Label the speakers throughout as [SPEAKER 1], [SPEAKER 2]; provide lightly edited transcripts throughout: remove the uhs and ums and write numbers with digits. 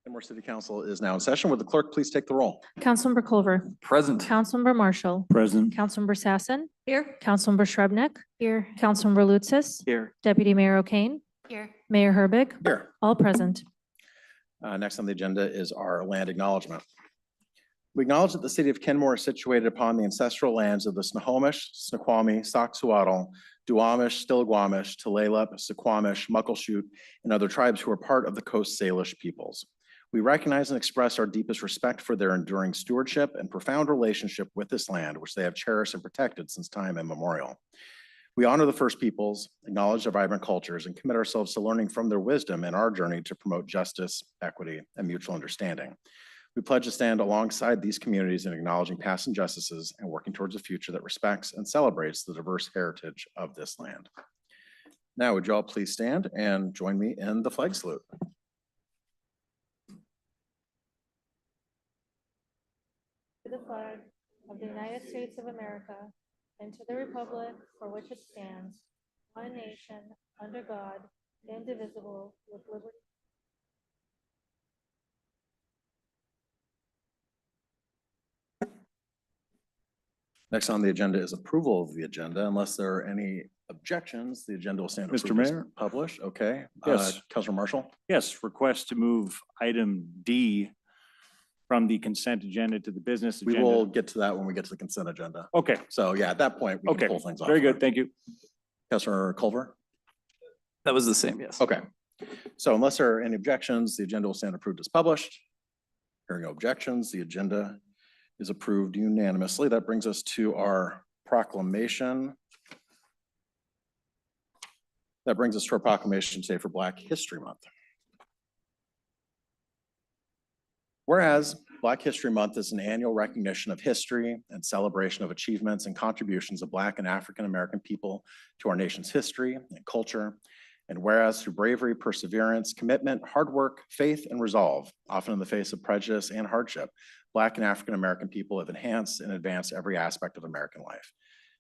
[SPEAKER 1] Kenmore City Council is now in session. Would the clerk please take the roll?
[SPEAKER 2] Councilmember Culver.
[SPEAKER 3] Present.
[SPEAKER 2] Councilmember Marshall.
[SPEAKER 3] Present.
[SPEAKER 2] Councilmember Sassen.
[SPEAKER 4] Here.
[SPEAKER 2] Councilmember Shrubnik. Here. Councilmember Lutsis.
[SPEAKER 3] Here.
[SPEAKER 2] Deputy Mayor O'Kane.
[SPEAKER 4] Here.
[SPEAKER 2] Mayor Herbig.
[SPEAKER 1] Here.
[SPEAKER 2] All present.
[SPEAKER 1] Next on the agenda is our land acknowledgement. We acknowledge that the city of Kenmore is situated upon the ancestral lands of the Snohomish, Snoqualmie, Soxhawtl, Duwamish, Stillaguamish, Tulalip, Suquamish, Muckleshoot, and other tribes who are part of the Coast Salish peoples. We recognize and express our deepest respect for their enduring stewardship and profound relationship with this land, which they have cherished and protected since time immemorial. We honor the First Peoples, acknowledge their vibrant cultures, and commit ourselves to learning from their wisdom in our journey to promote justice, equity, and mutual understanding. We pledge to stand alongside these communities in acknowledging past injustices and working towards a future that respects and celebrates the diverse heritage of this land. Now, would you all please stand and join me in the flag salute?
[SPEAKER 2] To the flag of the United States of America and to the republic for which it stands, one nation, under God, indivisible, with liberty.
[SPEAKER 1] Next on the agenda is approval of the agenda. Unless there are any objections, the agenda will stand
[SPEAKER 3] Mr.
[SPEAKER 1] approved as
[SPEAKER 3] Mayor?
[SPEAKER 1] published. Okay.
[SPEAKER 3] Yes.
[SPEAKER 1] Councilor Marshall.
[SPEAKER 3] Yes, request to move item D from the consent agenda to the business
[SPEAKER 1] We
[SPEAKER 3] agenda.
[SPEAKER 1] will get to that when we get to the consent agenda.
[SPEAKER 3] Okay,
[SPEAKER 1] So yeah, at that point, we
[SPEAKER 3] okay,
[SPEAKER 1] can pull things off.
[SPEAKER 3] very good, thank you.
[SPEAKER 1] Councilor Culver.
[SPEAKER 5] That was the same, yes.
[SPEAKER 1] Okay. So unless there are any objections, the agenda will stand approved as published. Hearing no objections, the agenda is approved unanimously. That brings us to our proclamation. That brings us to our proclamation today for Black History Month. Whereas Black History Month is an annual recognition of history and celebration of achievements and contributions of Black and African American people to our nation's history and culture. And whereas through bravery, perseverance, commitment, hard work, faith, and resolve, often in the face of prejudice and hardship, Black and African American people have enhanced and advanced every aspect of American life.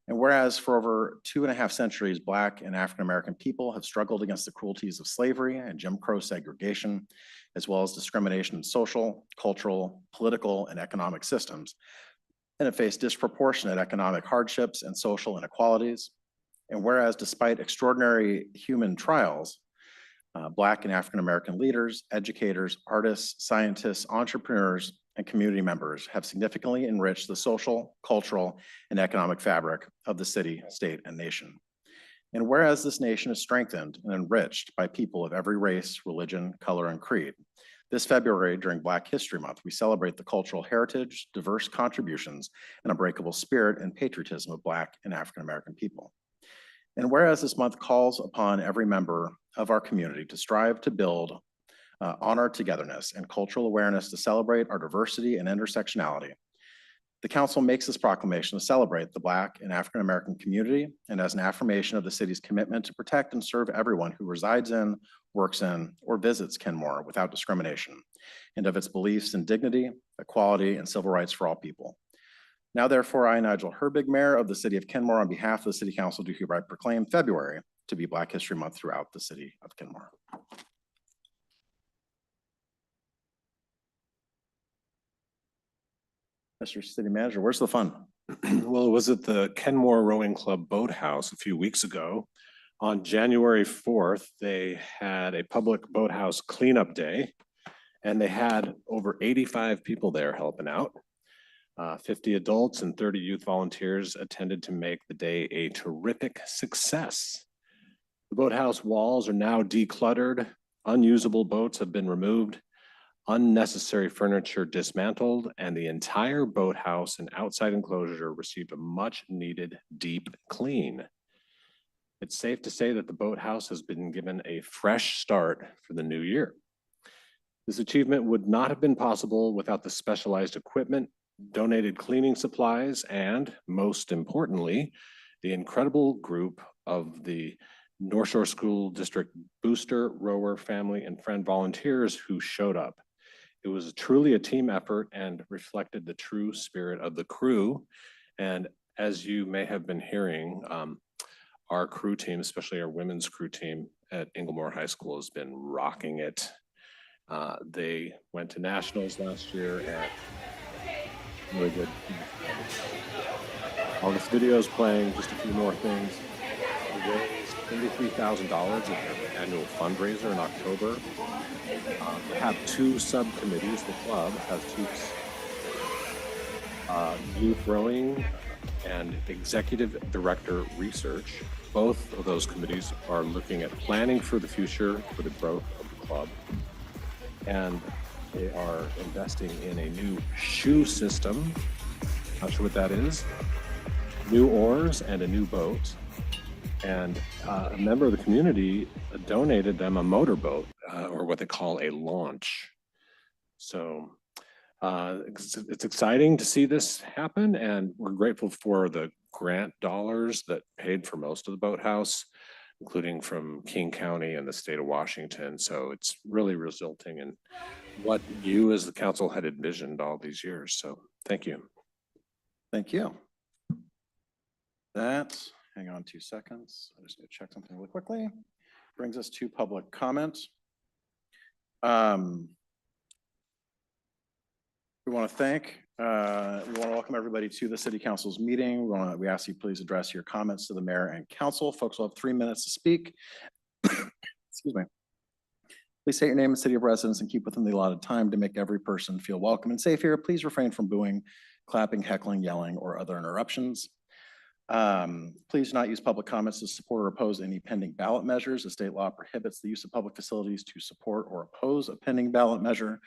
[SPEAKER 1] And whereas for over 2.5 centuries, Black and African American people have struggled against the cruelties of slavery and Jim Crow segregation, as well as discrimination in social, cultural, political, and economic systems, and have faced disproportionate economic hardships and social inequalities. And whereas despite extraordinary human trials, Black and African American leaders, educators, artists, scientists, entrepreneurs, and community members have significantly enriched the social, cultural, and economic fabric of the city, state, and nation. And whereas this nation is strengthened and enriched by people of every race, religion, color, and creed, this February during Black History Month, we celebrate the cultural heritage, diverse contributions, and unbreakable spirit and patriotism of Black and African American people. And whereas this month calls upon every member of our community to strive to build on our togetherness and cultural awareness to celebrate our diversity and intersectionality, the council makes this proclamation to celebrate the Black and African American community and as an affirmation of the city's commitment to protect and serve everyone who resides in, works in, or visits Kenmore without discrimination, and of its beliefs in dignity, equality, and civil rights for all people. Now, therefore, I, Nigel Herbig, Mayor of the City of Kenmore, on behalf of the City Council, do hereby proclaim February to be Black History Month throughout the City of Kenmore. Mr. City Manager, where's the fun?
[SPEAKER 6] Well, it was at the Kenmore Rowing Club Boathouse a few weeks ago. On January 4th, they had a public boathouse cleanup day, and they had over 85 people there helping out. 50 adults and 30 youth volunteers attended to make the day a terrific success. The boathouse walls are now decluttered, unusable boats have been removed, unnecessary furniture dismantled, and the entire boathouse and outside enclosure received a much needed deep clean. It's safe to say that the boathouse has been given a fresh start for the new year. This achievement would not have been possible without the specialized equipment, donated cleaning supplies, and most importantly, the incredible group of the North Shore School District booster, rower, family, and friend volunteers who showed up. It was truly a team effort and reflected the true spirit of the crew. And as you may have been hearing, our crew team, especially our women's crew team at Inglemoor High School, has been rocking it. They went to nationals last year and really good. While this video is playing, just a few more things. They raised $33,000 at their annual fundraiser in October. They have two subcommittees. The club has two youth rowing and executive director research. Both of those committees are looking at planning for the future for the growth of the club. And they are investing in a new shoe system. Not sure what that is. New oars and a new boat. And a member of the community donated them a motorboat, or what they call a launch. So it's exciting to see this happen, and we're grateful for the grant dollars that paid for most of the boathouse, including from King County and the state of Washington. So it's really resulting in what you as the council had envisioned all these years. So thank you.
[SPEAKER 1] Thank you. Hang on 2 seconds. I just need to check something really quickly. Brings us to public comments. We want to welcome everybody to the City Council's meeting. We ask you please address your comments to the mayor and council. Folks will have 3 minutes to speak. Excuse me. Please state your name and city of residence and keep within the allotted time to make every person feel welcome and safe here. Please refrain from booing, clapping, heckling, yelling, or other interruptions. Please do not use public comments to support or oppose any pending ballot measures. The state law prohibits the use of public facilities to support or oppose a pending ballot measure.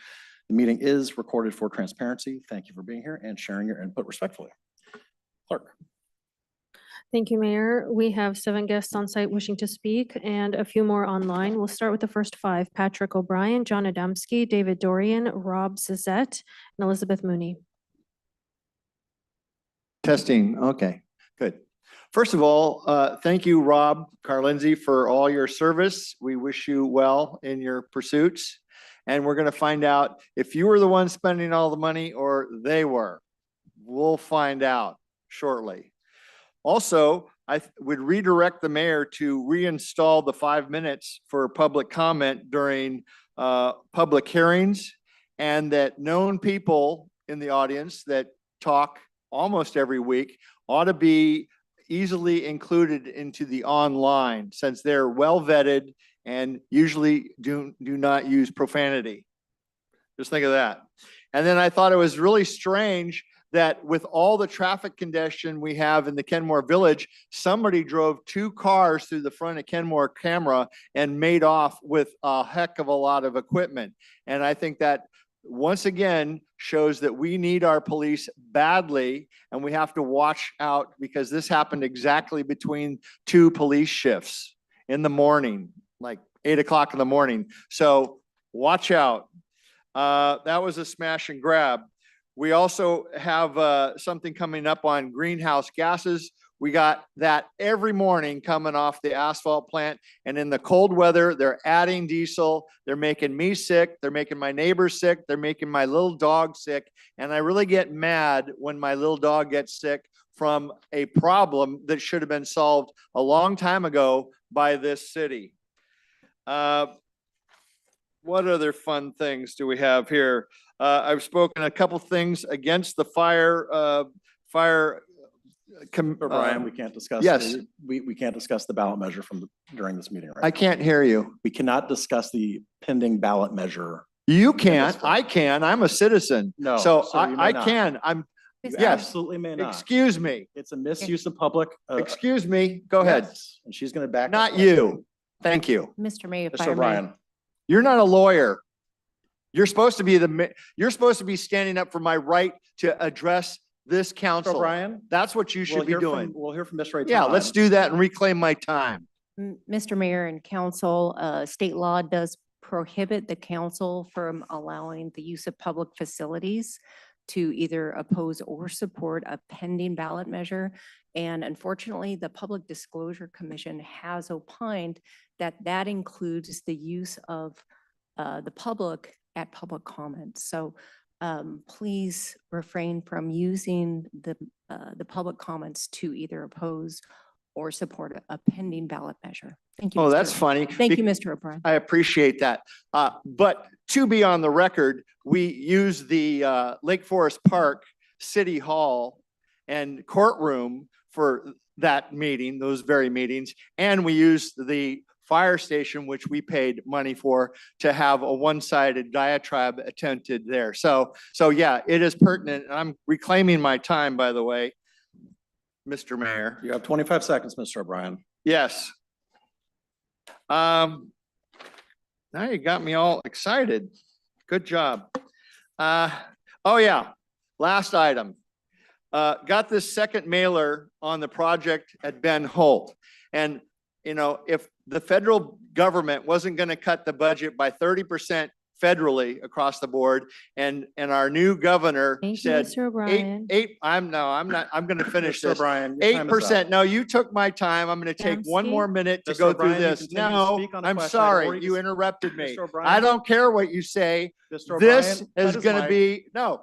[SPEAKER 1] The meeting is recorded for transparency. Thank you for being here and sharing your input respectfully. Clerk.
[SPEAKER 4] Thank you, Mayor. We have 7 guests on site wishing to speak and a few more online. We'll start with the first 5: Patrick O'Brien, John Adamski, David Dorian, Rob Zizette, and Elizabeth Mooney.
[SPEAKER 7] Testing, okay, good. First of all, thank you, Rob Carlinzi, for all your service. We wish you well in your pursuits. And we're gonna find out if you were the one spending all the money or they were. We'll find out shortly. Also, I would redirect the mayor to reinstall the 5 minutes for public comment during public hearings, and that known people in the audience that talk almost every week ought to be easily included into the online, since they're well vetted and usually do not use profanity. Just think of that. And then I thought it was really strange that with all the traffic congestion we have in the Kenmore Village, somebody drove 2 cars through the front of Kenmore camera and made off with a heck of a lot of equipment. And I think that once again shows that we need our police badly, and we have to watch out, because this happened exactly between 2 police shifts in the morning, like 8 o'clock in the morning. So watch out. That was a smash and grab. We also have something coming up on greenhouse gases. We got that every morning coming off the asphalt plant. And in the cold weather, they're adding diesel. They're making me sick. They're making my neighbors sick. They're making my little dog sick. And I really get mad when my little dog gets sick from a problem that should have been solved a long time ago by this city. What other fun things do we have here? I've spoken a couple things against the
[SPEAKER 1] Brian, we can't discuss.
[SPEAKER 7] yes.
[SPEAKER 1] We can't discuss the ballot measure during this meeting, right?
[SPEAKER 7] I can't hear you.
[SPEAKER 1] We cannot discuss the pending ballot measure.
[SPEAKER 7] You can't. I can. I'm a citizen.
[SPEAKER 1] No,
[SPEAKER 7] So
[SPEAKER 1] sir, you may
[SPEAKER 7] I
[SPEAKER 1] not.
[SPEAKER 7] can. I'm,
[SPEAKER 1] You
[SPEAKER 7] yes.
[SPEAKER 1] absolutely may not.
[SPEAKER 7] Excuse me.
[SPEAKER 1] It's a misuse of public.
[SPEAKER 7] Excuse me. Go ahead.
[SPEAKER 1] Yes, and she's going to back. up
[SPEAKER 7] Not
[SPEAKER 1] that.
[SPEAKER 7] you. Thank you.
[SPEAKER 8] Mr. May, if I
[SPEAKER 1] Mr.
[SPEAKER 8] may.
[SPEAKER 1] O'Brien.
[SPEAKER 7] You're not a lawyer. You're supposed to be you're supposed to be standing up for my right to address this
[SPEAKER 1] Mr.
[SPEAKER 7] council.
[SPEAKER 1] O'Brien.
[SPEAKER 7] That's what you should be doing.
[SPEAKER 1] We'll hear from Ms. Ray.
[SPEAKER 7] Yeah, let's do that and reclaim my time.
[SPEAKER 8] Mr. Mayor and council, state law does prohibit the council from allowing the use of public facilities to either oppose or support a pending ballot measure. And unfortunately, the Public Disclosure Commission has opined that that includes the use of the public at public comments. So please refrain from using the public comments to either oppose or support a pending ballot measure. Thank you.
[SPEAKER 7] Oh,
[SPEAKER 8] Mr.
[SPEAKER 7] that's funny.
[SPEAKER 8] Thank you,
[SPEAKER 7] bec-
[SPEAKER 8] Mr. O'Brien.
[SPEAKER 7] I appreciate that. But to be on the record, we use the Lake Forest Park City Hall and courtroom for that meeting, those very meetings. And we used the fire station, which we paid money for, to have a one-sided diatribe attempted there. So yeah, it is pertinent. And I'm reclaiming my time, by the way, Mr. Mayor.
[SPEAKER 1] You have 25 seconds, Mr. O'Brien.
[SPEAKER 7] Yes. Now you got me all excited. Good job. Oh yeah, last item. Got this second mailer on the project at Ben Holt. And, you know, if the federal government wasn't going to cut the budget by 30% federally across the board, and our new governor
[SPEAKER 4] Thank you,
[SPEAKER 7] said,
[SPEAKER 4] Mr. O'Brien.
[SPEAKER 7] I'm going to finish
[SPEAKER 1] Mr.
[SPEAKER 7] this.
[SPEAKER 1] O'Brien, your time is up.
[SPEAKER 7] 8%. No, you took my time. I'm going to take one
[SPEAKER 4] Adamski?
[SPEAKER 7] more minute to
[SPEAKER 1] Mr.
[SPEAKER 7] go through
[SPEAKER 1] O'Brien, you
[SPEAKER 7] this.
[SPEAKER 1] continue to
[SPEAKER 7] No,
[SPEAKER 1] speak on a
[SPEAKER 7] I'm
[SPEAKER 1] question. I've
[SPEAKER 7] sorry.
[SPEAKER 1] already
[SPEAKER 7] You
[SPEAKER 1] dis-
[SPEAKER 7] interrupted me.
[SPEAKER 1] Mr. O'Brien?
[SPEAKER 7] I don't care what you say.
[SPEAKER 1] Mr. O'Brien,
[SPEAKER 7] This
[SPEAKER 1] cut
[SPEAKER 7] is
[SPEAKER 1] his
[SPEAKER 7] going to
[SPEAKER 1] mic.
[SPEAKER 7] be, no.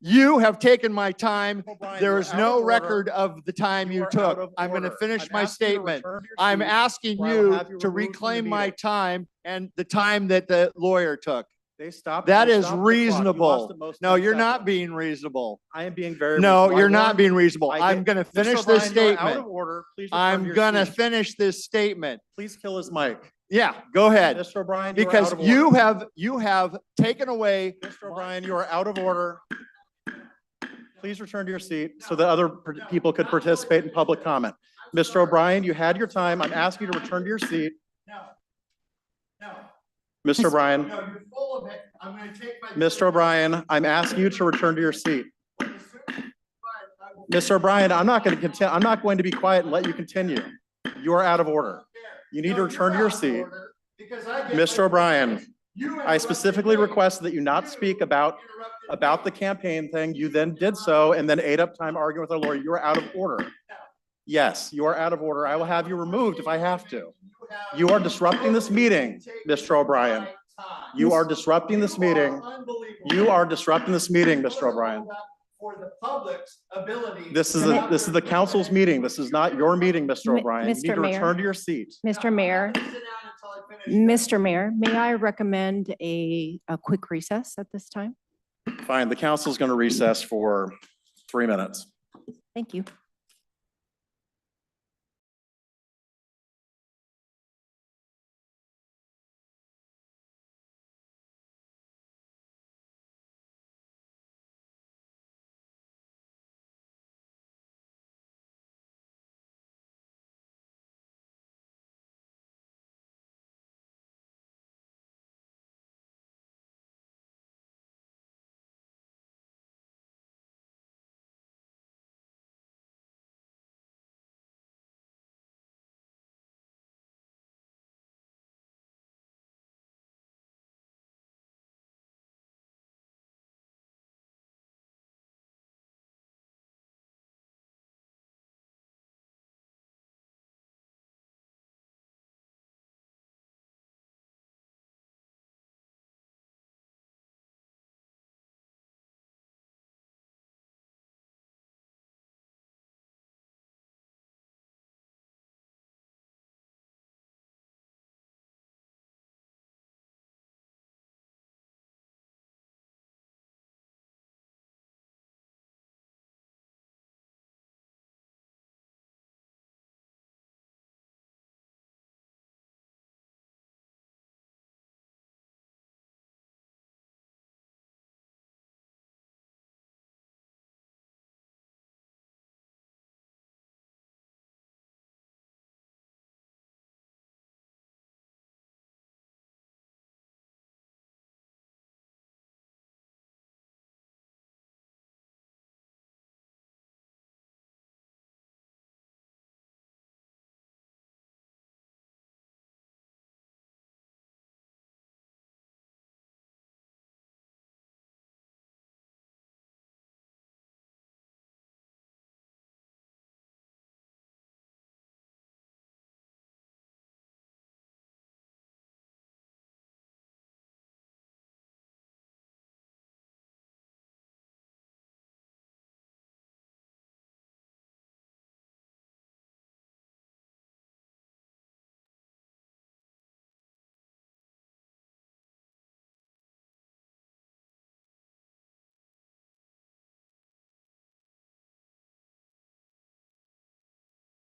[SPEAKER 7] You have taken my time.
[SPEAKER 1] O'Brien,
[SPEAKER 7] There
[SPEAKER 1] you're
[SPEAKER 7] is
[SPEAKER 1] out
[SPEAKER 7] no
[SPEAKER 1] of order.
[SPEAKER 7] record of the time
[SPEAKER 1] You
[SPEAKER 7] you
[SPEAKER 1] are out
[SPEAKER 7] took.
[SPEAKER 1] of
[SPEAKER 7] I'm going to
[SPEAKER 1] order.
[SPEAKER 7] finish
[SPEAKER 1] I'm
[SPEAKER 7] my
[SPEAKER 1] asking you to
[SPEAKER 7] statement.
[SPEAKER 1] return to your
[SPEAKER 7] I'm
[SPEAKER 1] seat,
[SPEAKER 7] asking
[SPEAKER 1] or I will
[SPEAKER 7] you
[SPEAKER 1] have you
[SPEAKER 7] to
[SPEAKER 1] removed from the
[SPEAKER 7] reclaim my
[SPEAKER 1] meeting.
[SPEAKER 7] time and the time that the lawyer took.
[SPEAKER 1] They stopped.
[SPEAKER 7] That
[SPEAKER 1] they
[SPEAKER 7] is
[SPEAKER 1] stopped the clock. You lost
[SPEAKER 7] reasonable.
[SPEAKER 1] at most
[SPEAKER 7] No,
[SPEAKER 1] 10
[SPEAKER 7] you're not
[SPEAKER 1] seconds.
[SPEAKER 7] being reasonable.
[SPEAKER 1] I am being very
[SPEAKER 7] No,
[SPEAKER 1] reasonable. I
[SPEAKER 7] you're not
[SPEAKER 1] warned
[SPEAKER 7] being
[SPEAKER 1] you.
[SPEAKER 7] reasonable.
[SPEAKER 1] I
[SPEAKER 7] I'm
[SPEAKER 1] did-
[SPEAKER 7] going to
[SPEAKER 1] Mr.
[SPEAKER 7] finish
[SPEAKER 1] O'Brien,
[SPEAKER 7] this
[SPEAKER 1] you are Out
[SPEAKER 7] statement.
[SPEAKER 1] of order. Please return to
[SPEAKER 7] I'm
[SPEAKER 1] your
[SPEAKER 7] going to
[SPEAKER 1] seat.
[SPEAKER 7] finish this statement.
[SPEAKER 1] Please kill his mic.
[SPEAKER 7] Yeah, go ahead.
[SPEAKER 1] Mr. O'Brien, you are out
[SPEAKER 7] Because
[SPEAKER 1] of order.
[SPEAKER 7] you have taken away.
[SPEAKER 1] Mr. O'Brien, you are out of order. Please return to your seat so that other people could participate in public comment. Mr. O'Brien, you had your time. I'm asking you to return to your seat.
[SPEAKER 7] No, no.
[SPEAKER 1] Mr. O'Brien,
[SPEAKER 7] No, you're full of it. I'm going to take my.
[SPEAKER 1] Mr. O'Brien, I'm asking you to return to your seat. Mr. O'Brien, I'm not going to continue. I'm not going to be quiet and let you continue. You are out of order. You need to return to your seat. Mr. O'Brien, I specifically requested that you not speak about the campaign thing. You then did so and then ate up time arguing with our lawyer. You are out of order. Yes, you are out of order. I will have you removed if I have to. You are disrupting this meeting, Mr. O'Brien. You are disrupting this meeting. You are disrupting this meeting, Mr. O'Brien.
[SPEAKER 7] For the public's ability.
[SPEAKER 1] This is the council's meeting. This is not your meeting, Mr.
[SPEAKER 8] Mi-
[SPEAKER 1] O'Brien. You need
[SPEAKER 8] Mr.
[SPEAKER 1] to
[SPEAKER 8] Mayor.
[SPEAKER 1] return to your seat.
[SPEAKER 8] Mr. Mayor, Mr. Mayor, may I recommend a quick recess at this time?
[SPEAKER 1] Fine, the council's going to recess for 3 minutes.
[SPEAKER 8] Thank you.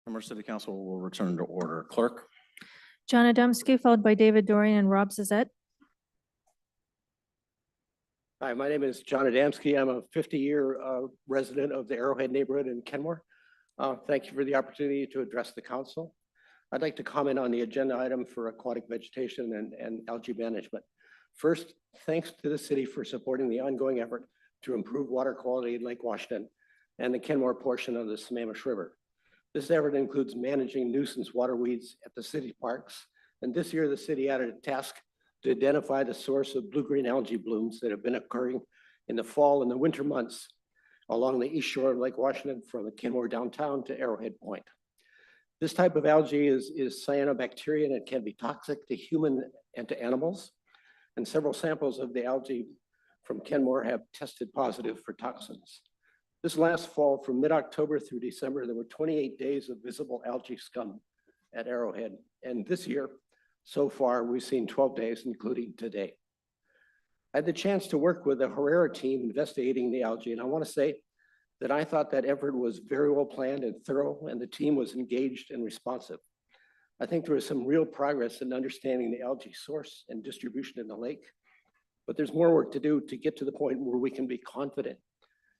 [SPEAKER 1] Kenmore City Council will return to order. Clerk?
[SPEAKER 4] John Adamski, followed by David Dorian and Rob Zizette.
[SPEAKER 9] Hi, my name is John Adamski. I'm a 50-year resident of the Arrowhead neighborhood in Kenmore. Thank you for the opportunity to address the council. I'd like to comment on the agenda item for aquatic vegetation and algae management. First, thanks to the city for supporting the ongoing effort to improve water quality in Lake Washington and the Kenmore portion of the Sammamish River. This effort includes managing nuisance water weeds at the city parks. And this year, the city added a task to identify the source of blue-green algae blooms that have been occurring in the fall and the winter months along the east shore of Lake Washington from the Kenmore downtown to Arrowhead Point. This type of algae is cyanobacterian and can be toxic to human and to animals. And several samples of the algae from Kenmore have tested positive for toxins. This last fall, from mid-October through December, there were 28 days of visible algae scum at Arrowhead. And this year, so far, we've seen 12 days, including today. I had the chance to work with the Herrera team investigating the algae, and I want to say that I thought that effort was very well planned and thorough, and the team was engaged and responsive. I think there was some real progress in understanding the algae source and distribution in the lake, but there's more work to do to get to the point where we can be confident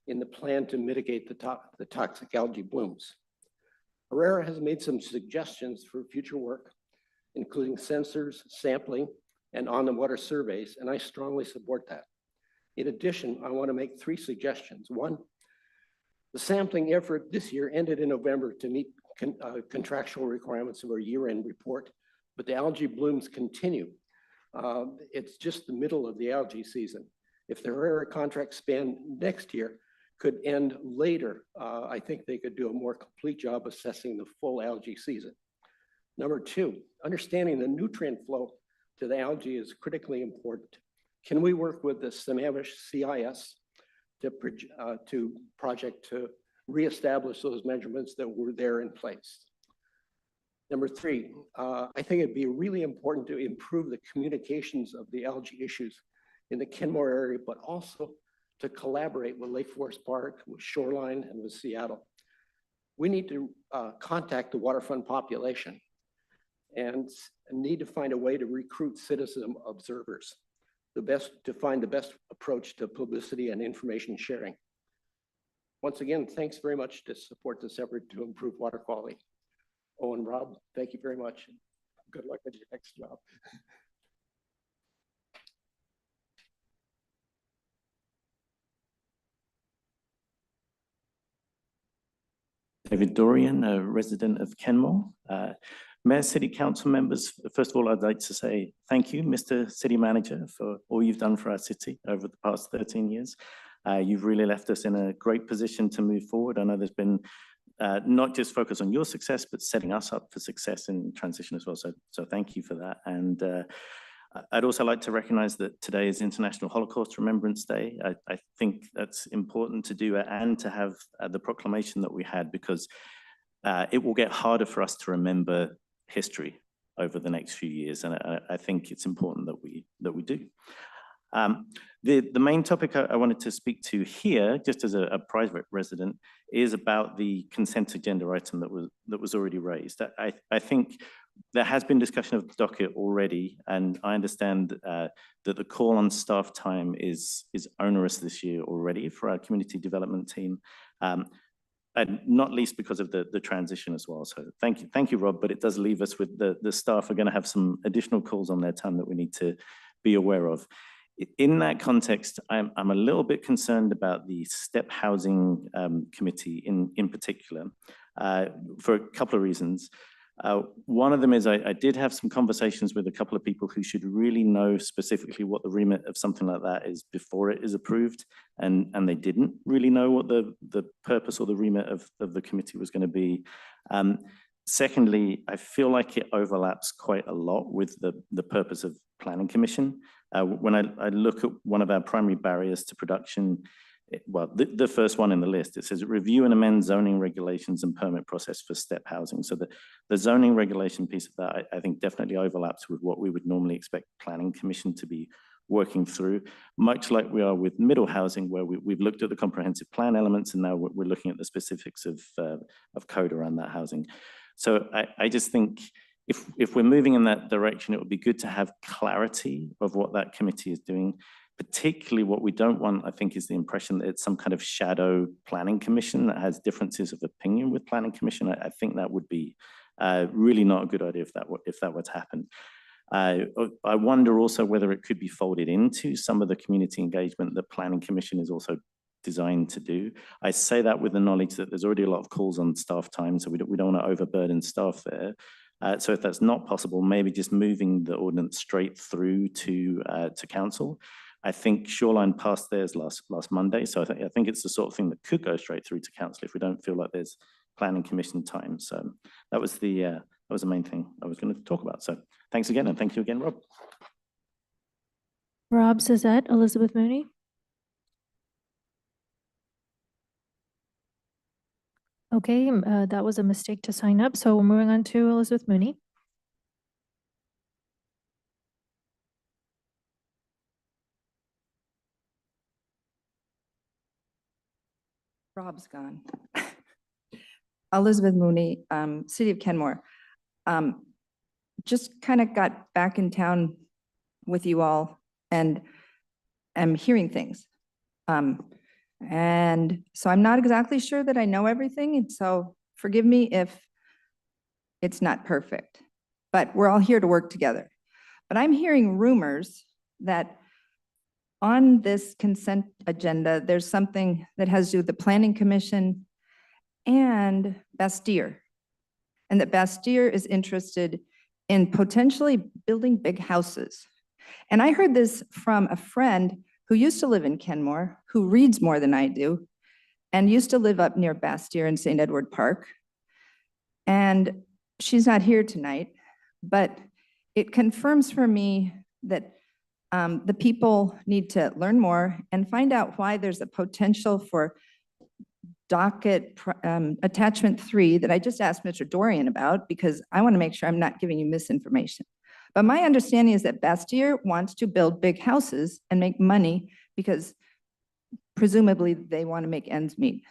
[SPEAKER 9] in the plan to mitigate the toxic algae blooms. Herrera has made some suggestions for future work, including sensors, sampling, and on-the-water surveys, and I strongly support that. In addition, I want to make 3 suggestions. One, the sampling effort this year ended in November to meet contractual requirements of our year-end report, but the algae blooms continue. It's just the middle of the algae season. If the Herrera contract span next year could end later, I think they could do a more complete job assessing the full algae season. Number 2, understanding the nutrient flow to the algae is critically important. Can we work with the Sammamish CIS to project to reestablish those measurements that were there in place? Number 3, I think it'd be really important to improve the communications of the algae issues in the Kenmore area, but also to collaborate with Lake Forest Park, with Shoreline, and with Seattle. We need to contact the waterfront population and need to find a way to recruit citizen observers, to find the best approach to publicity and information sharing. Once again, thanks very much to support this effort to improve water quality. Oh, and Rob, thank you very much. Good luck with your next job.
[SPEAKER 10] David Dorian, a resident of Kenmore. Mayor, City Council members, first of all, I'd like to say thank you, Mr. City Manager, for all you've done for our city over the past 13 years. You've really left us in a great position to move forward. I know there's been not just focus on your success, but setting us up for success in transition as well. So thank you for that. And I'd also like to recognize that today is International Holocaust Remembrance Day. I think that's important to do and to have the proclamation that we had, because it will get harder for us to remember history over the next few years. And I think it's important that we do. The main topic I wanted to speak to here, just as a private resident, is about the consent agenda item that was already raised. I think there has been discussion of the docket already, and I understand that the call on staff time is onerous this year already for our community development team, and not least because of the transition as well. So thank you, Rob, but it does leave us with the staff are going to have some additional calls on their time that we need to be aware of. In that context, I'm a little bit concerned about the STEP Housing Committee in particular, for a couple of reasons. One of them is I did have some conversations with a couple of people who should really know specifically what the remit of something like that is before it is approved, and they didn't really know what the purpose or the remit of the committee was going to be. Secondly, I feel like it overlaps quite a lot with the purpose of Planning Commission. When I look at one of our primary barriers to production, well, the first one in the list, it says review and amend zoning regulations and permit process for STEP housing. So the zoning regulation piece of that, I think definitely overlaps with what we would normally expect Planning Commission to be working through, much like we are with middle housing, where we've looked at the comprehensive plan elements, and now we're looking at the specifics of code around that housing. So I just think if we're moving in that direction, it would be good to have clarity of what that committee is doing. Particularly what we don't want, I think, is the impression that it's some kind of shadow planning commission that has differences of opinion with planning commission. I think that would be really not a good idea if that were to happen. I wonder also whether it could be folded into some of the community engagement that planning commission is also designed to do. I say that with the knowledge that there's already a lot of calls on staff time, so we don't want to overburden staff there. So if that's not possible, maybe just moving the ordinance straight through to council. I think Shoreline passed theirs last Monday, so I think it's the sort of thing that could go straight through to council if we don't feel like there's planning commission time. So that was the main thing I was going to talk about. So thanks again, and thank you again, Rob.
[SPEAKER 4] Rob Suzette, Elizabeth Mooney. Okay, that was a mistake to sign up. So we're moving on to Elizabeth Mooney.
[SPEAKER 11] Rob's gone. Elizabeth Mooney, City of Kenmore. Just kind of got back in town with you all and am hearing things. And so I'm not exactly sure that I know everything, and so forgive me if it's not perfect, but we're all here to work together. But I'm hearing rumors that on this consent agenda, there's something that has to do with the Planning Commission and Bastille, and that Bastille is interested in potentially building big houses. And I heard this from a friend who used to live in Kenmore, who reads more than I do, and used to live up near Bastille in St. Edward Park. And she's not here tonight, but it confirms for me that the people need to learn more and find out why there's a potential for docket attachment 3 that I just asked Mr. Dorian about, because I want to make sure I'm not giving you misinformation. But my understanding is that Bastille wants to build big houses and make money because presumably they want to make ends meet.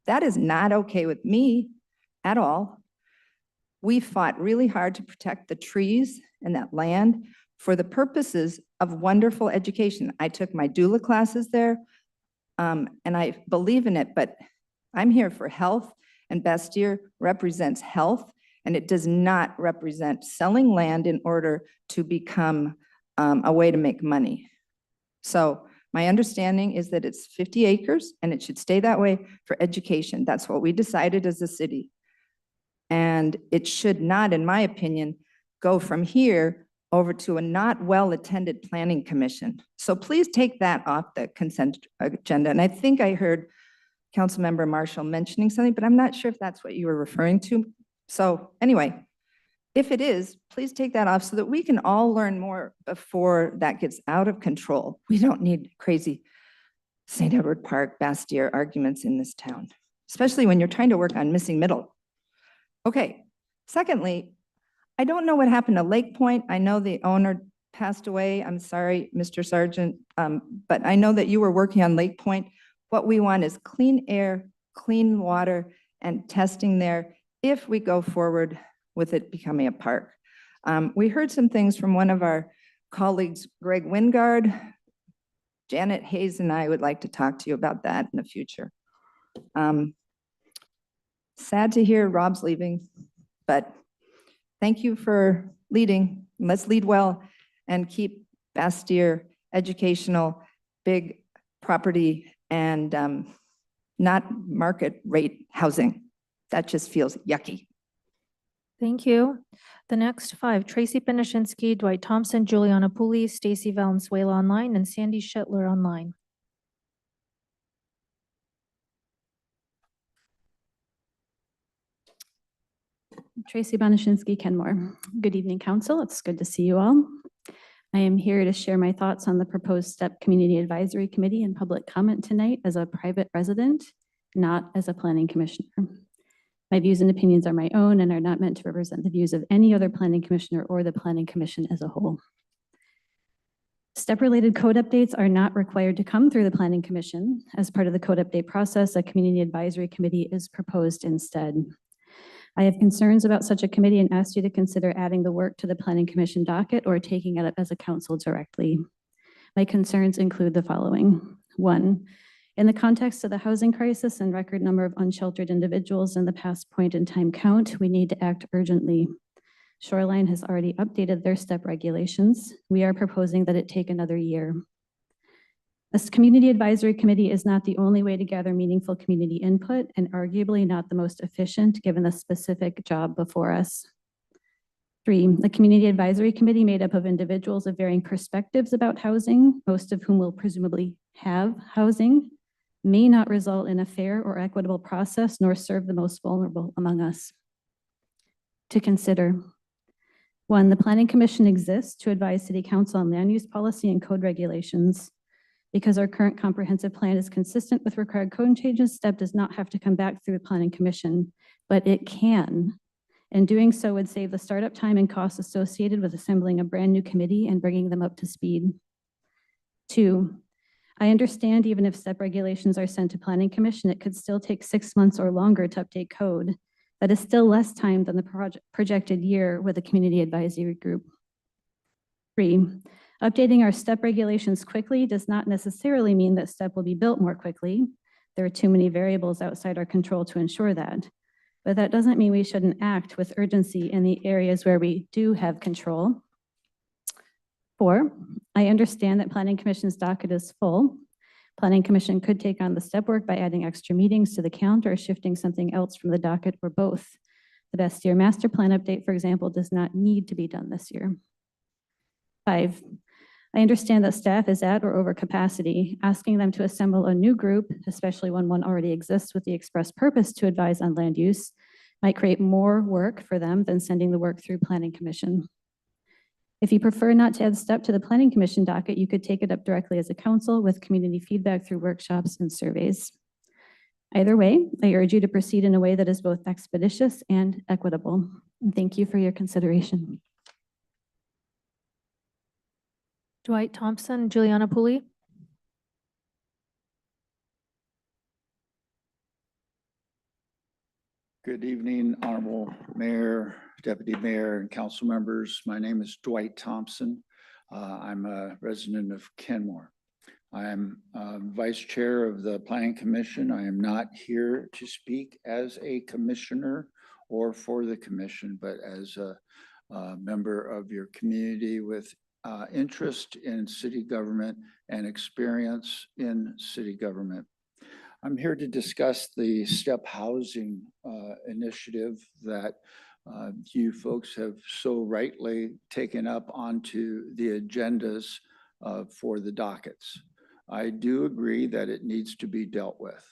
[SPEAKER 11] That is not okay with me at all. We fought really hard to protect the trees and that land for the purposes of wonderful education. I took my doula classes there, and I believe in it, but I'm here for health, and Bastille represents health, and it does not represent selling land in order to become a way to make money. So my understanding is that it's 50 acres and it should stay that way for education. That's what we decided as a city. And it should not, in my opinion, go from here over to a not well-attended planning commission. So please take that off the consent agenda. And I think I heard Councilmember Marshall mentioning something, but I'm not sure if that's what you were referring to. So anyway, if it is, please take that off so that we can all learn more before that gets out of control. We don't need crazy St. Edward Park, Bastille arguments in this town, especially when you're trying to work on missing middle. Okay, secondly, I don't know what happened to Lake Point. I know the owner passed away. I'm sorry, Mr. Sargent, but I know that you were working on Lake Point. What we want is clean air, clean water, and testing there if we go forward with it becoming a park. We heard some things from one of our colleagues, Greg Wingard. Janet Hayes and I would like to talk to you about that in the future. Sad to hear Rob's leaving, but thank you for leading. Let's lead well and keep Bastille educational, big property, and not market rate housing. That just feels yucky.
[SPEAKER 4] Thank you. The next 5, Tracy Benishinsky, Dwight Thompson, Juliana Pooley, Stacy Valenzuela online, and Sandy Shetler online.
[SPEAKER 12] Tracy Benishinsky, Kenmore. Good evening, Council. It's good to see you all. I am here to share my thoughts on the proposed STEP Community Advisory Committee and public comment tonight as a private resident, not as a planning commissioner. My views and opinions are my own and are not meant to represent the views of any other planning commissioner or the planning commission as a whole. Step-related code updates are not required to come through the Planning Commission. As part of the code update process, a community advisory committee is proposed instead. I have concerns about such a committee and asked you to consider adding the work to the Planning Commission docket or taking it up as a council directly. My concerns include the following. One, in the context of the housing crisis and record number of unsheltered individuals in the past point in time count, we need to act urgently. Shoreline has already updated their step regulations. We are proposing that it take another year. A community advisory committee is not the only way to gather meaningful community input and arguably not the most efficient given the specific job before us. 3, the community advisory committee made up of individuals of varying perspectives about housing, most of whom will presumably have housing, may not result in a fair or equitable process nor serve the most vulnerable among us. To consider. 1, the Planning Commission exists to advise City Council on land use policy and code regulations. Because our current comprehensive plan is consistent with required code changes, STEP does not have to come back through the Planning Commission, but it can. And doing so would save the startup time and costs associated with assembling a brand new committee and bringing them up to speed. 2, I understand even if STEP regulations are sent to Planning Commission, it could still take 6 months or longer to update code. That is still less time than the projected year with a community advisory group. 3, updating our STEP regulations quickly does not necessarily mean that STEP will be built more quickly. There are too many variables outside our control to ensure that. But that doesn't mean we shouldn't act with urgency in the areas where we do have control. 4, I understand that Planning Commission's docket is full. Planning Commission could take on the STEP work by adding extra meetings to the calendar or shifting something else from the docket or both. The Best Year Master Plan update, for example, does not need to be done this year. 5, I understand that staff is at or over capacity. Asking them to assemble a new group, especially when one already exists with the express purpose to advise on land use, might create more work for them than sending the work through Planning Commission. If you prefer not to add STEP to the Planning Commission docket, you could take it up directly as a council with community feedback through workshops and surveys. Either way, I urge you to proceed in a way that is both expeditious and equitable. And thank you for your consideration.
[SPEAKER 2] Dwight Thompson, Juliana Pooley.
[SPEAKER 13] Good evening, Honorable Mayor, Deputy Mayor, and council members. My name is Dwight Thompson. I'm a resident of Kenmore. I am Vice Chair of the Planning Commission. I am not here to speak as a commissioner or for the commission, but as a member of your community with interest in city government and experience in city government. I'm here to discuss the STEP housing initiative that you folks have so rightly taken up onto the agendas for the dockets. I do agree that it needs to be dealt with.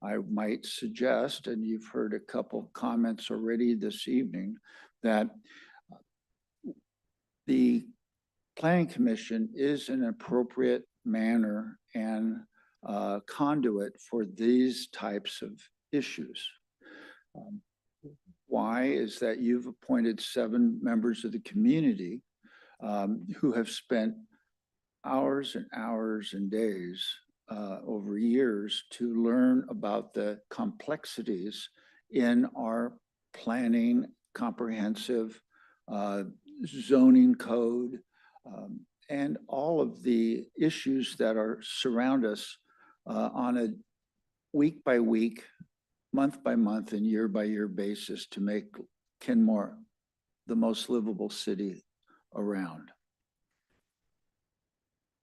[SPEAKER 13] I might suggest, and you've heard a couple comments already this evening, that the Planning Commission is an appropriate manner and conduit for these types of issues. Why is that you've appointed 7 members of the community who have spent hours and hours and days over years to learn about the complexities in our planning, comprehensive zoning code, and all of the issues that surround us on a week by week, month by month, and year by year basis to make Kenmore the most livable city around.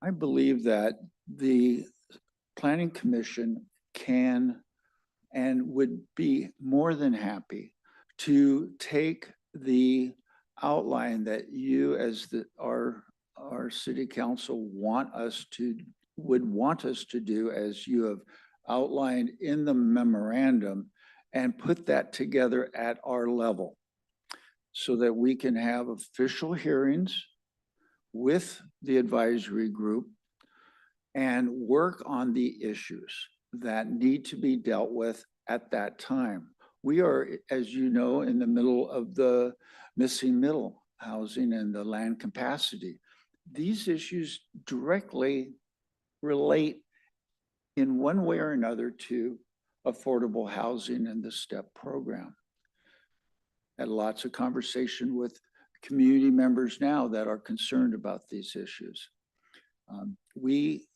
[SPEAKER 13] I believe that the Planning Commission can and would be more than happy to take the outline that you as our city council would want us to do, as you have outlined in the memorandum, and put that together at our level so that we can have official hearings with the advisory group and work on the issues that need to be dealt with at that time. We are, as you know, in the middle of the missing middle housing and the land capacity. these issues directly relate in one way or another to affordable housing and the STEP program. Had lots of conversation with community members now that are concerned about these issues. We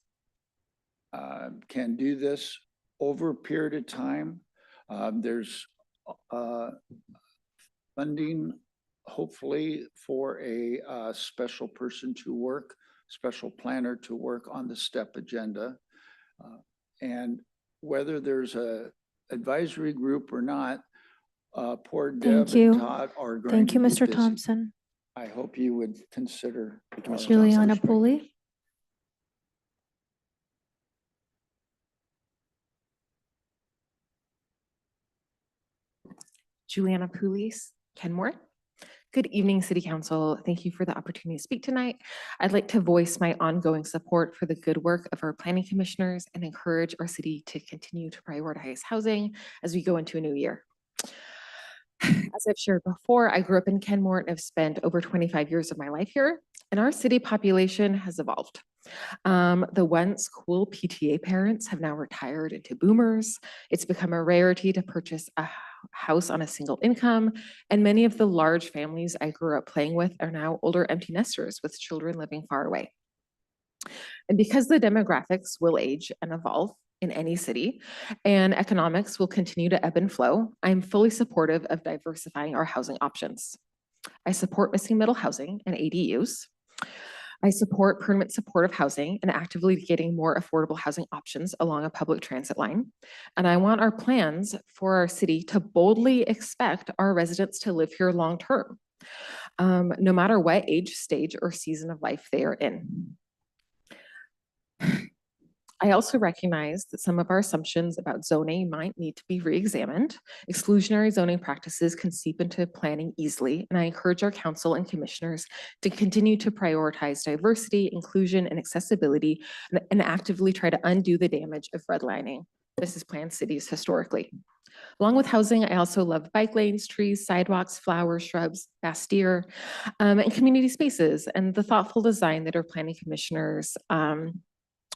[SPEAKER 13] can do this over a period of time. There's funding, hopefully, for a special person to work, special planner to work on the STEP agenda. And whether there's a advisory group or not, poor Deb
[SPEAKER 4] Thank you.
[SPEAKER 13] and Todd are going
[SPEAKER 4] Thank
[SPEAKER 13] to
[SPEAKER 4] you,
[SPEAKER 13] be
[SPEAKER 4] Mr.
[SPEAKER 13] busy.
[SPEAKER 4] Thompson.
[SPEAKER 13] I hope you would consider.
[SPEAKER 4] Juliana Pooley.
[SPEAKER 14] Juliana Pulis, Kenmore. Good evening, City Council. Thank you for the opportunity to speak tonight. I'd like to voice my ongoing support for the good work of our planning commissioners and encourage our city to continue to prioritize housing as we go into a new year. As I've shared before, I grew up in Kenmore and have spent over 25 years of my life here, and our city population has evolved. The once cool PTA parents have now retired into boomers. It's become a rarity to purchase a house on a single income, and many of the large families I grew up playing with are now older empty nesters with children living far away. And because the demographics will age and evolve in any city, and economics will continue to ebb and flow, I'm fully supportive of diversifying our housing options. I support missing middle housing and ADUs. I support permanent supportive housing and actively getting more affordable housing options along a public transit line. And I want our plans for our city to boldly expect our residents to live here long term, no matter what age, stage, or season of life they are in. I also recognize that some of our assumptions about zoning might need to be re-examined. Exclusionary zoning practices can seep into planning easily, and I encourage our council and commissioners to continue to prioritize diversity, inclusion, and accessibility, and actively try to undo the damage of redlining. This has planned cities historically. Along with housing, I also love bike lanes, trees, sidewalks, flowers, shrubs, Bastille, and community spaces, and the thoughtful design that our planning commissioners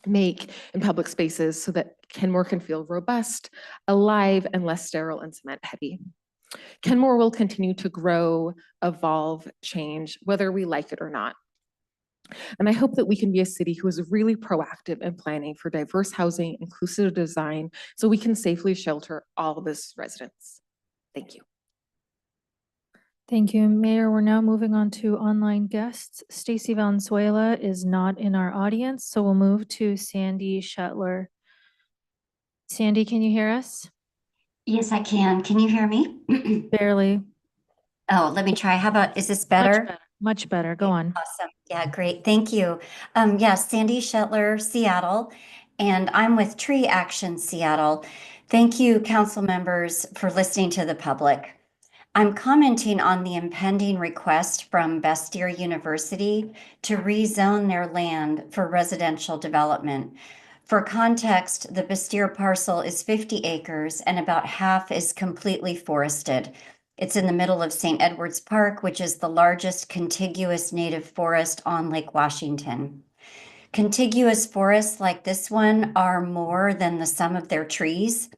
[SPEAKER 14] make in public spaces so that Kenmore can feel robust, alive, and less sterile and cement heavy. Kenmore will continue to grow, evolve, change, whether we like it or not. And I hope that we can be a city who is really proactive in planning for diverse housing, inclusive design, so we can safely shelter all of its residents. Thank you.
[SPEAKER 4] Thank you, Mayor. We're now moving on to online guests. Stacy Valenzuela is not in our audience, so we'll move to Sandy Shetler. Sandy, can you hear us?
[SPEAKER 15] Yes, I can. Can you hear me?
[SPEAKER 4] Barely.
[SPEAKER 15] Oh, let me try. How about, is this better?
[SPEAKER 4] Much better. Go on.
[SPEAKER 15] Awesome. Yeah, great. Thank you. Yes, Sandy Shetler, Seattle, and I'm with Tree Action Seattle. Thank you, council members, for listening to the public. I'm commenting on the impending request from Bastille University to rezone their land for residential development. For context, the Bastille parcel is 50 acres and about half is completely forested. It's in the middle of St. Edward's Park, which is the largest contiguous native forest on Lake Washington. Contiguous forests like this one are more than the sum of their trees.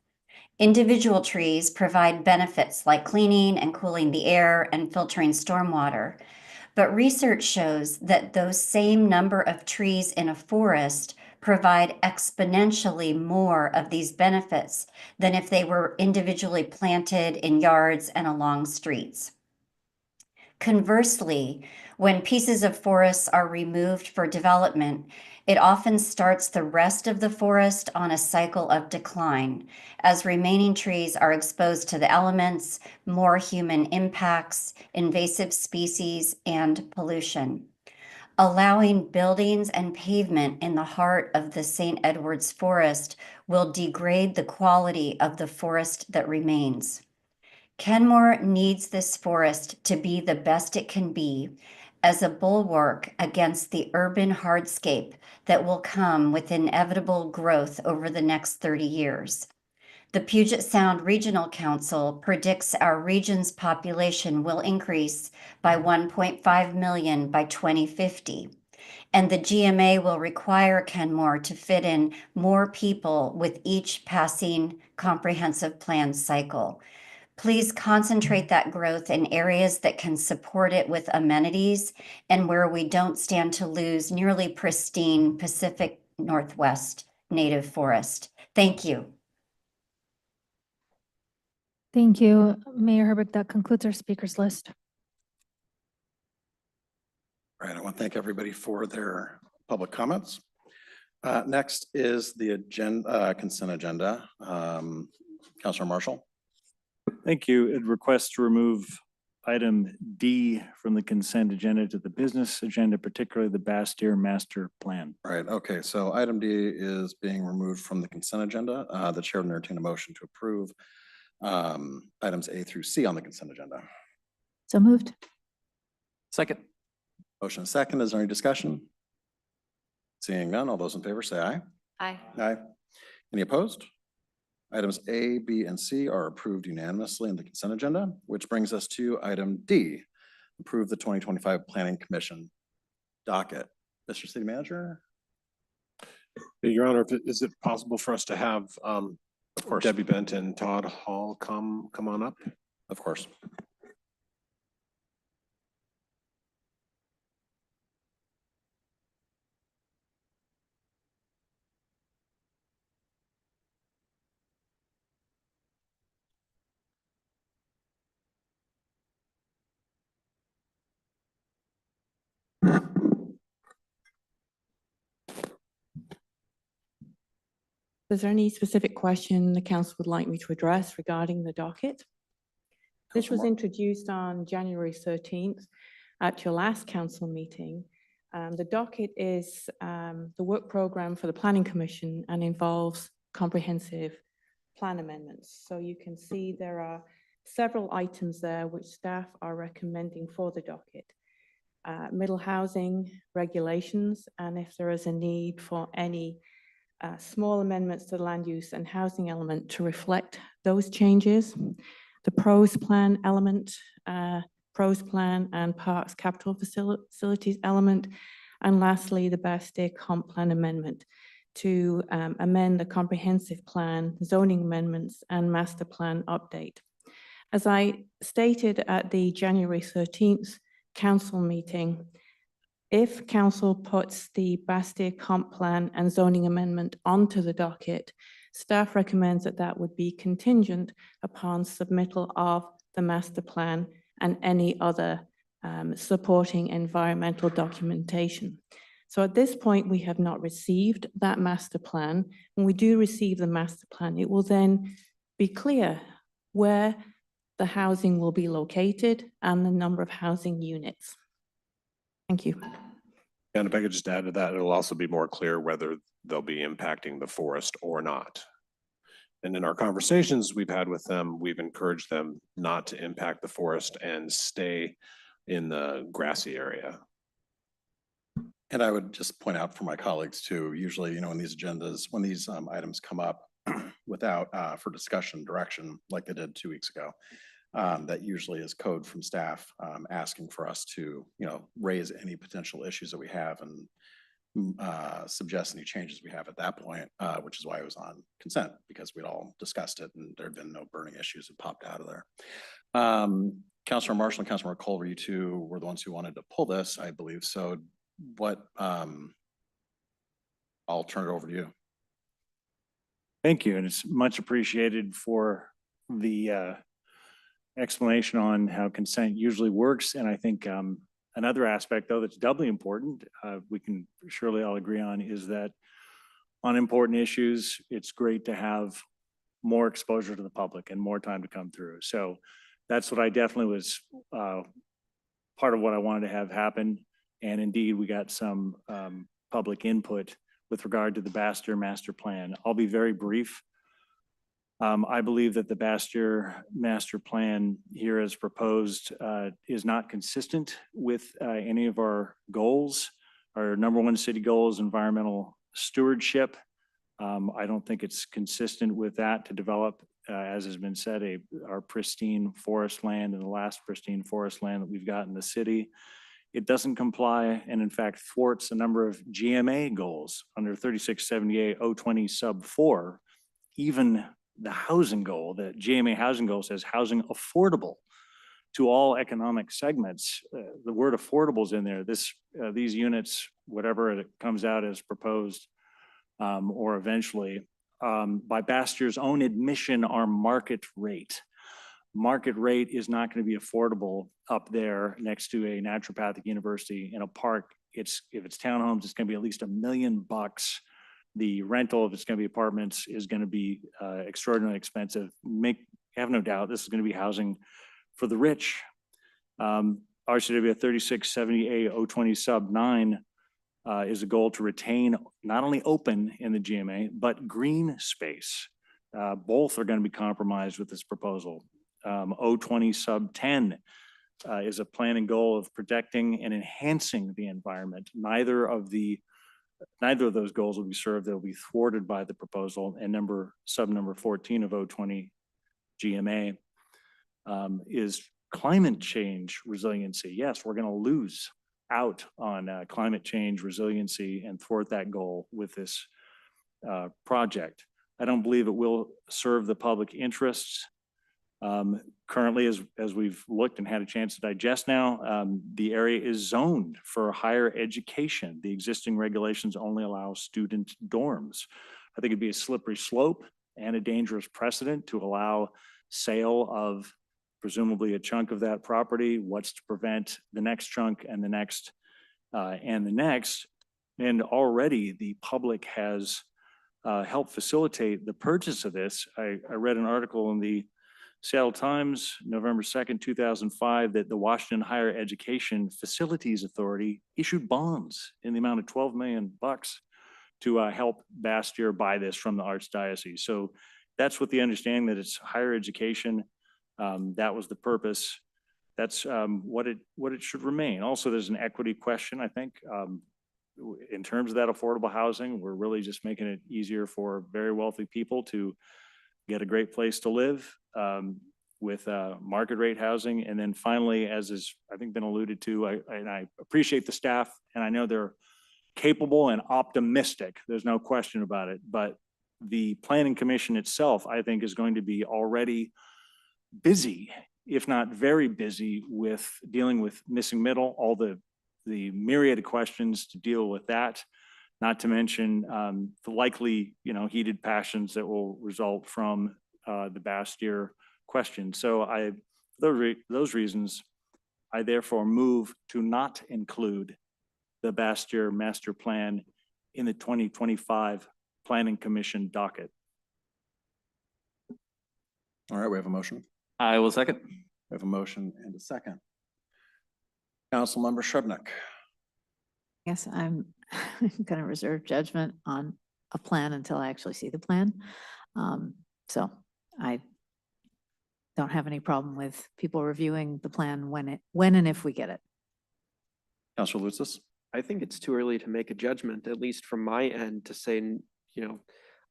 [SPEAKER 15] Individual trees provide benefits like cleaning and cooling the air and filtering stormwater. But research shows that those same number of trees in a forest provide exponentially more of these benefits than if they were individually planted in yards and along streets. Conversely, when pieces of forests are removed for development, it often starts the rest of the forest on a cycle of decline, as remaining trees are exposed to the elements, more human impacts, invasive species, and pollution. Allowing buildings and pavement in the heart of the St. Edward's Forest will degrade the quality of the forest that remains. Kenmore needs this forest to be the best it can be as a bulwark against the urban hardscape that will come with inevitable growth over the next 30 years. The Puget Sound Regional Council predicts our region's population will increase by 1.5 million by 2050, and the GMA will require Kenmore to fit in more people with each passing comprehensive plan cycle. Please concentrate that growth in areas that can support it with amenities and where we don't stand to lose nearly pristine Pacific Northwest native forest. Thank you.
[SPEAKER 4] Thank you, Mayor Herbeck. That concludes our speakers list.
[SPEAKER 1] All right, I want to thank everybody for their public comments. Next is the agenda, consent agenda. Councilor Marshall.
[SPEAKER 3] Thank you. It requests to remove item D from the consent agenda to the business agenda, particularly the Bastyr Master Plan.
[SPEAKER 1] Right, okay, so item D is being removed from the consent agenda. The chair will entertain a motion to approve items A through C on the consent agenda.
[SPEAKER 12] So moved.
[SPEAKER 5] Second.
[SPEAKER 1] Motion and second, is there any discussion? Seeing none, all those in favor say aye.
[SPEAKER 14] Aye.
[SPEAKER 1] Aye. Any opposed? Items A, B, and C are approved unanimously in the consent agenda, which brings us to item D, approve the 2025 Planning Commission docket. Mr. City Manager?
[SPEAKER 6] Your Honor, is it possible for us to have
[SPEAKER 1] Of course.
[SPEAKER 6] Debbie Bent and Todd Hall come on up?
[SPEAKER 1] Of course.
[SPEAKER 16] Is there any specific question the council would like me to address regarding the docket? This was introduced on January 13th at your last council meeting. The docket is the work program for the Planning Commission and involves comprehensive plan amendments. So you can see there are several items there which staff are recommending for the docket. Middle housing regulations, and if there is a need for any small amendments to the land use and housing element to reflect those changes. The pros plan element, pros plan and parks capital facilities element. And lastly, the Bastyr comp plan amendment to amend the comprehensive plan, zoning amendments and master plan update. As I stated at the January 13th council meeting, if council puts the Bastyr comp plan and zoning amendment onto the docket, staff recommends that that would be contingent upon submittal of the master plan and any other supporting environmental documentation. So at this point, we have not received that master plan. When we do receive the master plan, it will then be clear where the housing will be located and the number of housing units. Thank you.
[SPEAKER 6] And if I could just add to that, it'll also be more clear whether they'll be impacting the forest or not. And in our conversations we've had with them, we've encouraged them not to impact the forest and stay in the grassy area.
[SPEAKER 1] And I would just point out for my colleagues too, usually, in these agendas, when these items come up without for discussion direction, like they did 2 weeks ago, that usually is code from staff asking for us to, raise any potential issues that we have and suggest any changes we have at that point, which is why it was on consent, because we'd all discussed it and there had been no burning issues that popped out of there. Councilor Marshall and Councilor Culver, you two were the ones who wanted to pull this, I believe. So what, I'll turn it over to you.
[SPEAKER 3] Thank you, and it's much appreciated for the explanation on how consent usually works. And I think another aspect, though, that's doubly important, we can surely all agree on, is that on important issues, it's great to have more exposure to the public and more time to come through. So that's what I definitely was part of what I wanted to have happen. And indeed, we got some public input with regard to the Bastyr Master Plan. I'll be very brief. I believe that the Bastyr Master Plan here as proposed is not consistent with any of our goals. Our number one city goal is environmental stewardship. I don't think it's consistent with that to develop, as has been said, our pristine forest land and the last pristine forest land that we've got in the city. It doesn't comply and in fact thwarts a number of GMA goals under 3678-020 sub 4. Even the housing goal, the GMA housing goal says housing affordable to all economic segments. The word affordable is in there. These units, whatever it comes out as proposed or eventually, by Bastier's own admission, are market rate. Market rate is not going to be affordable up there next to a naturopathic university in a park. If it's townhomes, it's going to be at least $1 million. The rental, if it's going to be apartments, is going to be extraordinarily expensive. Have no doubt, this is going to be housing for the rich. RCW 3670A-020 sub 9 is a goal to retain not only open in the GMA, but green space. Both are going to be compromised with this proposal. 020 sub 10 is a planning goal of protecting and enhancing the environment. Neither of those goals will be served. They'll be thwarted by the proposal. And sub number 14 of 020 GMA is climate change resiliency. Yes, we're going to lose out on climate change resiliency and thwart that goal with this project. I don't believe it will serve the public interests. Currently, as we've looked and had a chance to digest now, the area is zoned for higher education. The existing regulations only allow student dorms. I think it'd be a slippery slope and a dangerous precedent to allow sale of presumably a chunk of that property. What's to prevent the next chunk and the next and the next? And already the public has helped facilitate the purchase of this. I read an article in the Seattle Times, November 2nd, 2005, that the Washington Higher Education Facilities Authority issued bonds in the amount of $12 million to help Bastyr buy this from the Archdiocese. So that's with the understanding that it's higher education. That was the purpose. That's what it should remain. Also, there's an equity question, I think. In terms of that affordable housing, we're really just making it easier for very wealthy people to get a great place to live with market rate housing. And then finally, as is, I think, been alluded to, I appreciate the staff, and I know they're capable and optimistic. There's no question about it. But the Planning Commission itself, I think, is going to be already busy, if not very busy, with dealing with missing middle, all the myriad of questions to deal with that. Not to mention the likely, heated passions that will result from the Bastyr question. So those reasons, I therefore move to not include the Bastyr master plan in the 2025 Planning Commission docket.
[SPEAKER 1] All right, we have a motion.
[SPEAKER 5] I will second.
[SPEAKER 1] We have a motion and a second. Councilmember Shrubnik.
[SPEAKER 17] Yes, I'm going to reserve judgment on a plan until I actually see the plan. So I don't have any problem with people reviewing the plan when and if we get it.
[SPEAKER 1] Councilor Lutzis.
[SPEAKER 18] I think it's too early to make a judgment, at least from my end, to say,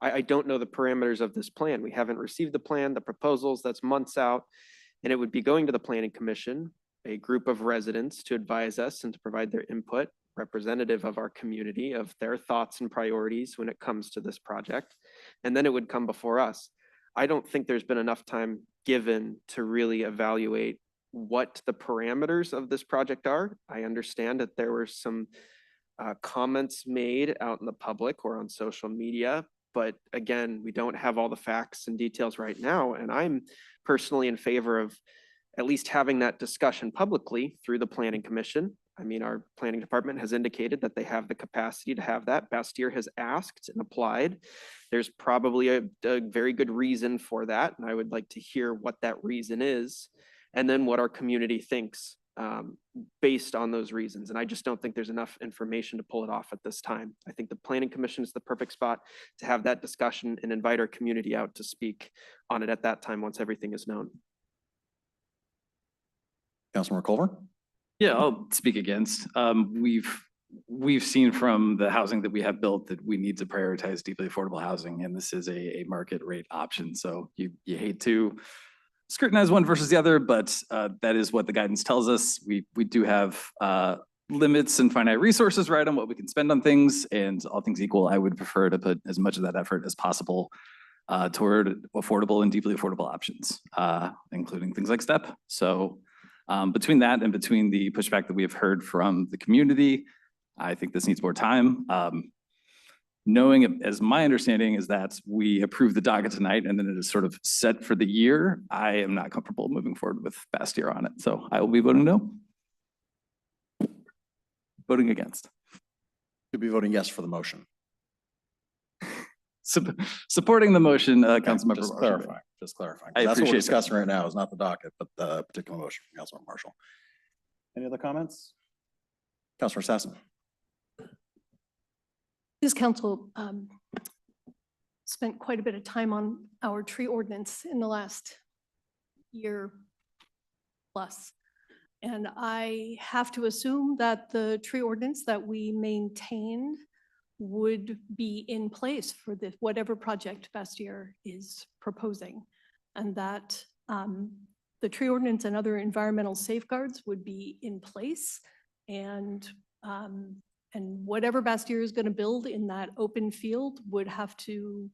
[SPEAKER 18] I don't know the parameters of this plan. We haven't received the plan, the proposals, that's months out. And it would be going to the Planning Commission, a group of residents, to advise us and to provide their input, representative of our community, of their thoughts and priorities when it comes to this project. And then it would come before us. I don't think there's been enough time given to really evaluate what the parameters of this project are. I understand that there were some comments made out in the public or on social media, but again, we don't have all the facts and details right now. And I'm personally in favor of at least having that discussion publicly through the Planning Commission. I mean, our planning department has indicated that they have the capacity to have that. Bastyr has asked and applied. There's probably a very good reason for that. And I would like to hear what that reason is, and then what our community thinks based on those reasons. And I just don't think there's enough information to pull it off at this time. I think the Planning Commission is the perfect spot to have that discussion and invite our community out to speak on it at that time once everything is known.
[SPEAKER 1] Councilmember Culver.
[SPEAKER 5] Yeah, I'll speak against. We've seen from the housing that we have built that we need to prioritize deeply affordable housing, and this is a market rate option. So you hate to scrutinize one versus the other, but that is what the guidance tells us. We do have limits and finite resources, right, on what we can spend on things, and all things equal, I would prefer to put as much of that effort as possible toward affordable and deeply affordable options, including things like STEP. So between that and between the pushback that we have heard from the community, I think this needs more time. Knowing, as my understanding is that we approve the docket tonight and then it is sort of set for the year, I am not comfortable moving forward with Bastyr on it. So I will be voting no. Voting against.
[SPEAKER 1] You'll be voting yes for the motion.
[SPEAKER 5] Supporting the motion, Councilmember
[SPEAKER 1] Just
[SPEAKER 5] Marshall.
[SPEAKER 1] clarifying, just clarifying.
[SPEAKER 5] I
[SPEAKER 1] That's what we're
[SPEAKER 5] appreciate that.
[SPEAKER 1] discussing right now is not the docket, but the particular motion from Councilmember Marshall. Any other comments? Councilor Sassen.
[SPEAKER 19] This council spent quite a bit of time on our tree ordinance in the last year plus. And I have to assume that the tree ordinance that we maintained would be in place for the, whatever project Bastyr is proposing. And that the tree ordinance and other environmental safeguards would be in place. And whatever Bastyr is going to build in that open field would have to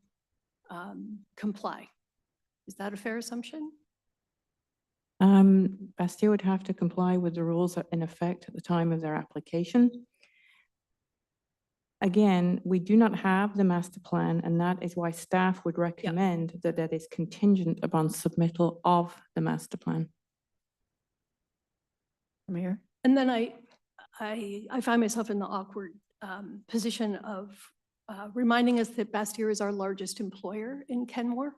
[SPEAKER 19] comply. Is that a fair assumption?
[SPEAKER 16] Bastyr would have to comply with the rules that are in effect at the time of their application. Again, we do not have the master plan, and that is why staff would recommend that that is contingent upon submittal of the master plan.
[SPEAKER 19] Mayor? And then I find myself in the awkward position of reminding us that Bastyr is our largest employer in Kenmore,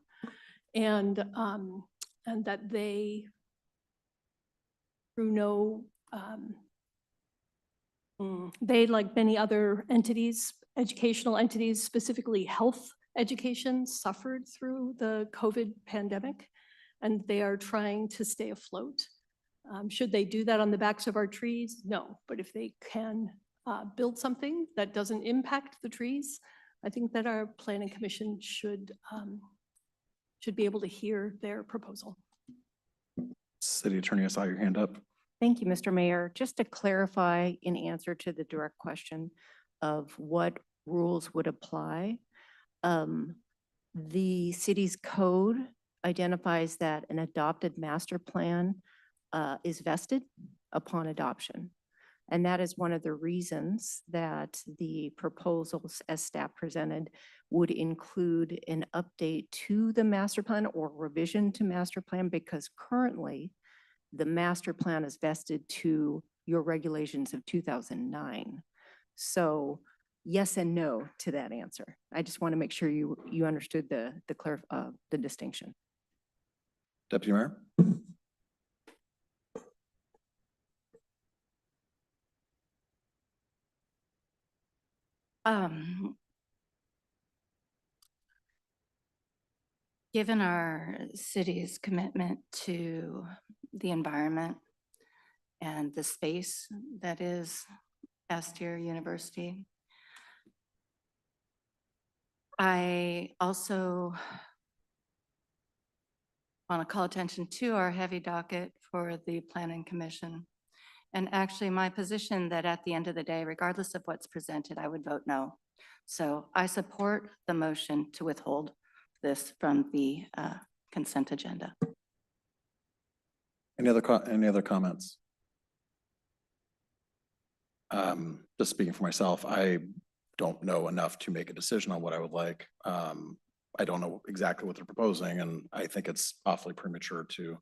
[SPEAKER 19] and that they, through no, they, like many other entities, educational entities, specifically health education, suffered through the COVID pandemic, and they are trying to stay afloat. Should they do that on the backs of our trees? No, but if they can build something that doesn't impact the trees, I think that our planning commission should be able to hear their proposal.
[SPEAKER 1] City Attorney, I saw your hand up.
[SPEAKER 8] Thank you, Mr. Mayor. Just to clarify in answer to the direct question of what rules would apply, the city's code identifies that an adopted master plan is vested upon adoption. And that is one of the reasons that the proposals as staff presented would include an update to the master plan or revision to master plan, because currently the master plan is vested to your regulations of 2009. So yes and no to that answer. I just want to make sure you understood the distinction.
[SPEAKER 1] Deputy Mayor?
[SPEAKER 20] Given our city's commitment to the environment and the space that is Bastyr University, I also want to call attention to our heavy docket for the Planning Commission. And actually my position that at the end of the day, regardless of what's presented, I would vote no. So I support the motion to withhold this from the consent agenda.
[SPEAKER 1] Any other comments? Just speaking for myself, I don't know enough to make a decision on what I would like. I don't know exactly what they're proposing, and I think it's awfully premature to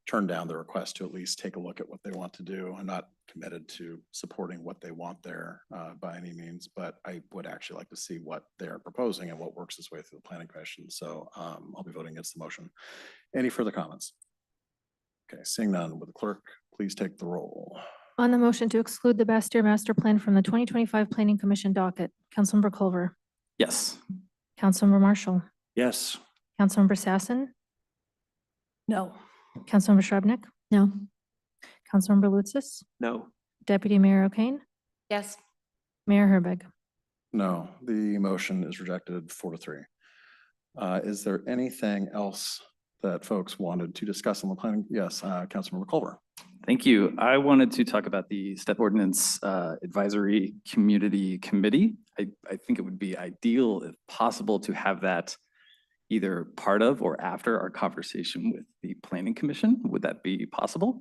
[SPEAKER 1] turn down the request to at least take a look at what they want to do. I'm not committed to supporting what they want there by any means, but I would actually like to see what they're proposing and what works its way through the Planning Commission. So I'll be voting against the motion. Any further comments? Okay, seeing none, would the clerk please take the roll?
[SPEAKER 4] On the motion to exclude the Bastyr master plan from the 2025 Planning Commission docket, Councilmember Culver,
[SPEAKER 5] Yes.
[SPEAKER 4] Councilmember Marshall,
[SPEAKER 3] Yes.
[SPEAKER 4] Councilmember Sassen,
[SPEAKER 19] No.
[SPEAKER 4] Councilmember Shrubnik,
[SPEAKER 12] No.
[SPEAKER 4] Councilmember Lutsis,
[SPEAKER 18] No.
[SPEAKER 4] Deputy Mayor O'Kane,
[SPEAKER 14] Yes.
[SPEAKER 4] Mayor Herbig.
[SPEAKER 1] No, the motion is rejected 4-3. Is there anything else that folks wanted to discuss on the planning? Yes, Councilmember Culver.
[SPEAKER 5] Thank you. I wanted to talk about the STEP Ordinance Advisory Community Committee. I think it would be ideal, if possible, to have that either part of or after our conversation with the Planning Commission. Would that be possible?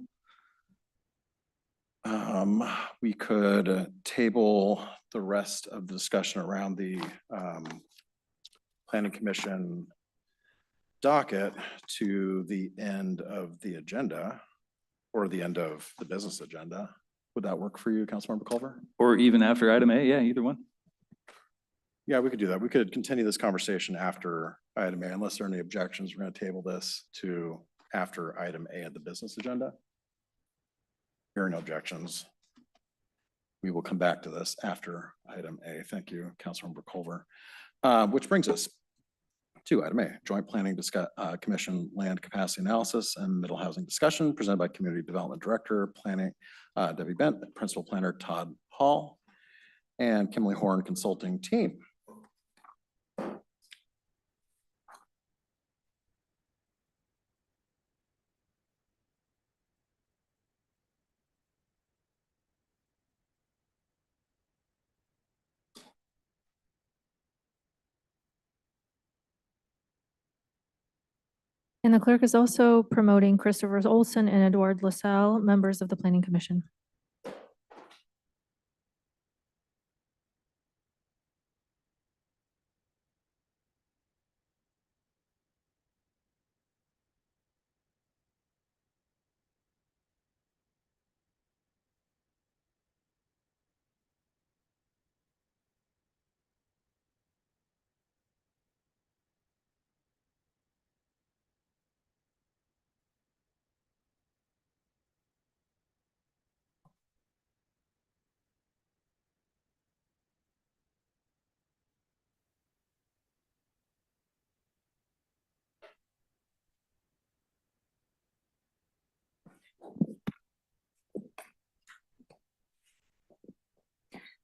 [SPEAKER 1] We could table the rest of the discussion around the Planning Commission docket to the end of the agenda or the end of the business agenda. Would that work for you, Councilmember Culver?
[SPEAKER 5] Or even after item A? Yeah, either one.
[SPEAKER 1] Yeah, we could do that. We could continue this conversation after item A, unless there are any objections. We're going to table this to after item A of the business agenda. Hearing no objections, we will come back to this after item A. Thank you, Councilmember Culver. Which brings us to item A, Joint Planning Commission Land Capacity Analysis and Middle Housing Discussion, presented by Community Development Director, Planning Debbie Bent, Principal Planner Todd Hall, and Kimberly Horn Consulting Team.
[SPEAKER 2] And the clerk is also promoting Christopher Olson and Edward LaSalle, members of the Planning Commission.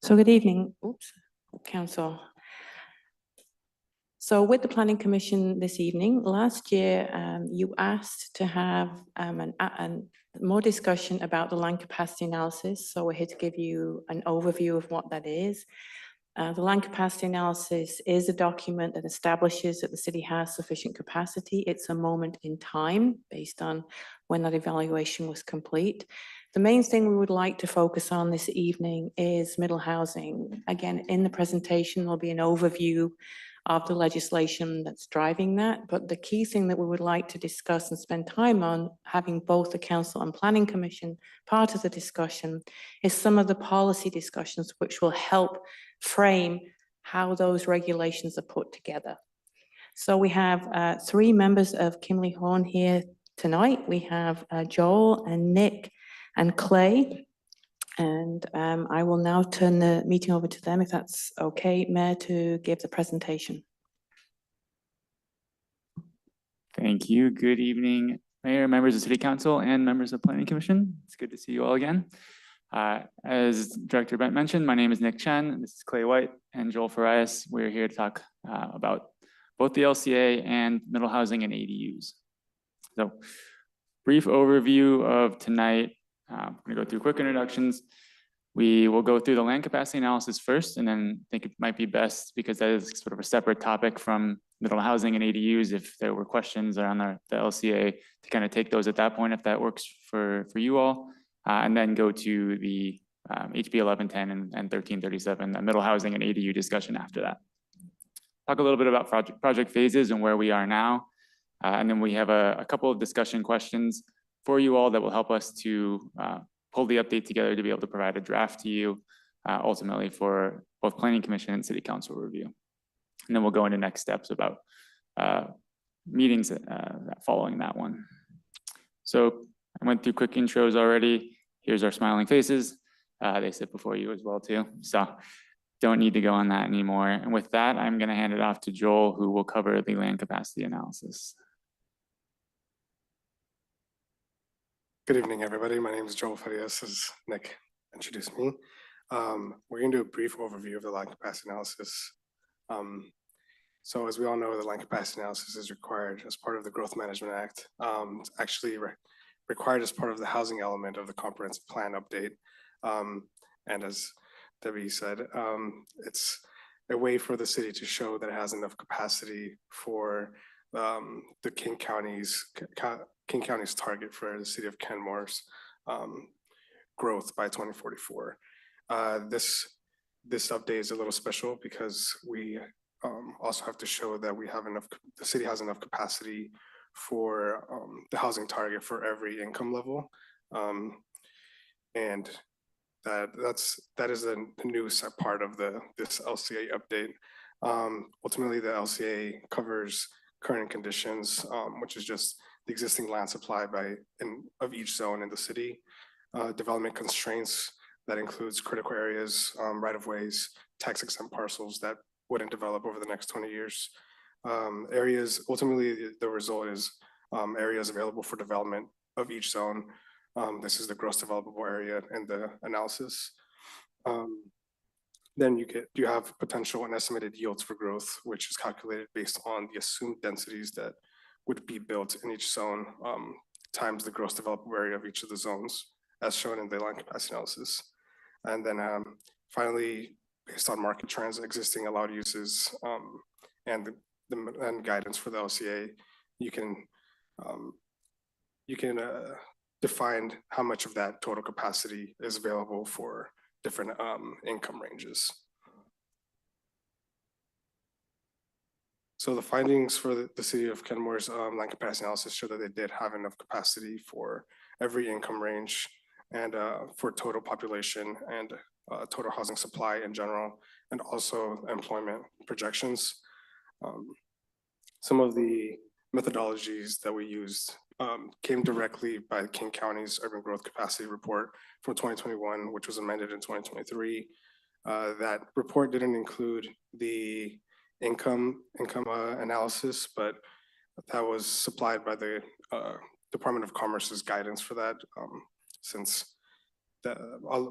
[SPEAKER 16] So good evening, Council. So with the Planning Commission this evening, last year you asked to have more discussion about the land capacity analysis. So we're here to give you an overview of what that is. The land capacity analysis is a document that establishes that the city has sufficient capacity. It's a moment in time based on when that evaluation was complete. The main thing we would like to focus on this evening is middle housing. Again, in the presentation, there'll be an overview of the legislation that's driving that. But the key thing that we would like to discuss and spend time on, having both the Council and Planning Commission part of the discussion, is some of the policy discussions which will help frame how those regulations are put together. So we have 3 members of Kimberly Horn here tonight. We have Joel and Nick and Clay. And I will now turn the meeting over to them, if that's okay, Mayor, to give the presentation.
[SPEAKER 21] Thank you. Good evening, Mayor, members of City Council, and members of Planning Commission. It's good to see you all again. As Director Bent mentioned, my name is Nick Chen. This is Clay White and Joel Farias. We're here to talk about both the LCA and middle housing and ADUs. So, brief overview of tonight. I'm going to go through quick introductions. We will go through the land capacity analysis first, and then I think it might be best, because that is sort of a separate topic from middle housing and ADUs, if there were questions around the LCA, to kind of take those at that point, if that works for you all, and then go to the HB 1110 and 1337, the middle housing and ADU discussion after that. Talk a little bit about project phases and where we are now, and then we have a couple of discussion questions for you all that will help us to pull the update together to be able to provide a draft to you ultimately for both Planning Commission and City Council review. And then we'll go into next steps about meetings following that one. So I went through quick intros already. Here's our smiling faces. They sit before you as well too. So don't need to go on that anymore. And with that, I'm going to hand it off to Joel, who will cover the land capacity analysis.
[SPEAKER 22] Good evening, everybody. My name is Joel Farias, as Nick introduced me. We're going to do a brief overview of the land capacity analysis. So as we all know, the land capacity analysis is required as part of the Growth Management Act. It's actually required as part of the housing element of the comprehensive plan update. And as Debbie said, it's a way for the city to show that it has enough capacity for the King County's target for the city of Kenmore's growth by 2044. This update is a little special because we also have to show that the city has enough capacity for the housing target for every income level. And that is a new part of this LCA update. Ultimately, the LCA covers current conditions, which is just the existing land supply of each zone in the city, development constraints that includes critical areas, right-of-ways, tax-exempt parcels that wouldn't develop over the next 20 years. Ultimately, the result is areas available for development of each zone. This is the gross developable area in the analysis. Then you have potential and estimated yields for growth, which is calculated based on the assumed densities that would be built in each zone times the gross developable area of each of the zones, as shown in the land capacity analysis. And then finally, based on market trends, existing allowed uses, and guidance for the LCA, you can define how much of that total capacity is available for different income ranges. So the findings for the city of Kenmore's land capacity analysis show that they did have enough capacity for every income range and for total population and total housing supply in general, and also employment projections. Some of the methodologies that we used came directly by King County's Urban Growth Capacity Report from 2021, which was amended in 2023. That report didn't include the income analysis, but that was supplied by the Department of Commerce's guidance for that, since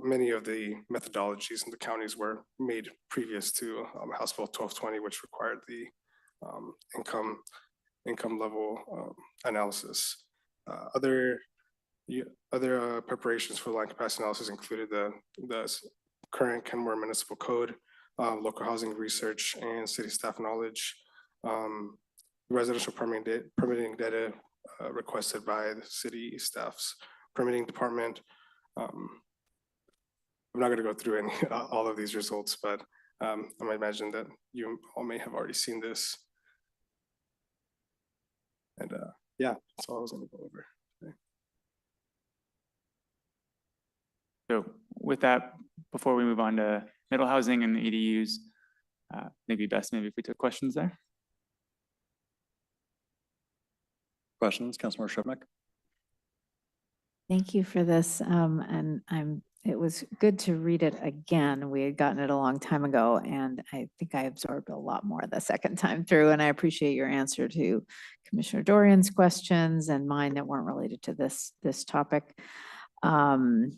[SPEAKER 22] many of the methodologies in the counties were made previous to House Bill 1220, which required the income level analysis. Other preparations for land capacity analysis included the current Kenmore Municipal Code, local housing research, and city staff knowledge, residential permitting data requested by the city staff's permitting department. I'm not going to go through all of these results, but I might imagine that you all may have already seen this. And yeah, that's all I was going to go over today.
[SPEAKER 21] So with that, before we move on to middle housing and the EDUs, maybe if we took questions there.
[SPEAKER 1] Questions, Councilmember Shevnik?
[SPEAKER 17] Thank you for this. It was good to read it again. We had gotten it a long time ago, and I think I absorbed a lot more the second time through, and I appreciate your answer to Commissioner Dorian's questions and mine that weren't related to this topic. I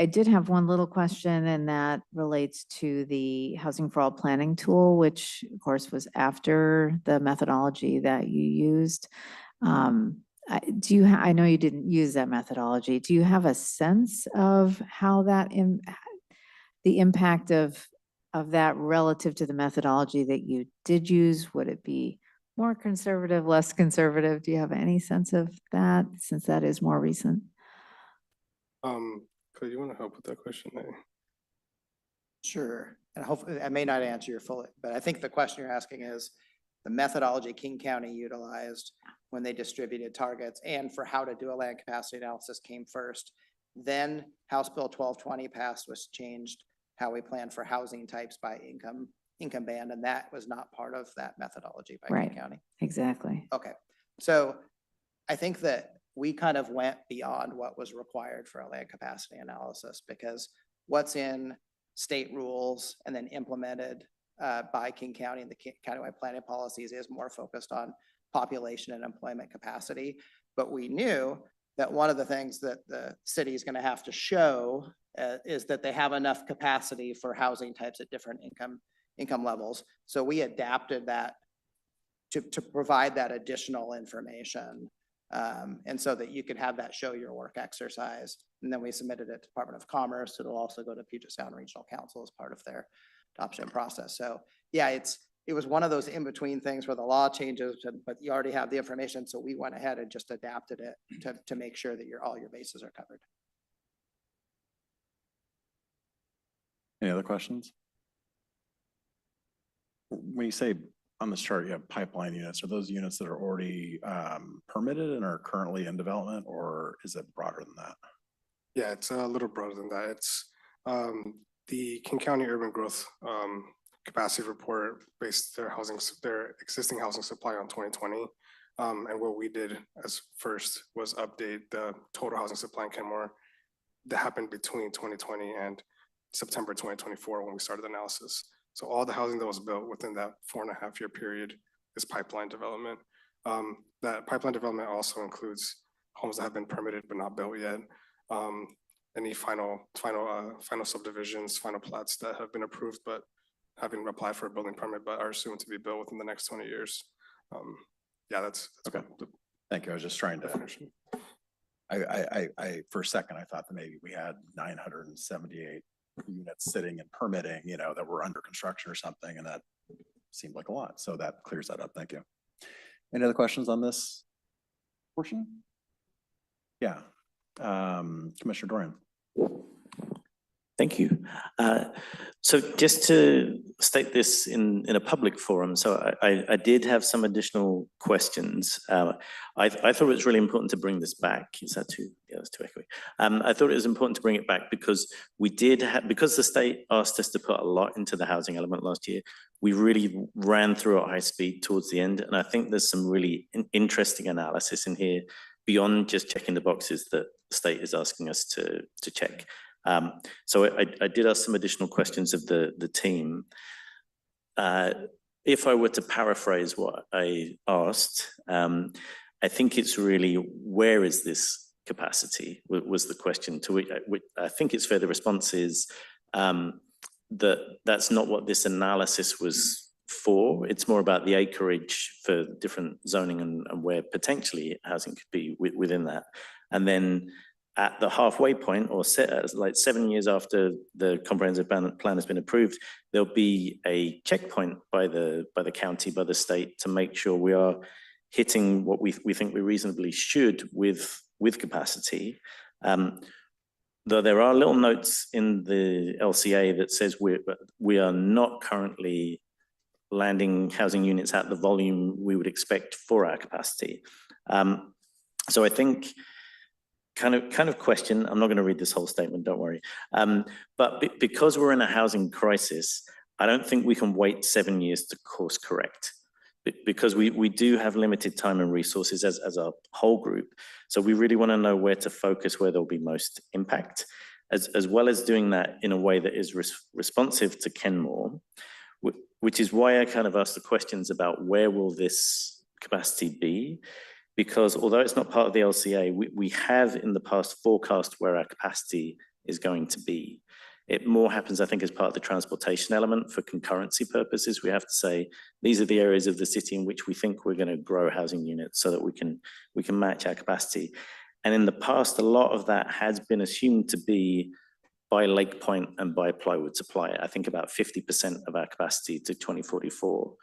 [SPEAKER 17] did have one little question, and that relates to the Housing for All planning tool, which of course was after the methodology that you used. I know you didn't use that methodology. Do you have a sense of how the impact of that relative to the methodology that you did use? Would it be more conservative, less conservative? Do you have any sense of that, since that is more recent?
[SPEAKER 22] Could you want to help with that question?
[SPEAKER 7] Sure, and hopefully I may not answer your fully, but I think the question you're asking is the methodology King County utilized when they distributed targets and for how to do a land capacity analysis came first. Then House Bill 1220 passed, was changed how we plan for housing types by income band, and that was not part of that methodology by King County.
[SPEAKER 17] Exactly.
[SPEAKER 7] Okay, so I think that we kind of went beyond what was required for a land capacity analysis, because what's in state rules and then implemented by King County and the countywide planning policies is more focused on population and employment capacity. But we knew that one of the things that the city is going to have to show is that they have enough capacity for housing types at different income levels. So we adapted that to provide that additional information And so that you could have that show your work exercise. And then we submitted it to Department of Commerce. It'll also go to Puget Sound Regional Council as part of their adoption process. So yeah, it was one of those in-between things where the law changes, but you already have the information. So we went ahead and just adapted it to make sure that all your bases are covered.
[SPEAKER 1] Any other questions? When you say on this chart, you have pipeline units, are those units that are already permitted and are currently in development, or is it broader than that?
[SPEAKER 22] Yeah, it's a little broader than that. It's the King County Urban Growth Capacity Report based their existing housing supply on 2020. And what we did as first was update the total housing supply in Kenmore that happened between 2020 and September 2024 when we started the analysis. So all the housing that was built within that 4.5-year period is pipeline development. That pipeline development also includes homes that have been permitted but not built yet. Any final subdivisions, final plats that have been approved but haven't applied for a building permit but are assumed to be built within the next 20 years. Yeah, that's
[SPEAKER 1] okay. Thank you. I was just trying to. I for a second I thought that maybe we had 978 units sitting and permitting, that were under construction or something, and that seemed like a lot. So that clears that up. Thank you. Any other questions on this portion? Yeah. Commissioner Dorian.
[SPEAKER 9] Thank you. So just to state this in a public forum, so I did have some additional questions. I thought it was really important to bring this back. Is that too? Yeah, that's too echoey. I thought it was important to bring it back because we did have, because the state asked us to put a lot into the housing element last year, we really ran through at high speed towards the end. And I think there's some really interesting analysis in here beyond just checking the boxes that the state is asking us to check. So I did ask some additional questions of the team. If I were to paraphrase what I asked, I think it's really, where is this capacity was the question, to which I think it's fair. The response is that that's not what this analysis was for. It's more about the acreage for different zoning and where potentially housing could be within that. And then at the halfway point, or like 7 years after the comprehensive plan has been approved, there'll be a checkpoint by the county, by the state, to make sure we are hitting what we think we reasonably should with capacity. Though there are little notes in the LCA that says we are not currently landing housing units at the volume we would expect for our capacity. So I think kind of question, I'm not going to read this whole statement, don't worry. But because we're in a housing crisis, I don't think we can wait 7 years to course correct, because we do have limited time and resources as a whole group. So we really want to know where to focus, where there'll be most impact, as well as doing that in a way that is responsive to Kenmore, which is why I kind of asked the questions about where will this capacity be? Because although it's not part of the LCA, we have in the past forecast where our capacity is going to be. It more happens, I think, as part of the transportation element. For concurrency purposes, we have to say, these are the areas of the city in which we think we're going to grow housing units so that we can match our capacity. And in the past, a lot of that has been assumed to be by Lake Point and by plywood supply. I think about 50% of our capacity to 2044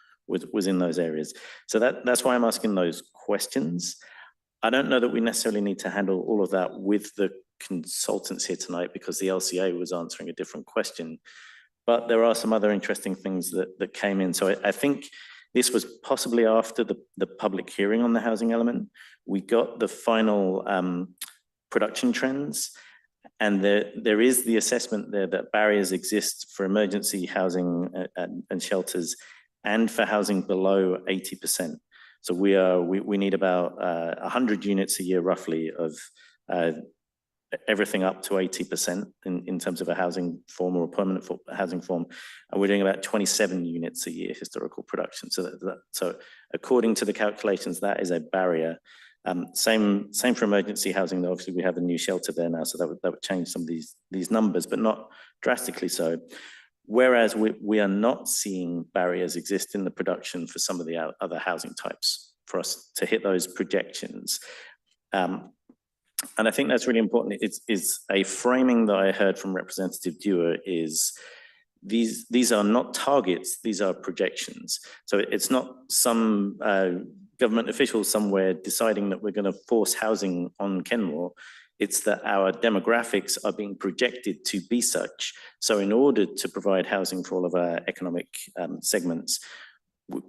[SPEAKER 9] was in those areas. So that's why I'm asking those questions. I don't know that we necessarily need to handle all of that with the consultants here tonight, because the LCA was answering a different question. But there are some other interesting things that came in. So I think this was possibly after the public hearing on the housing element. We got the final production trends, and there is the assessment there that barriers exist for emergency housing and shelters, and for housing below 80%. So we need about 100 units a year roughly of everything up to 80% in terms of a housing form or a permanent housing form. And we're doing about 27 units a year historical production. So according to the calculations, that is a barrier. Same for emergency housing, though obviously we have a new shelter there now, so that would change some of these numbers, but not drastically so. Whereas we are not seeing barriers exist in the production for some of the other housing types for us to hit those projections. And I think that's really important. It's a framing that I heard from Representative Dewar is these are not targets, these are projections. So it's not some government official somewhere deciding that we're going to force housing on Kenmore. It's that our demographics are being projected to be such. So in order to provide housing for all of our economic segments,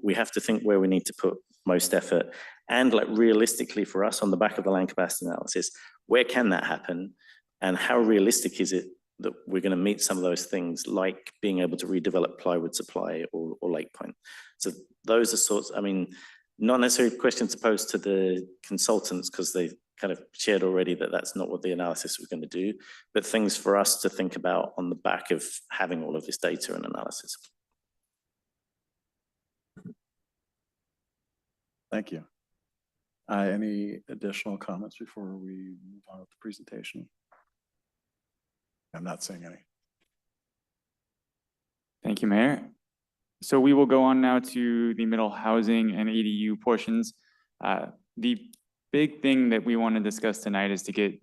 [SPEAKER 9] we have to think where we need to put most effort. And like realistically for us on the back of the land capacity analysis, where can that happen? And how realistic is it that we're going to meet some of those things, like being able to redevelop plywood supply or Lake Point? So those are sorts, I mean, not necessarily questions posed to the consultants because they kind of shared already that that's not what the analysis was going to do, but things for us to think about on the back of having all of this data and analysis.
[SPEAKER 1] Thank you. Any additional comments before we move on with the presentation? I'm not seeing any.
[SPEAKER 21] Thank you, Mayor. So we will go on now to the middle housing and ADU portions. The big thing that we want to discuss tonight is to get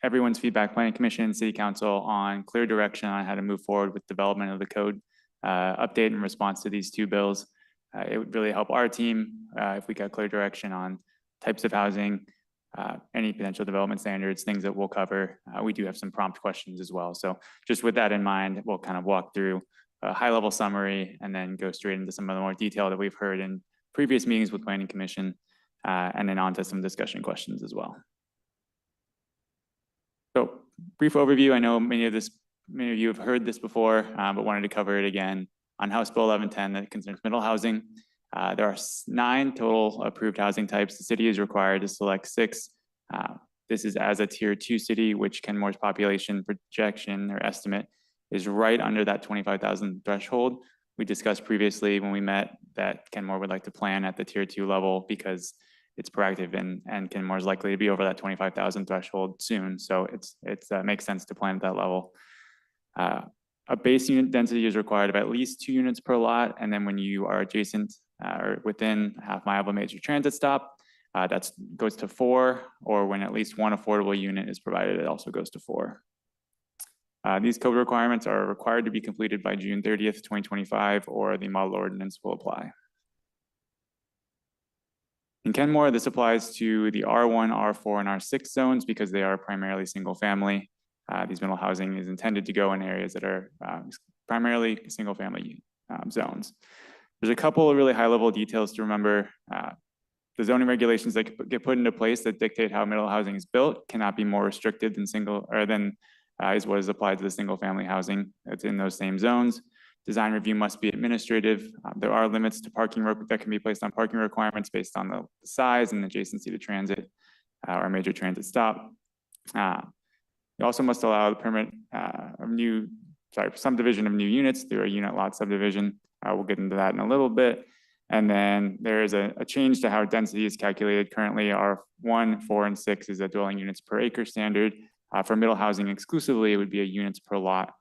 [SPEAKER 21] everyone's feedback, Planning Commission and City Council, on clear direction on how to move forward with development of the code update in response to these two bills. It would really help our team if we got clear direction on types of housing, any potential development standards, things that we'll cover. We do have some prompt questions as well. So just with that in mind, we'll kind of walk through a high-level summary and then go straight into some of the more detail that we've heard in previous meetings with Planning Commission, and then on to some discussion questions as well. So brief overview. I know many of you have heard this before, but wanted to cover it again. On House Bill 1110 that concerns middle housing, there are 9 total approved housing types. The city is required to select 6. This is as a tier 2 city, which Kenmore's population projection or estimate is right under that 25,000 threshold. We discussed previously when we met that Kenmore would like to plan at the tier 2 level because it's proactive and Kenmore is likely to be over that 25,000 threshold soon. So it makes sense to plan at that level. A base unit density is required of at least 2 units per lot. And then when you are adjacent or within a half-mile of a major transit stop, that goes to 4, or when at least 1 affordable unit is provided, it also goes to 4. These code requirements are required to be completed by June 30th, 2025, or the model ordinance will apply. In Kenmore, this applies to the R1, R4, and R6 zones because they are primarily single family. These middle housing is intended to go in areas that are primarily single family zones. There's a couple of really high level details to remember. The zoning regulations that get put into place that dictate how middle housing is built cannot be more restricted than is what is applied to the single family housing that's in those same zones. Design review must be administrative. There are limits to parking that can be placed on parking requirements based on the size and adjacency to transit or major transit stop. You also must allow the permit of subdivision of new units through a unit lot subdivision. We'll get into that in a little bit. And then there is a change to how density is calculated. Currently, R1, 4, and 6 is a dwelling units per acre standard. For middle housing exclusively, it would be a units per lot.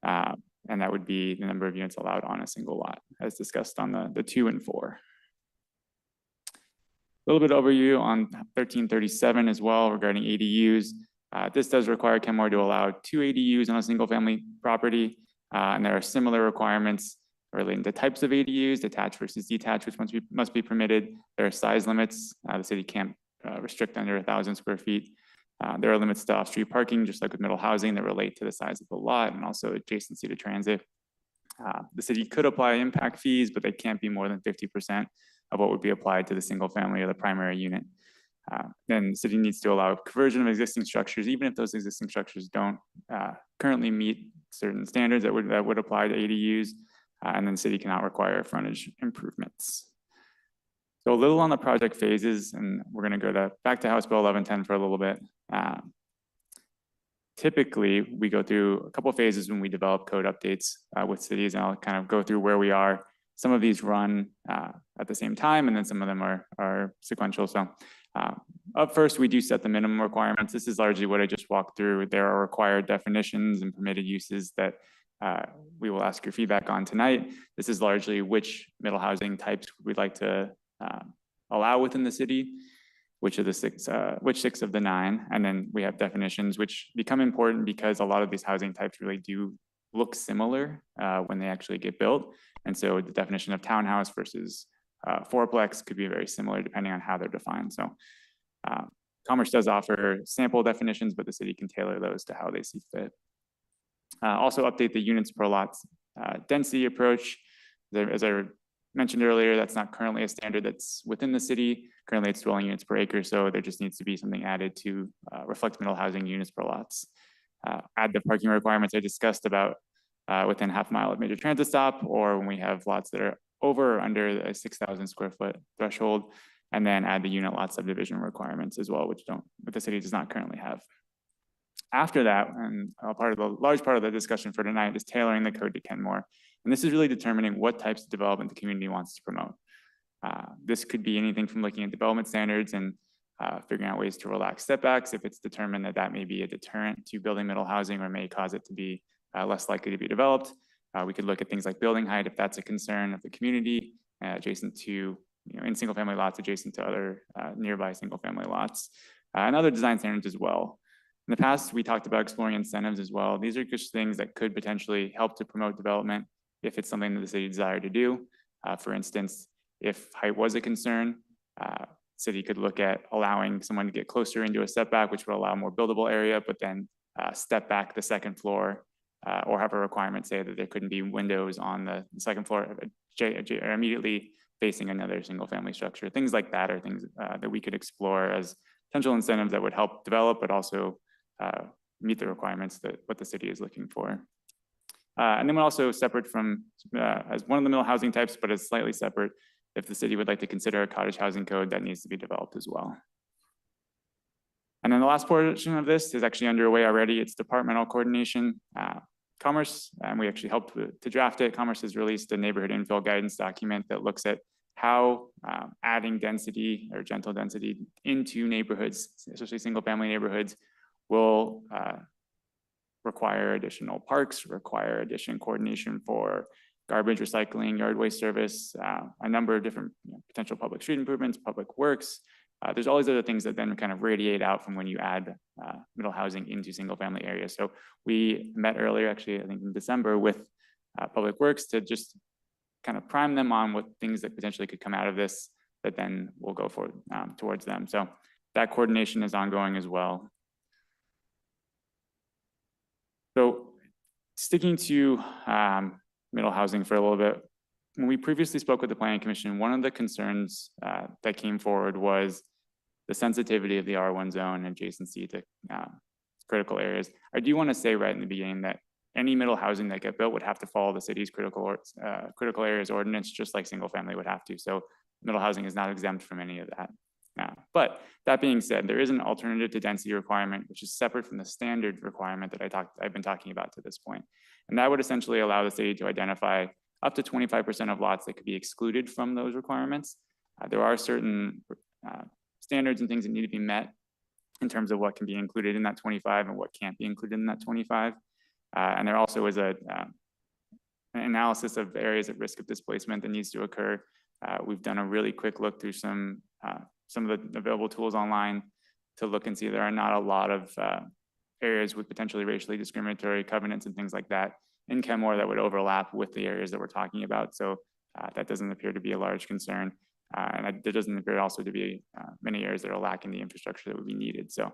[SPEAKER 21] And that would be the number of units allowed on a single lot, as discussed on the 2 and 4. A little bit overview on 1337 as well regarding ADUs. This does require Kenmore to allow 2 ADUs on a single family property. And there are similar requirements relating to types of ADUs, detached versus detached, which must be permitted. There are size limits. The city can't restrict under 1,000 square feet. There are limits to off-street parking, just like with middle housing, that relate to the size of the lot and also adjacency to transit. The city could apply impact fees, but they can't be more than 50% of what would be applied to the single family or the primary unit. Then the city needs to allow conversion of existing structures, even if those existing structures don't currently meet certain standards that would apply to ADUs, and then the city cannot require frontage improvements. So a little on the project phases, and we're going to go back to House Bill 1110 for a little bit. Typically, we go through a couple of phases when we develop code updates with cities, and I'll kind of go through where we are. Some of these run at the same time, and then some of them are sequential. So up first, we do set the minimum requirements. This is largely what I just walked through. There are required definitions and permitted uses that we will ask your feedback on tonight. This is largely which middle housing types we'd like to allow within the city. which six of the 9, and then we have definitions which become important because a lot of these housing types really do look similar when they actually get built. And so the definition of townhouse versus fourplex could be very similar depending on how they're defined. So Commerce does offer sample definitions, but the city can tailor those to how they see fit. Also update the units per lot density approach. As I mentioned earlier, that's not currently a standard that's within the city. Currently it's dwelling units per acre, so there just needs to be something added to reflect middle housing units per lots. Add the parking requirements I discussed about within half mile of major transit stop, or when we have lots that are over or under a 6,000 square foot threshold, and then add the unit lot subdivision requirements as well, which the city does not currently have. After that, and large part of the discussion for tonight is tailoring the code to Kenmore. And this is really determining what types of development the community wants to promote. This could be anything from looking at development standards and figuring out ways to relax setbacks if it's determined that that may be a deterrent to building middle housing or may cause it to be less likely to be developed. We could look at things like building height if that's a concern of the community adjacent to, in single family lots adjacent to other nearby single family lots, and other design standards as well. In the past, we talked about exploring incentives as well. These are just things that could potentially help to promote development if it's something that the city desired to do. For instance, if height was a concern, city could look at allowing someone to get closer into a setback, which would allow more buildable area, but then step back the second floor or have a requirement say that there couldn't be windows on the second floor or immediately facing another single family structure. Things like that are things that we could explore as potential incentives that would help develop, but also meet the requirements that what the city is looking for. And then we're also separate from, as one of the middle housing types, but it's slightly separate. If the city would like to consider a cottage housing code, that needs to be developed as well. And then the last portion of this is actually underway already. It's departmental coordination. Commerce, and we actually helped to draft it. Commerce has released a neighborhood infill guidance document that looks at how adding density or gentle density into neighborhoods, especially single family neighborhoods, will require additional parks, require additional coordination for garbage recycling, yard waste service, a number of different potential public street improvements, public works. There's all these other things that then kind of radiate out from when you add middle housing into single family areas. So we met earlier, actually, I think in December, with Public Works to just kind of prime them on what things that potentially could come out of this that then will go forward towards them. So that coordination is ongoing as well. So sticking to middle housing for a little bit, when we previously spoke with the Planning Commission, one of the concerns that came forward was the sensitivity of the R1 zone and adjacency to critical areas. I do want to say right in the beginning that any middle housing that get built would have to follow the city's critical areas ordinance, just like single family would have to. So middle housing is not exempt from any of that. But that being said, there is an alternative to density requirement, which is separate from the standard requirement that I've been talking about to this point. And that would essentially allow the city to identify up to 25% of lots that could be excluded from those requirements. There are certain standards and things that need to be met in terms of what can be included in that 25 and what can't be included in that 25. And there also is an analysis of areas at risk of displacement that needs to occur. We've done a really quick look through some of the available tools online to look and see there are not a lot of areas with potentially racially discriminatory covenants and things like that in Kenmore that would overlap with the areas that we're talking about. So that doesn't appear to be a large concern. And there doesn't appear also to be many areas that are lacking the infrastructure that would be needed. So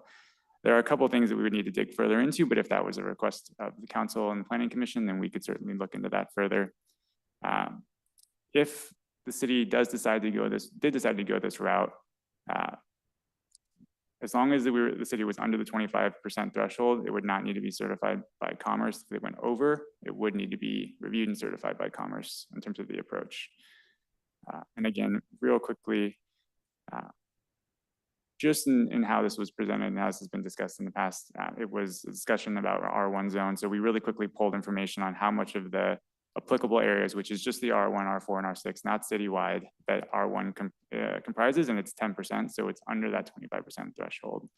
[SPEAKER 21] there are a couple of things that we would need to dig further into, but if that was a request of the council and the Planning Commission, then we could certainly look into that further. If the city did decide to go this route, as long as the city was under the 25% threshold, it would not need to be certified by Commerce. If it went over, it would need to be reviewed and certified by Commerce in terms of the approach. And again, real quickly, just in how this was presented and how this has been discussed in the past, it was a discussion about R1 zone. So we really quickly pulled information on how much of the applicable areas, which is just the R1, R4, and R6, not citywide, that R1 comprises, and it's 10%, so it's under that 25% threshold.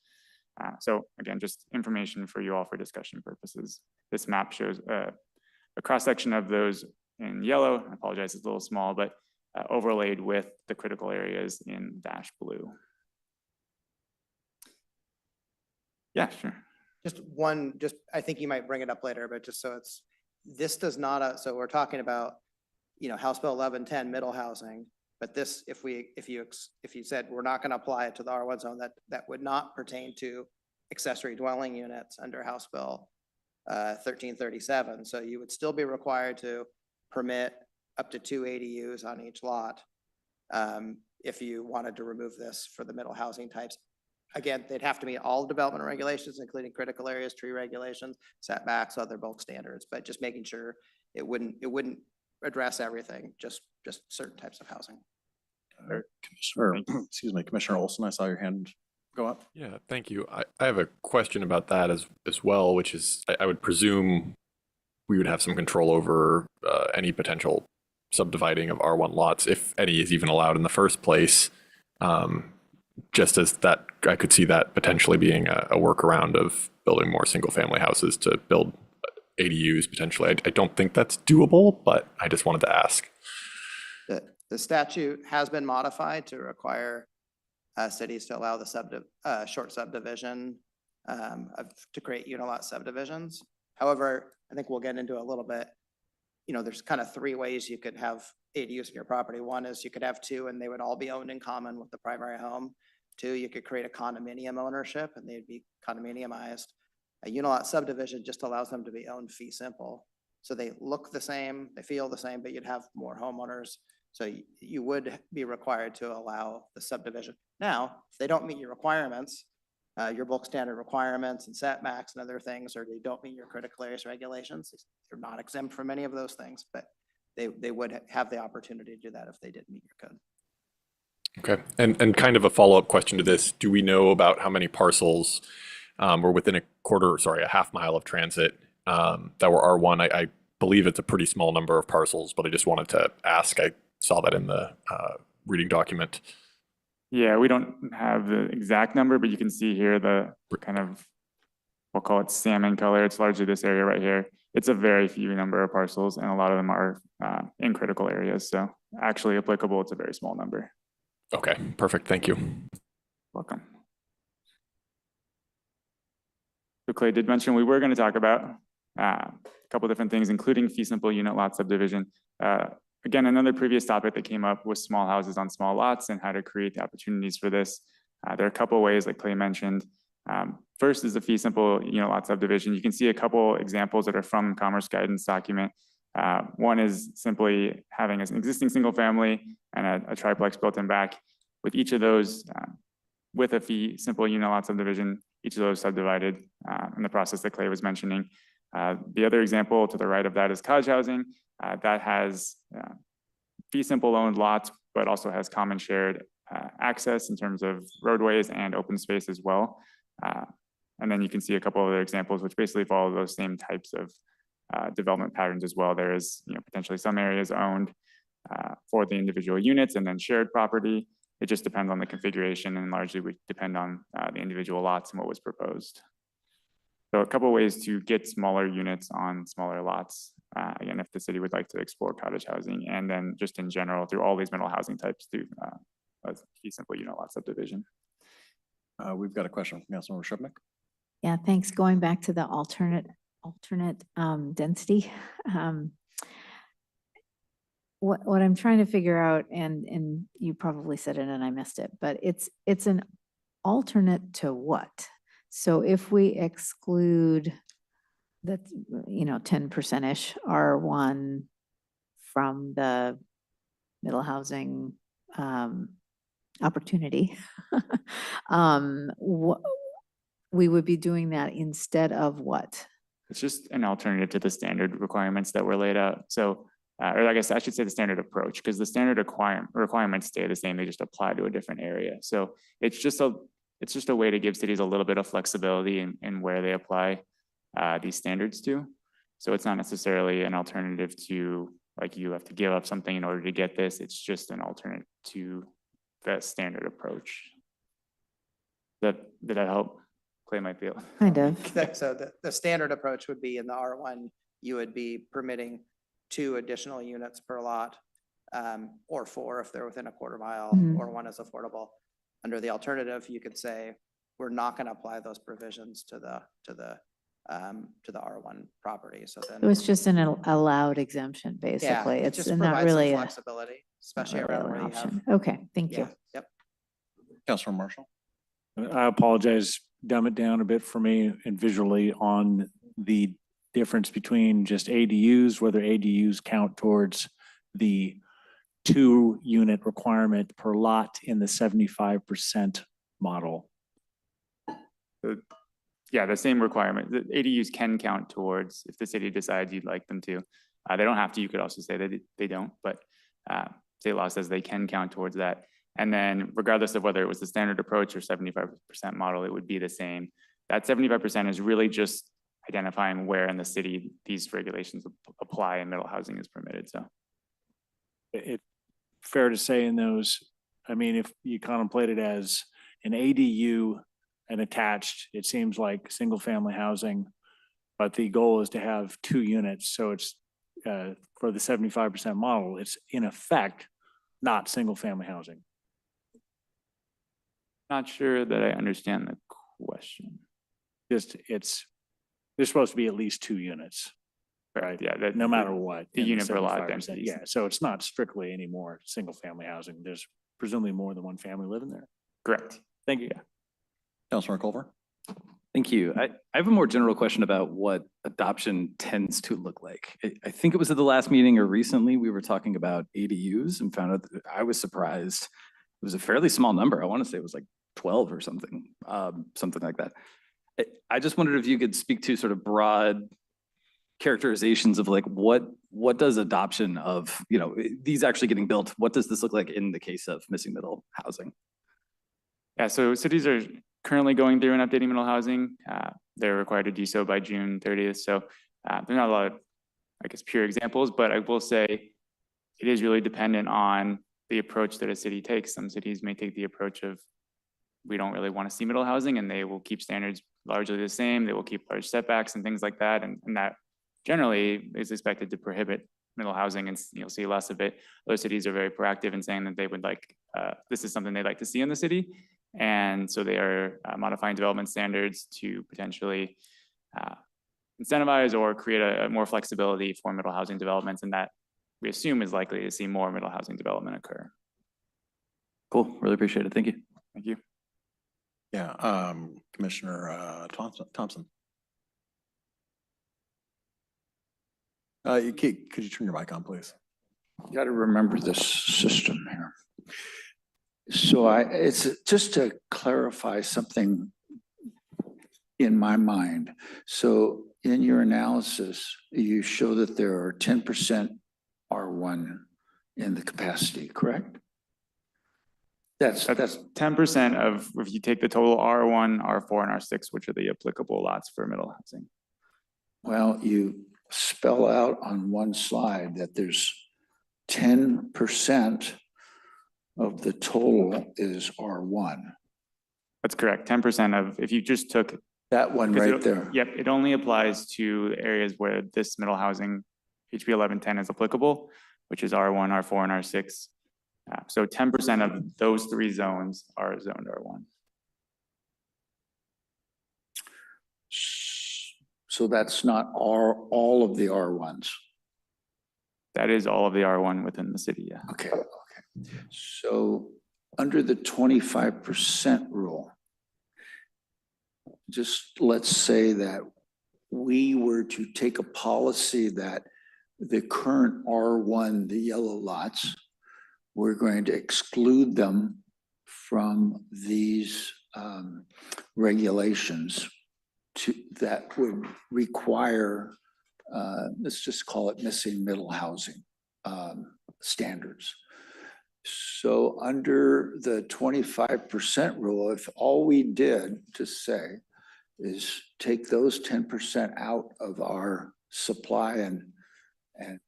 [SPEAKER 21] So again, just information for you all for discussion purposes. This map shows a cross-section of those in yellow. I apologize, it's a little small, but overlaid with the critical areas in dash blue. Yeah, sure.
[SPEAKER 7] Just one, I think you might bring it up later, but just so this does not, so we're talking about, House Bill 1110, middle housing. But this, if you said we're not going to apply it to the R1 zone, that would not pertain to accessory dwelling units under House Bill 1337. So you would still be required to permit up to 2 ADUs on each lot if you wanted to remove this for the middle housing types. Again, they'd have to meet all development regulations, including critical areas, tree regulations, setbacks, other bulk standards, but just making sure it wouldn't address everything, just certain types of housing.
[SPEAKER 1] Commissioner Olson, I saw your hand go up.
[SPEAKER 10] Yeah, thank you. I have a question about that as well, which is I would presume we would have some control over any potential subdividing of R1 lots, if any is even allowed in the first place. Just as that, I could see that potentially being a workaround of building more single family houses to build ADUs potentially. I don't think that's doable, but I just wanted to ask.
[SPEAKER 7] The statute has been modified to require cities to allow the short subdivision to create unilot subdivisions. However, I think we'll get into a little bit. There's kind of 3 ways you could have ADUs in your property. One is you could have 2 and they would all be owned in common with the primary home. 2, you could create a condominium ownership and they'd be condominiumized. A unilot subdivision just allows them to be owned fee simple. So they look the same, they feel the same, but you'd have more homeowners. So you would be required to allow the subdivision. Now, if they don't meet your requirements, your bulk standard requirements and setbacks and other things, or they don't meet your critical areas regulations, they're not exempt from any of those things, but they would have the opportunity to do that if they didn't meet your code.
[SPEAKER 10] Okay, and kind of a follow-up question to this, do we know about how many parcels were within a half mile of transit that were R1? I believe it's a pretty small number of parcels, but I just wanted to ask. I saw that in the reading document.
[SPEAKER 21] Yeah, we don't have the exact number, but you can see here the kind of, we'll call it salmon color. It's largely this area right here. It's a very few number of parcels and a lot of them are in critical areas. So actually applicable, it's a very small number.
[SPEAKER 10] Okay, perfect. Thank you.
[SPEAKER 21] Welcome. So Clay did mention we were going to talk about a couple different things, including fee simple unit lot subdivision. Again, another previous topic that came up was small houses on small lots and how to create the opportunities for this. There are a couple of ways, like Clay mentioned. First is the fee simple unit lot subdivision. You can see a couple examples that are from Commerce Guidance document. One is simply having an existing single family and a triplex built in back. With each of those, with a fee simple unit lot subdivision, each of those subdivided in the process that Clay was mentioning. The other example to the right of that is cottage housing. That has fee simple owned lots, but also has common shared access in terms of roadways and open space as well. And then you can see a couple other examples which basically follow those same types of development patterns as well. There is potentially some areas owned for the individual units and then shared property. It just depends on the configuration and largely would depend on the individual lots and what was proposed. So a couple of ways to get smaller units on smaller lots. Again, if the city would like to explore cottage housing, and then just in general through all these middle housing types through a fee simple unit lot subdivision.
[SPEAKER 1] We've got a question from Councilmember Shubnik.
[SPEAKER 17] Yeah, thanks. Going back to the alternate density. What I'm trying to figure out, and you probably said it and I missed it, but it's an alternate to what? So if we exclude the 10%-ish R1 from the middle housing opportunity, we would be doing that instead of what?
[SPEAKER 21] It's just an alternative to the standard requirements that were laid out. So, or I guess I should say the standard approach, because the standard requirements stay the same. They just apply to a different area. So it's just a way to give cities a little bit of flexibility in where they apply these standards to. So it's not necessarily an alternative to, like, you have to give up something in order to get this. It's just an alternative to the standard approach. Did that help? Clay might feel.
[SPEAKER 17] Kind of.
[SPEAKER 7] So the standard approach would be in the R1, you would be permitting 2 additional units per lot, or 4 if they're within a quarter mile, or 1 is affordable. Under the alternative, you could say we're not going to apply those provisions to the R1 property. So then.
[SPEAKER 17] It was just an allowed exemption,
[SPEAKER 7] Yeah,
[SPEAKER 17] basically.
[SPEAKER 7] it
[SPEAKER 17] It's
[SPEAKER 7] just
[SPEAKER 17] not
[SPEAKER 7] provides some
[SPEAKER 17] really
[SPEAKER 7] flexibility, especially
[SPEAKER 17] really
[SPEAKER 7] around
[SPEAKER 17] an
[SPEAKER 7] where you have.
[SPEAKER 17] option. Okay, thank you.
[SPEAKER 7] Yeah, yep.
[SPEAKER 1] Councilor Marshall.
[SPEAKER 3] I apologize, dumb it down a bit for me and visually on the difference between just ADUs, whether ADUs count towards the 2-unit requirement per lot in the 75% model.
[SPEAKER 21] Yeah, the same requirement. The ADUs can count towards if the city decides you'd like them to. They don't have to. You could also say that they don't, but state law says they can count towards that. And then regardless of whether it was the standard approach or 75% model, it would be the same. That 75% is really just identifying where in the city these regulations apply and middle housing is permitted, so.
[SPEAKER 3] It fair to say in those, I mean, if you contemplate it as an ADU and attached, it seems like single family housing, but the goal is to have 2 units. So it's for the 75% model, it's in effect not single family housing.
[SPEAKER 21] Not sure that I understand the question.
[SPEAKER 3] Just there's supposed to be at least 2 units, right?
[SPEAKER 21] Yeah, that
[SPEAKER 3] No matter what.
[SPEAKER 21] the
[SPEAKER 3] in
[SPEAKER 21] unit per lot
[SPEAKER 3] 75%.
[SPEAKER 21] density.
[SPEAKER 3] Yeah, so it's not strictly anymore single family housing. There's presumably more than one family living there.
[SPEAKER 21] Correct.
[SPEAKER 3] Thank you.
[SPEAKER 1] Councilor Culver.
[SPEAKER 5] Thank you. I have a more general question about what adoption tends to look like. I think it was at the last meeting or recently, we were talking about ADUs and found out that I was surprised. It was a fairly small number. I want to say it was like 12 or something, something like that. I just wondered if you could speak to sort of broad characterizations of like what does adoption of, these actually getting built, what does this look like in the case of missing middle housing?
[SPEAKER 21] Yeah, so cities are currently going through and updating middle housing. They're required to do so by June 30th. So there's not a lot of, I guess, pure examples, but I will say it is really dependent on the approach that a city takes. Some cities may take the approach of, we don't really want to see middle housing, and they will keep standards largely the same. They will keep large setbacks and things like that. And that generally is expected to prohibit middle housing, and you'll see less of it. Other cities are very proactive in saying that they would like, this is something they'd like to see in the city. And so they are modifying development standards to potentially incentivize or create a more flexibility for middle housing developments. And that we assume is likely to see more middle housing development occur.
[SPEAKER 5] Cool, really appreciate it. Thank you.
[SPEAKER 21] Thank you.
[SPEAKER 1] Yeah, Commissioner Thompson. Could you turn your mic on, please?
[SPEAKER 11] You got to remember this system here. So it's just to clarify something in my mind. So in your analysis, you show that there are 10% R1 in the capacity, correct? That's
[SPEAKER 21] 10% of, if you take the total R1, R4, and R6, which are the applicable lots for middle housing.
[SPEAKER 11] Well, you spell out on one slide that there's 10% of the total is R1.
[SPEAKER 21] That's correct. 10% of, if you just took
[SPEAKER 11] that one right there.
[SPEAKER 21] Yep, it only applies to areas where this middle housing HB 1110 is applicable, which is R1, R4, and R6. So 10% of those 3 zones are zoned R1.
[SPEAKER 11] So that's not all of the R1s.
[SPEAKER 21] That is all of the R1 within the city, yeah.
[SPEAKER 11] Okay. So under the 25% rule, just let's say that we were to take a policy that the current R1, the yellow lots, we're going to exclude them from these regulations that would require, let's just call it missing middle housing standards. So under the 25% rule, if all we did to say is take those 10% out of our supply and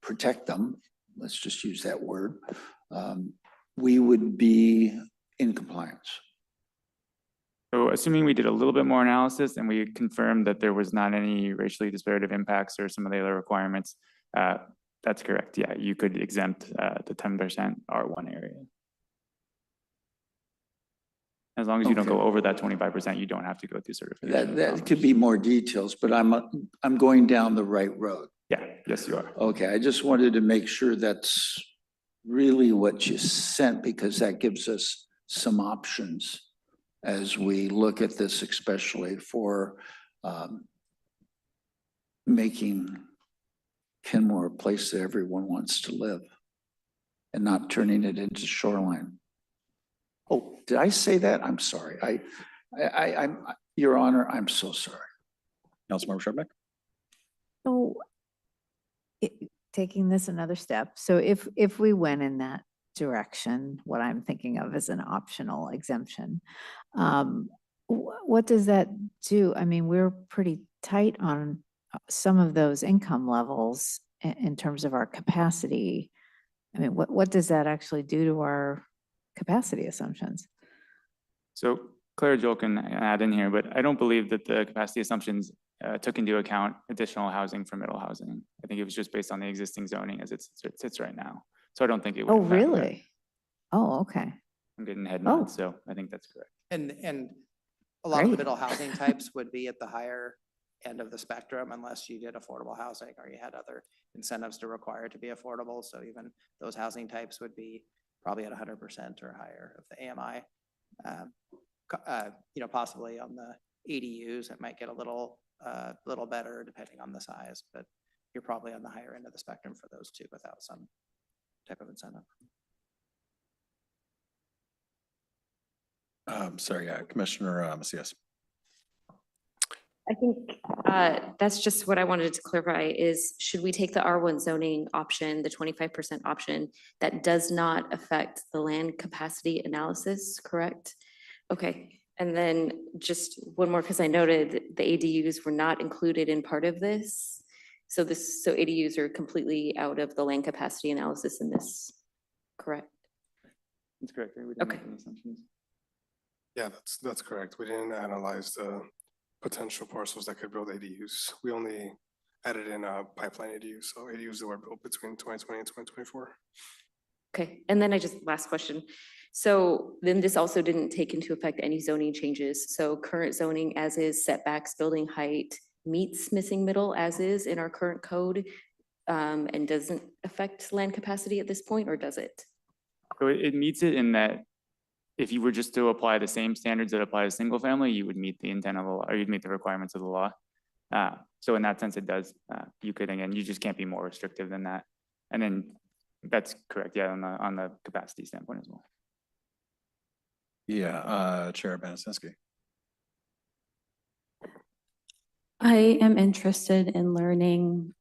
[SPEAKER 11] protect them, let's just use that word, we would be in compliance.
[SPEAKER 21] So assuming we did a little bit more analysis and we confirmed that there was not any racially disparative impacts or some of the other requirements, that's correct. Yeah, you could exempt the 10% R1 area. As long as you don't go
[SPEAKER 11] Okay.
[SPEAKER 21] over that 25%, you don't have to go through certification.
[SPEAKER 11] That could be more details, but I'm going down the right road.
[SPEAKER 21] Yeah, yes, you are.
[SPEAKER 11] Okay, I just wanted to make sure that's really what you sent, because that gives us some options as we look at this, especially for making Kenmore a place that everyone wants to live and not turning it into shoreline. Oh, did I say that? I'm sorry. I'm, Your Honor, I'm so sorry.
[SPEAKER 1] Councilmember Shrubnik?
[SPEAKER 17] So taking this another step, so if we went in that direction, what I'm thinking of as an optional exemption, what does that do? I mean, we're pretty tight on some of those income levels in terms of our capacity. I mean, what does that actually do to our capacity assumptions?
[SPEAKER 21] So Claire Joel can add in here, but I don't believe that the capacity assumptions took into account additional housing for middle housing. I think it was just based on the existing zoning as it sits right now. So I don't think it would.
[SPEAKER 17] Oh,
[SPEAKER 21] impact that.
[SPEAKER 17] really? Oh, okay.
[SPEAKER 21] I'm getting head
[SPEAKER 17] Oh.
[SPEAKER 21] nods, so I think that's correct.
[SPEAKER 7] And a lot of
[SPEAKER 17] Great.
[SPEAKER 7] middle housing types would be at the higher end of the spectrum unless you did affordable housing or you had other incentives to require it to be affordable. So even those housing types would be probably at 100% or higher of the AMI. Possibly on the ADUs, it might get a little better depending on the size, but you're probably on the higher end of the spectrum for those two without some type of incentive.
[SPEAKER 1] Sorry, Commissioner Macias.
[SPEAKER 13] I think that's just what I wanted to clarify is, should we take the R1 zoning option, the 25% option, that does not affect the land capacity analysis, correct? Okay, and then just one more, because I noted the ADUs were not included in part of this. So ADUs are completely out of the land capacity analysis in this, correct?
[SPEAKER 21] That's correct. We didn't make any assumptions.
[SPEAKER 22] Yeah, that's correct. We didn't analyze the potential parcels that could build ADUs. We only added in a pipeline ADUs, so ADUs that were built between 2020 and 2024.
[SPEAKER 13] Okay, and then last question. So then this also didn't take into effect any zoning changes. So current zoning as is, setbacks, building height meets missing middle as is in our current code, and doesn't affect land capacity at this point, or does it?
[SPEAKER 21] So it meets it in that if you were just to apply the same standards that apply to single family, you would meet the intent of the law, or you'd meet the requirements of the law. So in that sense, it does. You could, again, you just can't be more restrictive than that. And then that's correct, yeah, on the capacity standpoint as well.
[SPEAKER 1] Yeah, Chair Banasinski.
[SPEAKER 4] I am interested in learning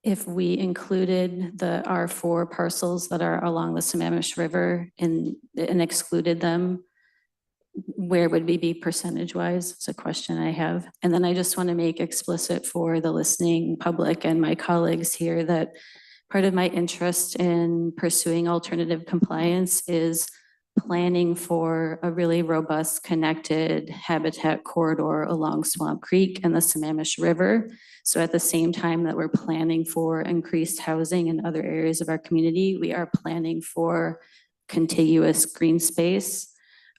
[SPEAKER 4] if we included the R4 parcels that are along the Sammamish River and excluded them, where would we be percentage-wise? It's a question I have. And then I just want to make explicit for the listening public and my colleagues here that part of my interest in pursuing alternative compliance is planning for a really robust connected habitat corridor along Swamp Creek and the Sammamish River. So at the same time that we're planning for increased housing in other areas of our community, we are planning for contiguous green space.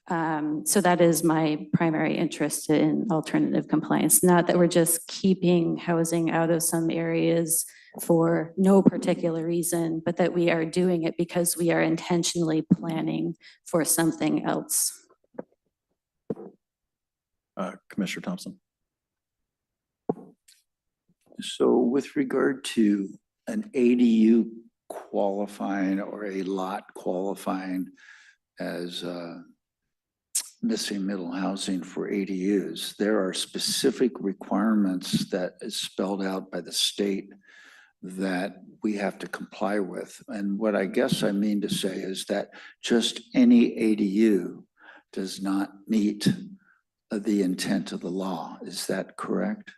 [SPEAKER 4] So that is my primary interest in alternative compliance, not that we're just keeping housing out of some areas for no particular reason, but that we are doing it because we are intentionally planning for something else.
[SPEAKER 1] Commissioner Thompson.
[SPEAKER 11] So with regard to an ADU qualifying or a lot qualifying as missing middle housing for ADUs, there are specific requirements that is spelled out by the state that we have to comply with. And what I guess I mean to say is that just any ADU does not meet the intent of the law. Is that correct?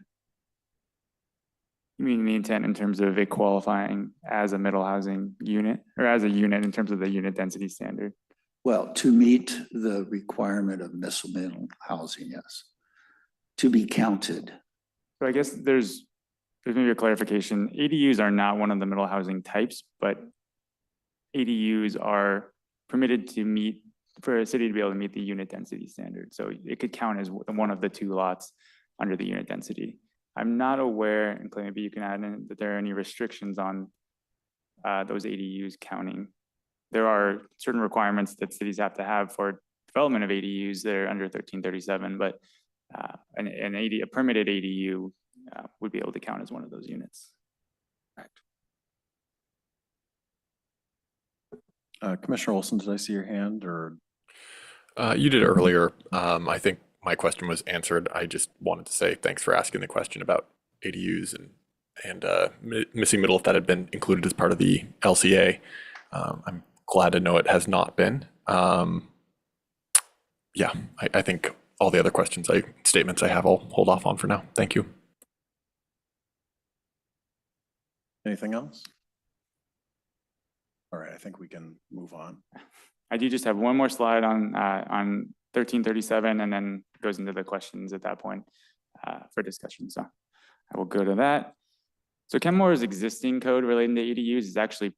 [SPEAKER 21] You mean the intent in terms of it qualifying as a middle housing unit or as a unit in terms of the unit density standard?
[SPEAKER 11] Well, to meet the requirement of missing middle housing, yes. To be counted.
[SPEAKER 21] So I guess there's maybe a clarification. ADUs are not one of the middle housing types, but ADUs are permitted to meet for a city to be able to meet the unit density standard. So it could count as one of the 2 lots under the unit density. I'm not aware, and Clay, maybe you can add in, that there are any restrictions on those ADUs counting. There are certain requirements that cities have to have for development of ADUs that are under 1337, but a permitted ADU would be able to count as one of those units.
[SPEAKER 1] Commissioner Olson, did I see your hand or?
[SPEAKER 10] You did earlier. I think my question was answered. I just wanted to say thanks for asking the question about ADUs and missing middle, if that had been included as part of the LCA. I'm glad to know it has not been. Yeah, I think all the other statements I have, I'll hold off on for now. Thank you.
[SPEAKER 1] Anything else? All right, I think we can move on.
[SPEAKER 21] I do just have one more slide on 1337, and then goes into the questions at that point for discussion. So I will go to that. So Kenmore's existing code relating to ADUs is actually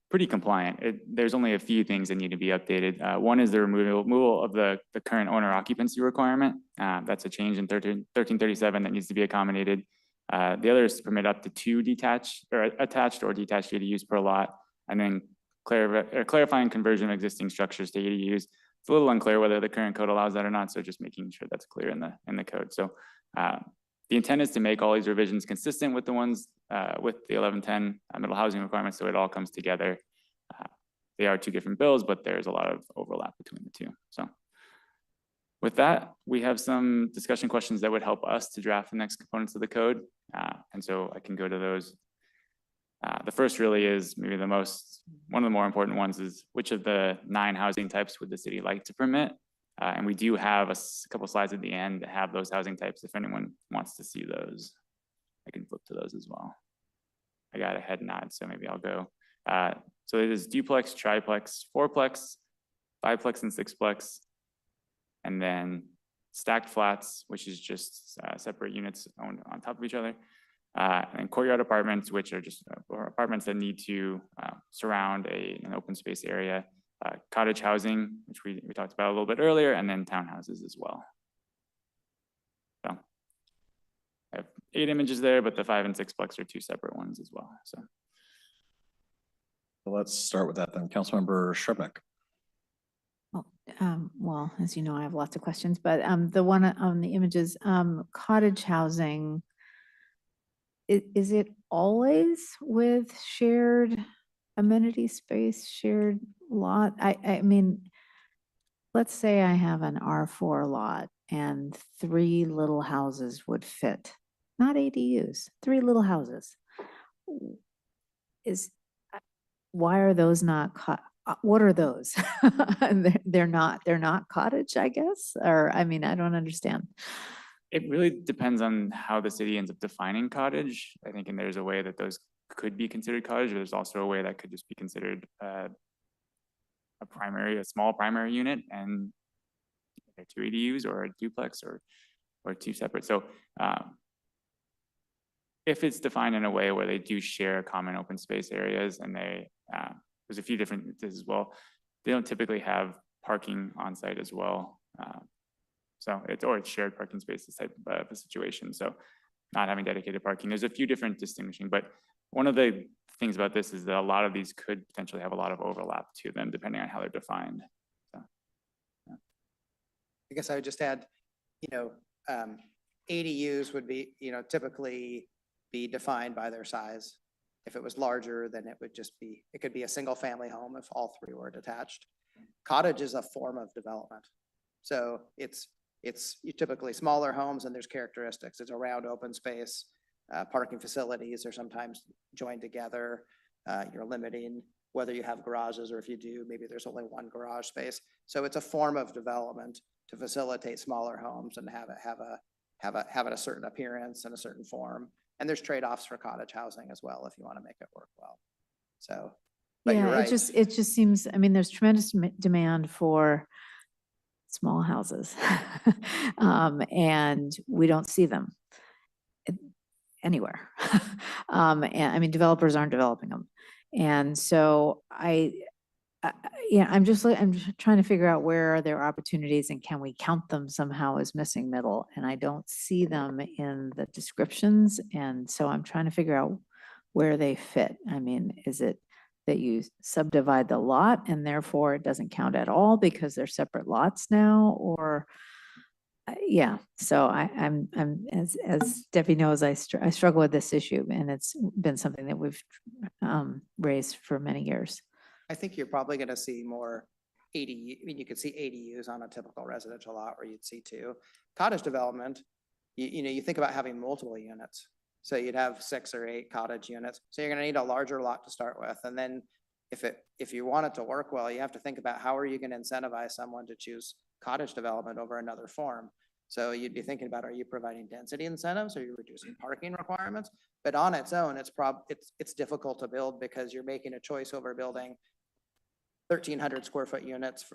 [SPEAKER 21] pretty compliant. There's only a few things that need to be updated. One is the removal of the current owner occupancy requirement. That's a change in 1337 that needs to be accommodated. The other is to permit up to 2 attached or detached ADUs per lot, and then clarifying conversion of existing structures to ADUs. It's a little unclear whether the current code allows that or not, so just making sure that's clear in the code. So the intent is to make all these revisions consistent with the ones with the 1110 middle housing requirements, so it all comes together. They are 2 different bills, but there's a lot of overlap between the 2. So with that, we have some discussion questions that would help us to draft the next components of the code. And so I can go to those. The first really is maybe one of the more important ones is which of the 9 housing types would the city like to permit? And we do have a couple slides at the end that have those housing types if anyone wants to see those. I can flip to those as well. I got a head nod, so maybe I'll go. So it is duplex, triplex, fourplex, fiveplex, and sixplex. And then stacked flats, which is just separate units owned on top of each other. And courtyard apartments, which are just apartments that need to surround an open space area. Cottage housing, which we talked about a little bit earlier, and then townhouses as well. So I have 8 images there, but the 5 and 6plex are 2 separate ones as well. So
[SPEAKER 1] let's start with that then. Councilmember Shrubnik.
[SPEAKER 17] Well, as you know, I have lots of questions, but the one on the images, cottage housing, is it always with shared amenity space, shared lot? I mean, let's say I have an R4 lot and 3 little houses would fit, not ADUs, 3 little houses. Why are those not, what are those? They're not cottage, I guess, or I mean, I don't understand.
[SPEAKER 21] it really depends on how the city ends up defining cottage. I think, and there's a way that those could be considered cottage, or there's also a way that could just be considered a small primary unit, and they're 2 ADUs or a duplex or 2 separate. So if it's defined in a way where they do share common open space areas, and there's a few different as well, they don't typically have parking on site as well. So it's shared parking spaces type of a situation. So not having dedicated parking, there's a few different distinguishing, but one of the things about this is that a lot of these could potentially have a lot of overlap to them depending on how they're defined. So, yeah.
[SPEAKER 7] I guess I would just add, ADUs would be, typically be defined by their size. If it was larger, then it could be a single family home if all 3 were detached. Cottage is a form of development. So it's typically smaller homes, and there's characteristics. It's around open space. Parking facilities are sometimes joined together. You're limiting whether you have garages, or if you do, maybe there's only 1 garage space. So it's a form of development to facilitate smaller homes and have it a certain appearance and a certain form. And there's trade-offs for cottage housing as well if you want to make it work well. So, but you're right.
[SPEAKER 17] It just seems, I mean, there's tremendous demand for small houses, and we don't see them anywhere. And I mean, developers aren't developing them. And so Yeah, I'm just trying to figure out where are there opportunities and can we count them somehow as missing middle? And I don't see them in the descriptions. And so I'm trying to figure out where they fit. I mean, is it that you subdivide the lot and therefore it doesn't count at all because they're separate lots now? Or yeah, so I'm as Debbie knows, I struggle with this issue, and it's been something that we've raised for many years.
[SPEAKER 7] I think you're probably gonna see more I mean, you could see ADUs on a typical residential lot where you'd see two. Cottage development, you know, you think about having multiple units. So you'd have 6 or 8 cottage units. So you're gonna need a larger lot to start with. And then if you want it to work well, you have to think about how are you gonna incentivize someone to choose cottage development over another form. So you'd be thinking about, are you providing density incentives? Are you reducing parking requirements? But on its own, it's difficult to build because you're making a choice over building 1,300 square foot units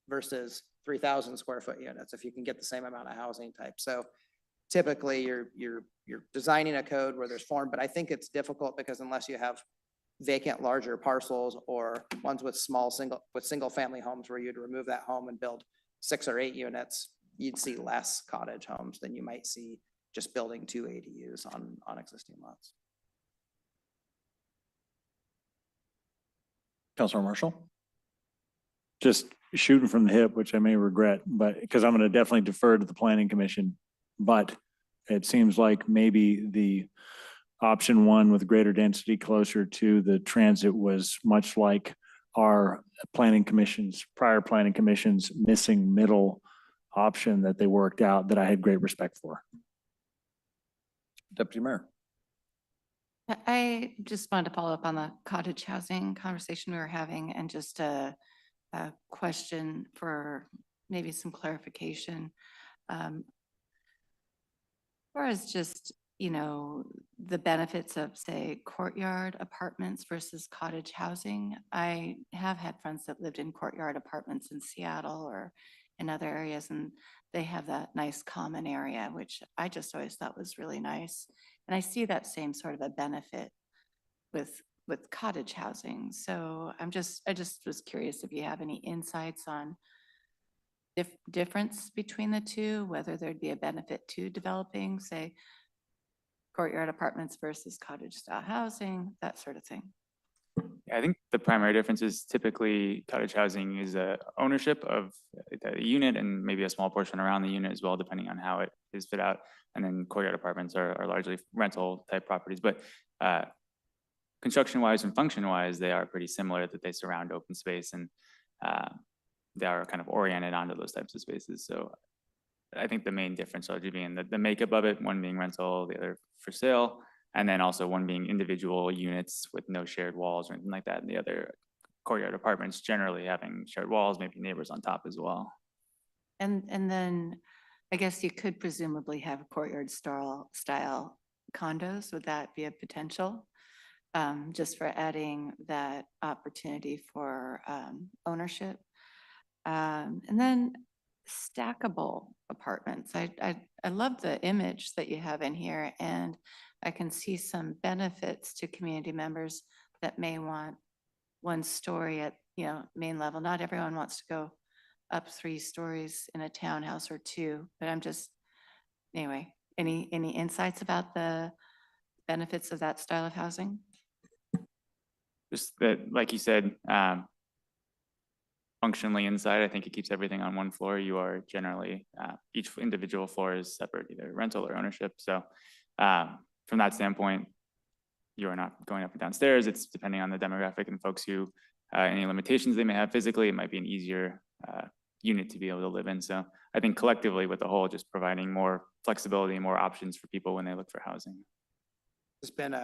[SPEAKER 7] versus 3,000 square foot units if you can get the same amount of housing type. So typically you're designing a code where there's form, but I think it's difficult because unless you have vacant larger parcels or ones with single family homes where you'd remove that home and build 6 or 8 units, you'd see less cottage homes than you might see just building 2 ADUs on existing lots.
[SPEAKER 1] Councilor Marshall?
[SPEAKER 3] Just shooting from the hip, which I may regret, but because I'm going to definitely defer to the planning commission. But it seems like maybe the option one with greater density closer to the transit was much like our prior planning commission's missing middle option that they worked out that I had great respect for.
[SPEAKER 1] Deputy Mayor.
[SPEAKER 20] I just wanted to follow up on the cottage housing conversation we were having and just a question for maybe some clarification. As far as just, you know, the benefits of, say, courtyard apartments versus cottage housing. I have had friends that lived in courtyard apartments in Seattle or in other areas, and they have that nice common area, which I just always thought was really nice. And I see that same sort of a benefit with cottage housing. So I just was curious if you have any insights on difference between the two, whether there'd be a benefit to developing, say, courtyard apartments versus cottage style housing, that sort of thing.
[SPEAKER 21] I think the primary difference is typically cottage housing is a ownership of the unit and maybe a small portion around the unit as well, depending on how it is fit out. And then courtyard apartments are largely rental type properties, but construction wise and function wise, they are pretty similar, that they surround open space and they are kind of oriented onto those types of spaces. So I think the main difference largely being the makeup of it, one being rental, the other for sale, and then also one being individual units with no shared walls or anything like that, and the other courtyard apartments generally having shared walls, maybe neighbors on top as well.
[SPEAKER 20] And then I guess you could presumably have courtyard style condos. Would that be a potential? Just for adding that opportunity for ownership. And then stackable apartments. I love the image that you have in here, and I can see some benefits to community members that may want 1 story at, main level. Not everyone wants to go up 3 stories in a townhouse or 2, but I'm just, anyway, any insights about the benefits of that style of housing?
[SPEAKER 21] Just that, like you said, functionally inside, I think it keeps everything on 1 floor. You are generally, each individual floor is separate, either rental or ownership. So from that standpoint, you are not going up and down stairs. It's depending on the demographic and folks who, any limitations they may have physically, it might be an easier unit to be able to live in. So I think collectively with the whole, just providing more flexibility and more options for people when they look for housing.
[SPEAKER 7] It's been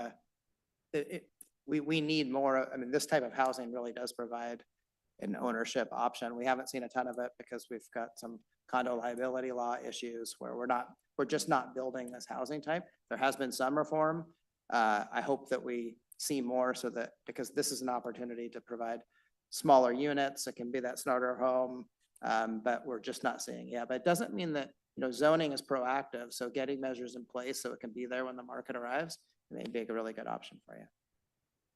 [SPEAKER 7] we need more. I mean, this type of housing really does provide an ownership option. We haven't seen a ton of it because we've got some condo liability law issues where we're just not building this housing type. There has been some reform. I hope that we see more so that, because this is an opportunity to provide smaller units. It can be that starter home, but we're just not seeing it. But it doesn't mean that, zoning is proactive. So getting measures in place so it can be there when the market arrives may be a really good option for you.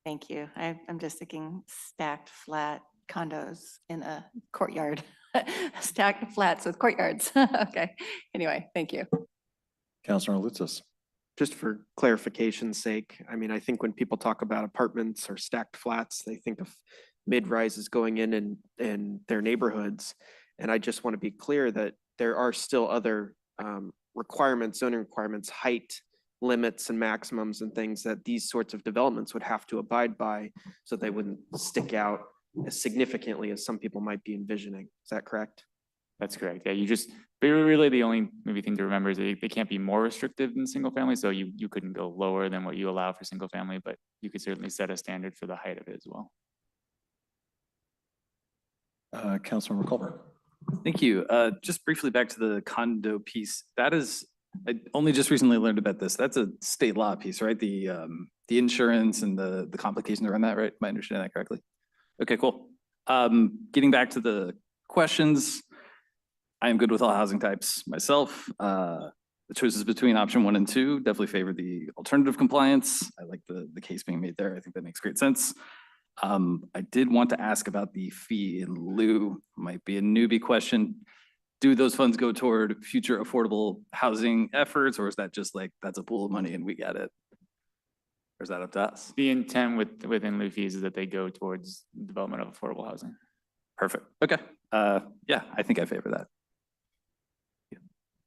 [SPEAKER 20] Thank you. I'm just thinking stacked flat condos in a courtyard, stacked flats with courtyards. Okay, anyway, thank you.
[SPEAKER 1] Councilor Lutzis.
[SPEAKER 18] Just for clarification's sake, I mean, I think when people talk about apartments or stacked flats, they think of mid-rises going in their neighborhoods. And I just want to be clear that there are still other requirements, zoning requirements, height limits and maximums and things that these sorts of developments would have to abide by so they wouldn't stick out as significantly as some people might be envisioning. Is that correct?
[SPEAKER 21] That's correct. Yeah, but really the only maybe thing to remember is they can't be more restrictive than single family. So you couldn't go lower than what you allow for single family, but you could certainly set a standard for the height of it as well.
[SPEAKER 1] Councilmember Colbert.
[SPEAKER 5] Thank you. Just briefly back to the condo piece. That is, I only just recently learned about this. That's a state law piece, right? The insurance and the complications around that, right? Am I understanding that correctly? Okay, cool. Getting back to the questions, I am good with all housing types myself. The choices between option 1 and 2 definitely favor the alternative compliance. I like the case being made there. I think that makes great sense. I did want to ask about the fee in lieu. Might be a newbie question. Do those funds go toward future affordable housing efforts, or is that just like, that's a pool of money and we get it? Or is that up to us?
[SPEAKER 21] The intent with in lieu fees is that they go towards development of affordable housing.
[SPEAKER 5] Perfect. Okay. Yeah, I think I favor that.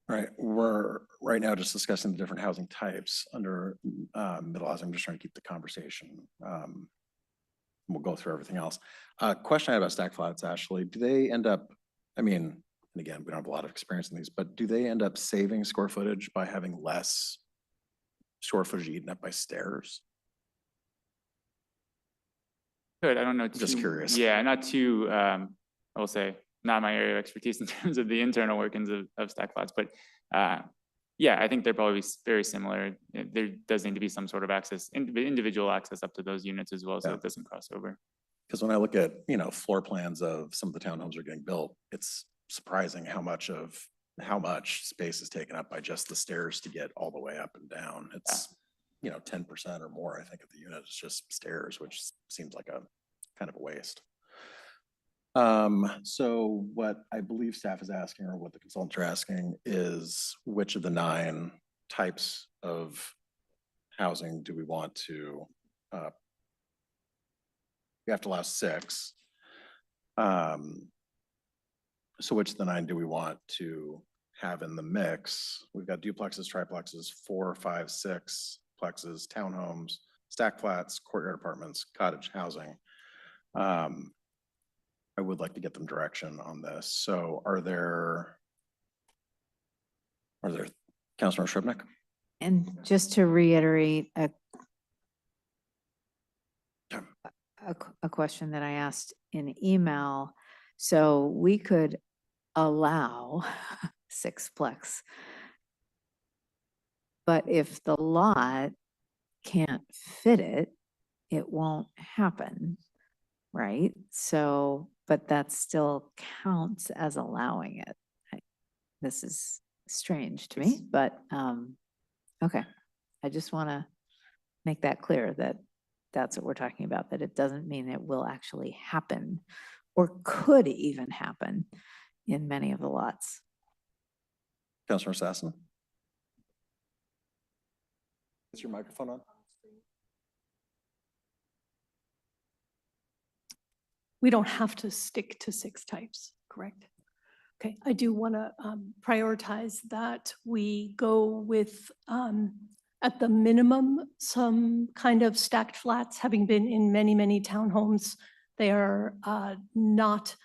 [SPEAKER 1] All right, we're right now just discussing the different housing types under middle housing. I'm just trying to keep the conversation. We'll go through everything else. Question I have about stack flats, Ashley, do they end up, I mean, and again, we don't have a lot of experience in these, but do they end up saving square footage by having less square footage eaten up by stairs?
[SPEAKER 21] Good, I don't know.
[SPEAKER 1] Just curious.
[SPEAKER 21] Yeah, not too, I will say, not my area of expertise in terms of the internal workings of stack flats, but yeah, I think they're probably very similar. There does need to be some sort of access, individual access up to those units as well, so it doesn't cross over.
[SPEAKER 1] Because when I look at, floor plans of some of the townhomes that are getting built, it's surprising how much space is taken up by just the stairs to get all the way up and down. It's, 10% or more, I think, of the unit is just stairs, which seems like a kind of a waste. So what I believe staff is asking, or what the consultants are asking, is which of the 9 types of housing do we want to, we have to allow 6. So which of the 9 do we want to have in the mix? We've got duplexes, triplexes, 4, 5, 6 plexes, townhomes, stack flats, courtyard apartments, cottage housing. I would like to get them direction on this. So are there Councilor Scribnick?
[SPEAKER 17] And just to reiterate a question that I asked in email. So we could allow 6-plex, but if the lot can't fit it, it won't happen, right? So, but that still counts as allowing it. This is strange to me, but okay. I just want to make that clear that that's what we're talking about, that it doesn't mean it will actually happen or could even happen in many of the lots.
[SPEAKER 1] Councilor Sasson? Is your microphone on?
[SPEAKER 19] We don't have to stick to 6 types, correct? Okay, I do want to prioritize that we go with, at the minimum, some kind of stacked flats. Having been in many, many townhomes, they are not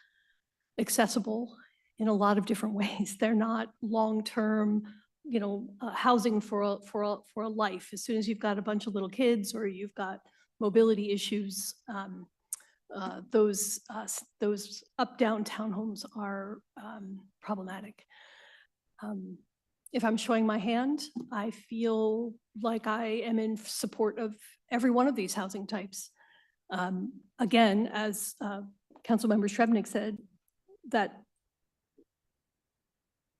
[SPEAKER 19] accessible in a lot of different ways. They're not long-term, housing for a life. As soon as you've got a bunch of little kids or you've got mobility issues, those up-down townhomes are problematic. If I'm showing my hand, I feel like I am in support of every one of these housing types. Again, as Councilmember Scribnick said, that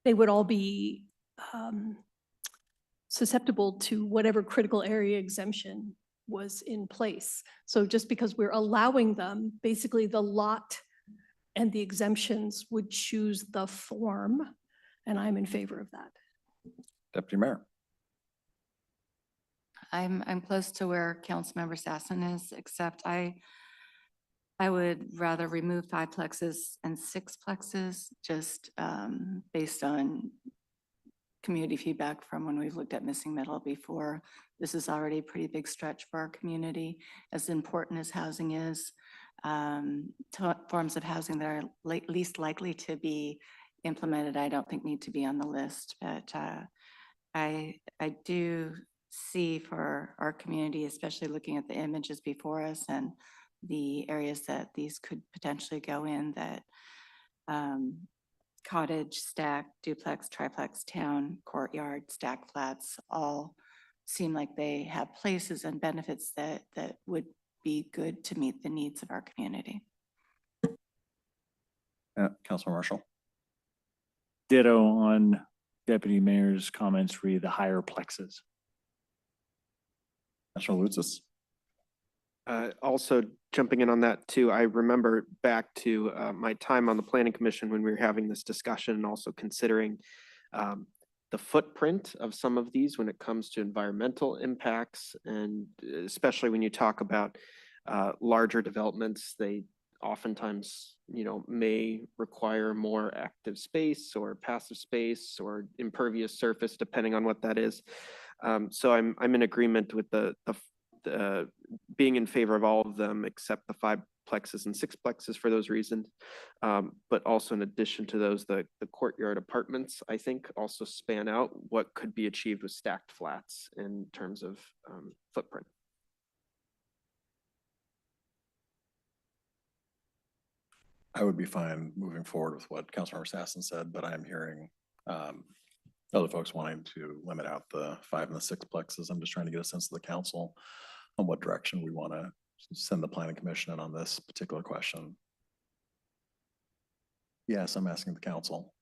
[SPEAKER 19] they would all be susceptible to whatever critical area exemption was in place. So just because we're allowing them, basically the lot and the exemptions would choose the form, and I'm in favor of that.
[SPEAKER 1] Deputy Mayor.
[SPEAKER 20] I'm close to where Councilmember Sassen is, except I would rather remove 5 plexes and 6 plexes, just based on community feedback from when we've looked at missing middle before. This is already a pretty big stretch for our community, as important as housing is. Forms of housing that are least likely to be implemented, I don't think need to be on the list, but I do see for our community, especially looking at the images before us and the areas that these could potentially go in, that cottage, stack, duplex, triplex, town, courtyard, stack flats, all seem like they have places and benefits that would be good to meet the needs of our community.
[SPEAKER 1] Councilor Marshall.
[SPEAKER 3] Ditto on Deputy Mayor's comments re the higher plexes.
[SPEAKER 1] Councilor Lutzis.
[SPEAKER 18] Also jumping in on that too, I remember back to my time on the Planning Commission when we were having this discussion and also considering the footprint of some of these when it comes to environmental impacts, and especially when you talk about larger developments, they oftentimes, may require more active space or passive space or impervious surface, depending on what that is. So I'm in agreement with the being in favor of all of them except the 5 plexes and 6 plexes for those reasons. But also in addition to those, the courtyard apartments, I think, also span out what could be achieved with stacked flats in terms of footprint.
[SPEAKER 1] I would be fine moving forward with what Councilmember Sassen said, but I'm hearing other folks wanting to limit out the 5 and the 6 plexes. I'm just trying to get a sense of the council on what direction we want to send the Planning Commission in on this particular question. Yes, I'm asking the council.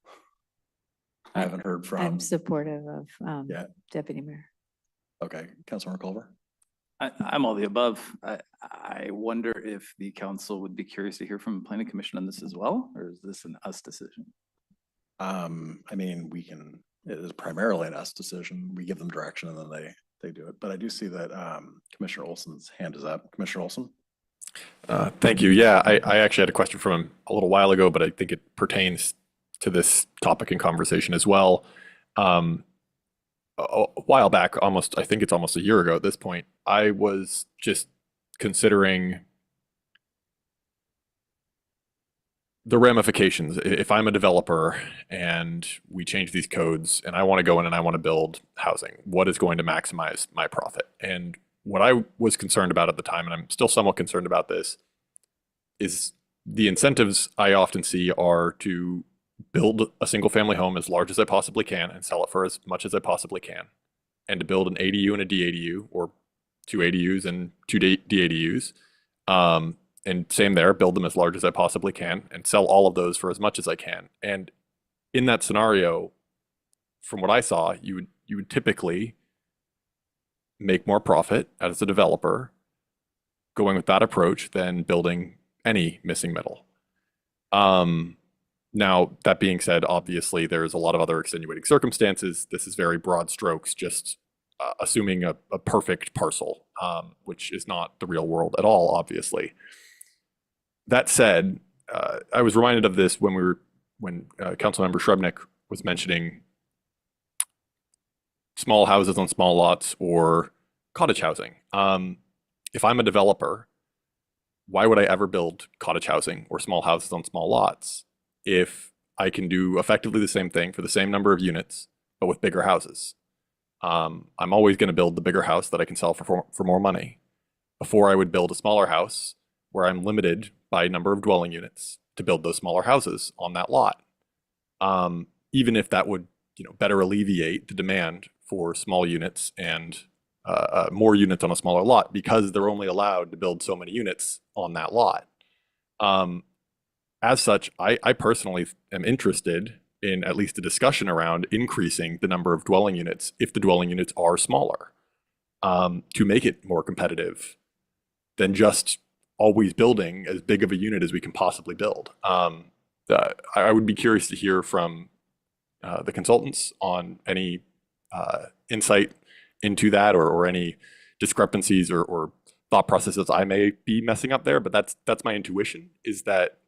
[SPEAKER 1] I haven't heard from.
[SPEAKER 17] I'm supportive of
[SPEAKER 1] Yeah.
[SPEAKER 17] Deputy Mayor.
[SPEAKER 1] Okay, Councilmember Culver.
[SPEAKER 5] I'm all the above. I wonder if the council would be curious to hear from the Planning Commission on this as well, or is this an us decision?
[SPEAKER 1] I mean, it is primarily an us decision. We give them direction and then they do it. But I do see that Commissioner Olson's hand is up. Commissioner Olson.
[SPEAKER 10] Thank you. Yeah, I actually had a question from him a little while ago, but I think it pertains to this topic and conversation as well. A while back, I think it's almost a year ago at this point, I was just considering the ramifications. If I'm a developer and we change these codes and I want to go in and I want to build housing, what is going to maximize my profit? And what I was concerned about at the time, and I'm still somewhat concerned about this, is the incentives I often see are to build a single family home as large as I possibly can and sell it for as much as I possibly can, and to build an ADU and a DADU, or 2 ADUs and 2 DADUs. And same there, build them as large as I possibly can and sell all of those for as much as I can. And in that scenario, from what I saw, you would typically make more profit as a developer going with that approach than building any missing middle. Now, that being said, obviously there's a lot of other extenuating circumstances. This is very broad strokes, just assuming a perfect parcel, which is not the real world at all, obviously. That said, I was reminded of this when Councilmember Shrubnik was mentioning small houses on small lots or cottage housing. If I'm a developer, why would I ever build cottage housing or small houses on small lots if I can do effectively the same thing for the same number of units, but with bigger houses? I'm always going to build the bigger house that I can sell for more money before I would build a smaller house where I'm limited by number of dwelling units to build those smaller houses on that lot. Even if that would, better alleviate the demand for small units and more units on a smaller lot, because they're only allowed to build so many units on that lot. As such, I personally am interested in at least a discussion around increasing the number of dwelling units if the dwelling units are smaller, to make it more competitive than just always building as big of a unit as we can possibly build. I would be curious to hear from the consultants on any insight into that, or any discrepancies or thought processes I may be messing up there. But that's my intuition, is that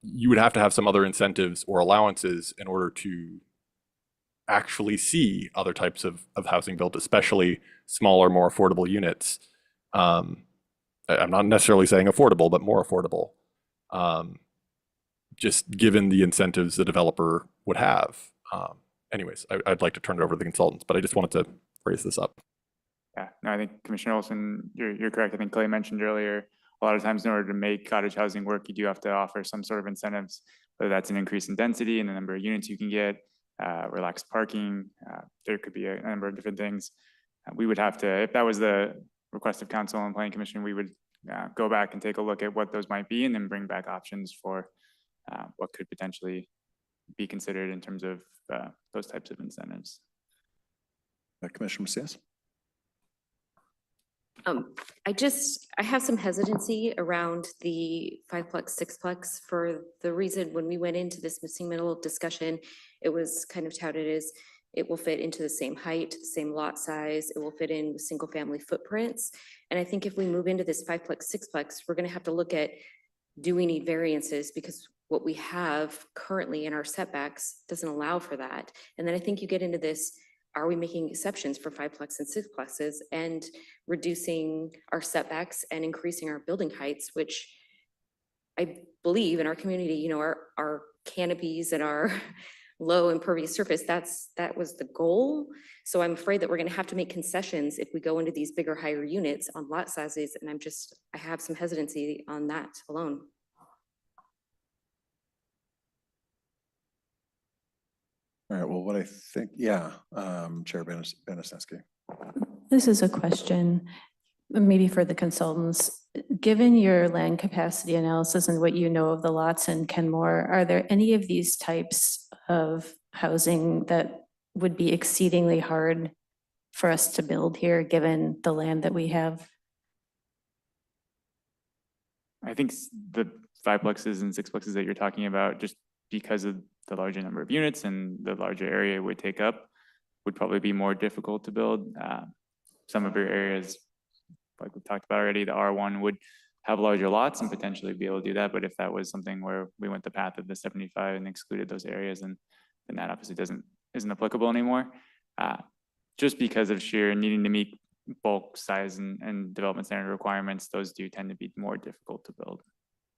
[SPEAKER 10] you would have to have some other incentives or allowances in order to actually see other types of housing built, especially smaller, more affordable units. I'm not necessarily saying affordable, but more affordable. Just given the incentives the developer would have. Anyways, I'd like to turn it over to the consultants, but I just wanted to raise this up.
[SPEAKER 21] Yeah, no, I think Commissioner Olson, you're correct. I think Clay mentioned earlier, a lot of times in order to make cottage housing work, you do have to offer some sort of incentives, whether that's an increase in density and the number of units you can get, relaxed parking. There could be a number of different things. We would have to, if that was the request of council and planning commission, we would go back and take a look at what those might be and then bring back options for what could potentially be considered in terms of those types of incentives.
[SPEAKER 1] Commissioner Macias?
[SPEAKER 13] I have some hesitancy around the 5-plex, 6-plex for the reason when we went into this missing middle discussion, it was kind of touted as it will fit into the same height, same lot size, it will fit in with single family footprints. And I think if we move into this 5-plex, 6-plex, we're gonna have to look at, do we need variances? Because what we have currently in our setbacks doesn't allow for that. And then I think you get into this, are we making exceptions for 5-plex and 6-plexes and reducing our setbacks and increasing our building heights, which I believe in our community, you know, our canopies and our low impervious surface, that was the goal. So I'm afraid that we're gonna have to make concessions if we go into these bigger, higher units on lot sizes. And I have some hesitancy on that alone.
[SPEAKER 1] All right, well, what I think, Chair Banasinski.
[SPEAKER 4] This is a question, maybe for the consultants. Given your land capacity analysis and what you know of the lots in Kenmore, are there any of these types of housing that would be exceedingly hard for us to build here, given the land that we have?
[SPEAKER 21] I think the 5-plexes and 6-plexes that you're talking about, just because of the larger number of units and the larger area it would take up, would probably be more difficult to build. Some of your areas, like we talked about already, the R1 would have larger lots and potentially be able to do that. But if that was something where we went the path of the 75 and excluded those areas, and then that obviously isn't applicable anymore. Just because of sheer needing to meet bulk size and development standard requirements, those do tend to be more difficult to build.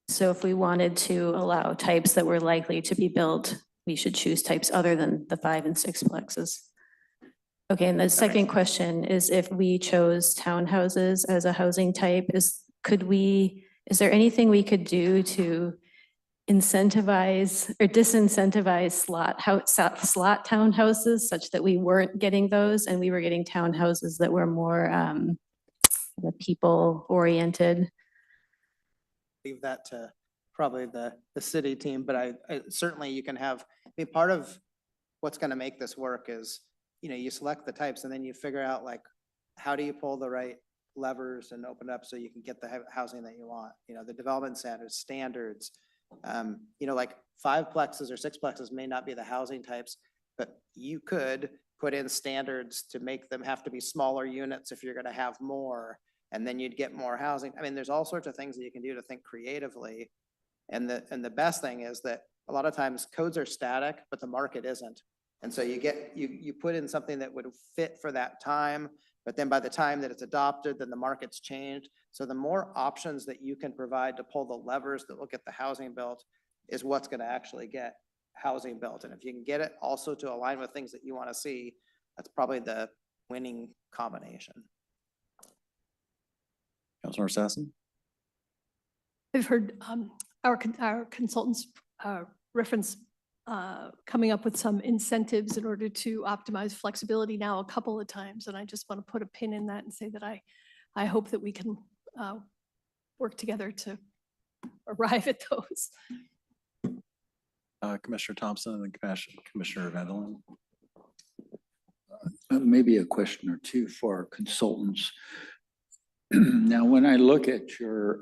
[SPEAKER 4] So if we wanted to allow types that were likely to be built, we should choose types other than the 5 and 6-plexes. Okay, and the second question is, if we chose townhouses as a housing type, is there anything we could do to incentivize or disincentivize slot townhouses such that we weren't getting those and we were getting townhouses that were more the people oriented?
[SPEAKER 7] Leave that to probably the city team, but I certainly you can have, part of what's gonna make this work is, you know, you select the types and then you figure out like, how do you pull the right levers and open up so you can get the housing that you want? You know, the development standards, you know, like 5-plexes or 6-plexes may not be the housing types, but you could put in standards to make them have to be smaller units if you're gonna have more, and then you'd get more housing. I mean, there's all sorts of things that you can do to think creatively. And the best thing is that a lot of times codes are static, but the market isn't. And so you put in something that would fit for that time, but then by the time that it's adopted, then the market's changed. So the more options that you can provide to pull the levers that will get the housing built is what's gonna actually get housing built. And if you can get it also to align with things that you wanna see, that's probably the winning combination.
[SPEAKER 1] Councilor Sasson?
[SPEAKER 19] I've heard our consultants reference coming up with some incentives in order to optimize flexibility now a couple of times. And I just want to put a pin in that and say that I hope that we can work together to arrive at those.
[SPEAKER 1] Commissioner Thompson and then Commissioner Vanderland.
[SPEAKER 11] Maybe a question or two for our consultants. Now, when I look at your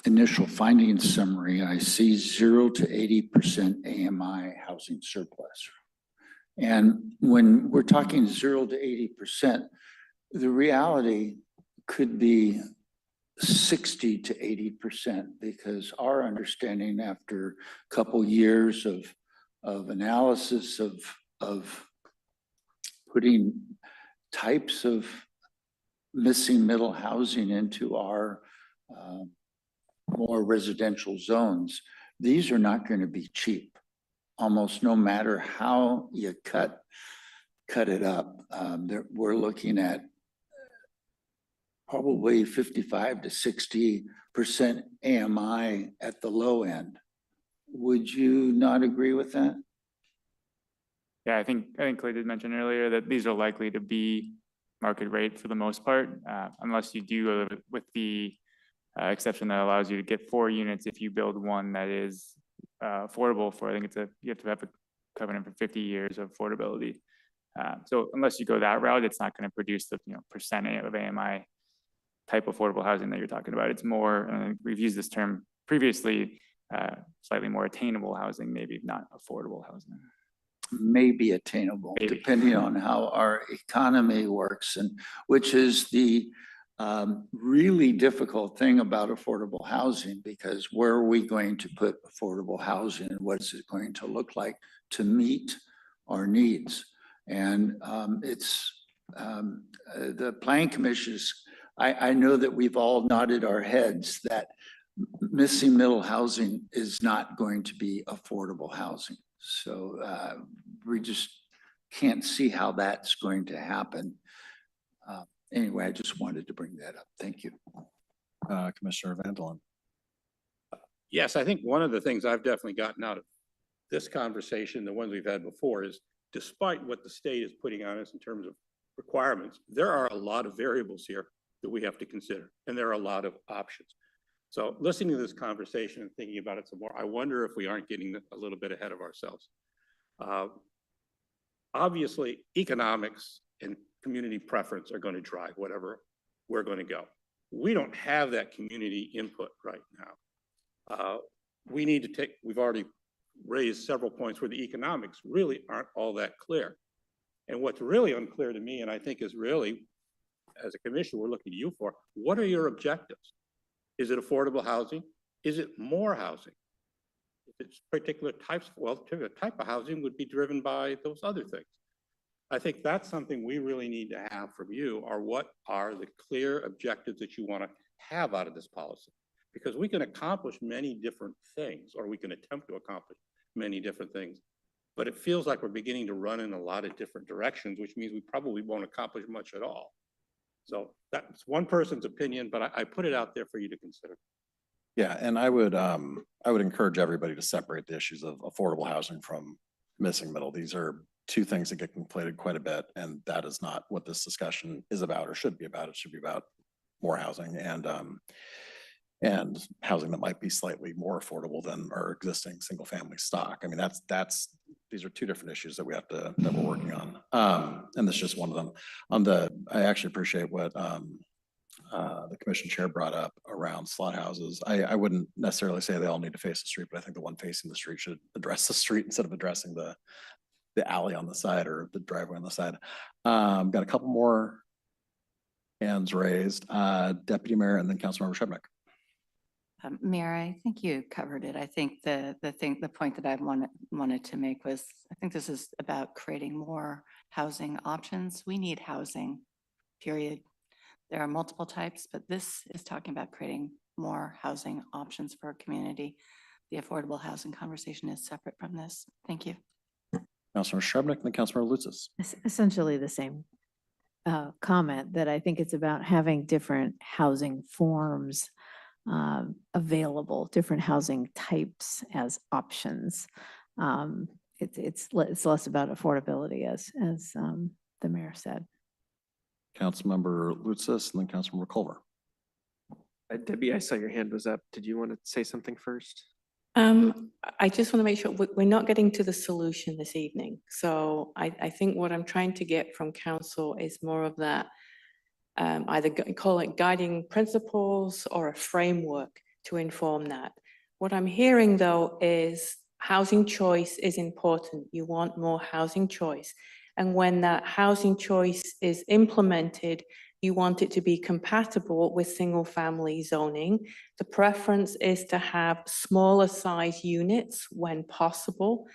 [SPEAKER 11] initial findings summary, I see 0 to 80% AMI housing surplus. And when we're talking 0 to 80%, the reality could be 60 to 80%, because our understanding after a couple years of analysis of putting types of missing middle housing into our more residential zones, these are not going to be cheap, almost no matter how you cut it up. We're looking at probably 55 to 60% AMI at the low end. Would you not agree with that?
[SPEAKER 21] Yeah, I think Clay did mention earlier that these are likely to be market rate for the most part, unless you do go with the exception that allows you to get 4 units if you build one that is affordable for, I think you have to have a covenant for 50 years of affordability. So unless you go that route, it's not going to produce the percentage of AMI type affordable housing that you're talking about. It's more, we've used this term previously, slightly more attainable housing, maybe not affordable housing.
[SPEAKER 11] Maybe attainable, depending on how our economy works, and which is the really difficult thing about affordable housing, because where are we going to put affordable housing and what is it going to look like to meet our needs? And the Planning Commission is, I know that we've all nodded our heads that missing middle housing is not going to be affordable housing. So we just can't see how that's going to happen. Anyway, I just wanted to bring that up. Thank you.
[SPEAKER 1] Commissioner Vandelan.
[SPEAKER 6] Yes, I think one of the things I've definitely gotten out of this conversation, the ones we've had before, is despite what the state is putting on us in terms of requirements, there are a lot of variables here that we have to consider, and there are a lot of options. So listening to this conversation and thinking about it some more, I wonder if we aren't getting a little bit ahead of ourselves. Obviously, economics and community preference are going to drive whatever we're going to go. We don't have that community input right now. We need to take, we've already raised several points where the economics really aren't all that clear. And what's really unclear to me, and I think is really, as a commission, we're looking to you for, what are your objectives? Is it affordable housing? Is it more housing? If it's particular types, well, particular type of housing would be driven by those other things. I think that's something we really need to have from you, are what are the clear objectives that you want to have out of this policy? Because we can accomplish many different things, or we can attempt to accomplish many different things, but it feels like we're beginning to run in a lot of different directions, which means we probably won't accomplish much at all. So that's one person's opinion, but I put it out there for you to consider.
[SPEAKER 1] Yeah, and I would encourage everybody to separate the issues of affordable housing from missing middle. These are two things that get conflated quite a bit, and that is not what this discussion is about or should be about. It should be about more housing and housing that might be slightly more affordable than our existing single family stock. I mean, these are two different issues that that we're working on. And this is just one of them. I actually appreciate what the commission chair brought up around slot houses. I wouldn't necessarily say they all need to face the street, but I think the one facing the street should address the street instead of addressing the alley on the side or the driveway on the side. Got a couple more hands raised. Deputy Mayor and then Councilmember Shebnick.
[SPEAKER 20] Mayor, I think you covered it. I think the point that I wanted to make was, I think this is about creating more housing options. We need housing, period. There are multiple types, but this is talking about creating more housing options for our community. The affordable housing conversation is separate from this. Thank you.
[SPEAKER 1] Councilmember Shebnick and then Councilmember Lutzis.
[SPEAKER 17] Essentially the same comment, that I think it's about having different housing forms available, different housing types as options. It's less about affordability, as the mayor said.
[SPEAKER 1] Councilmember Lutzis and then Councilmember Culver.
[SPEAKER 18] Debbie, I saw your hand was up. Did you want to say something first?
[SPEAKER 16] I just want to make sure we're not getting to the solution this evening. So I think what I'm trying to get from council is more of that either call it guiding principles or a framework to inform that. What I'm hearing though is housing choice is important. You want more housing choice. And when that housing choice is implemented, you want it to be compatible with single family zoning. The preference is to have smaller size units when possible,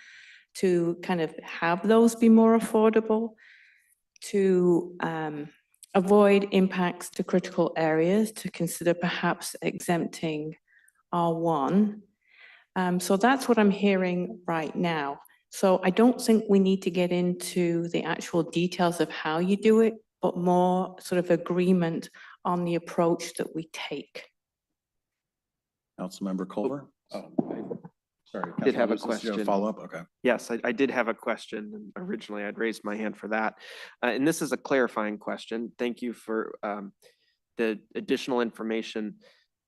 [SPEAKER 16] to kind of have those be more affordable, to avoid impacts to critical areas, to consider perhaps exempting R1. So that's what I'm hearing right now. So I don't think we need to get into the actual details of how you do it, but more sort of agreement on the approach that we take.
[SPEAKER 1] Councilmember Culver? Oh, sorry.
[SPEAKER 18] I did have a
[SPEAKER 1] Councilmember Lewis, did you
[SPEAKER 18] question.
[SPEAKER 1] Follow-up, okay.
[SPEAKER 18] Yes, I did have a question. And originally, I'd raised my hand for that. And this is a clarifying question. Thank you for the additional information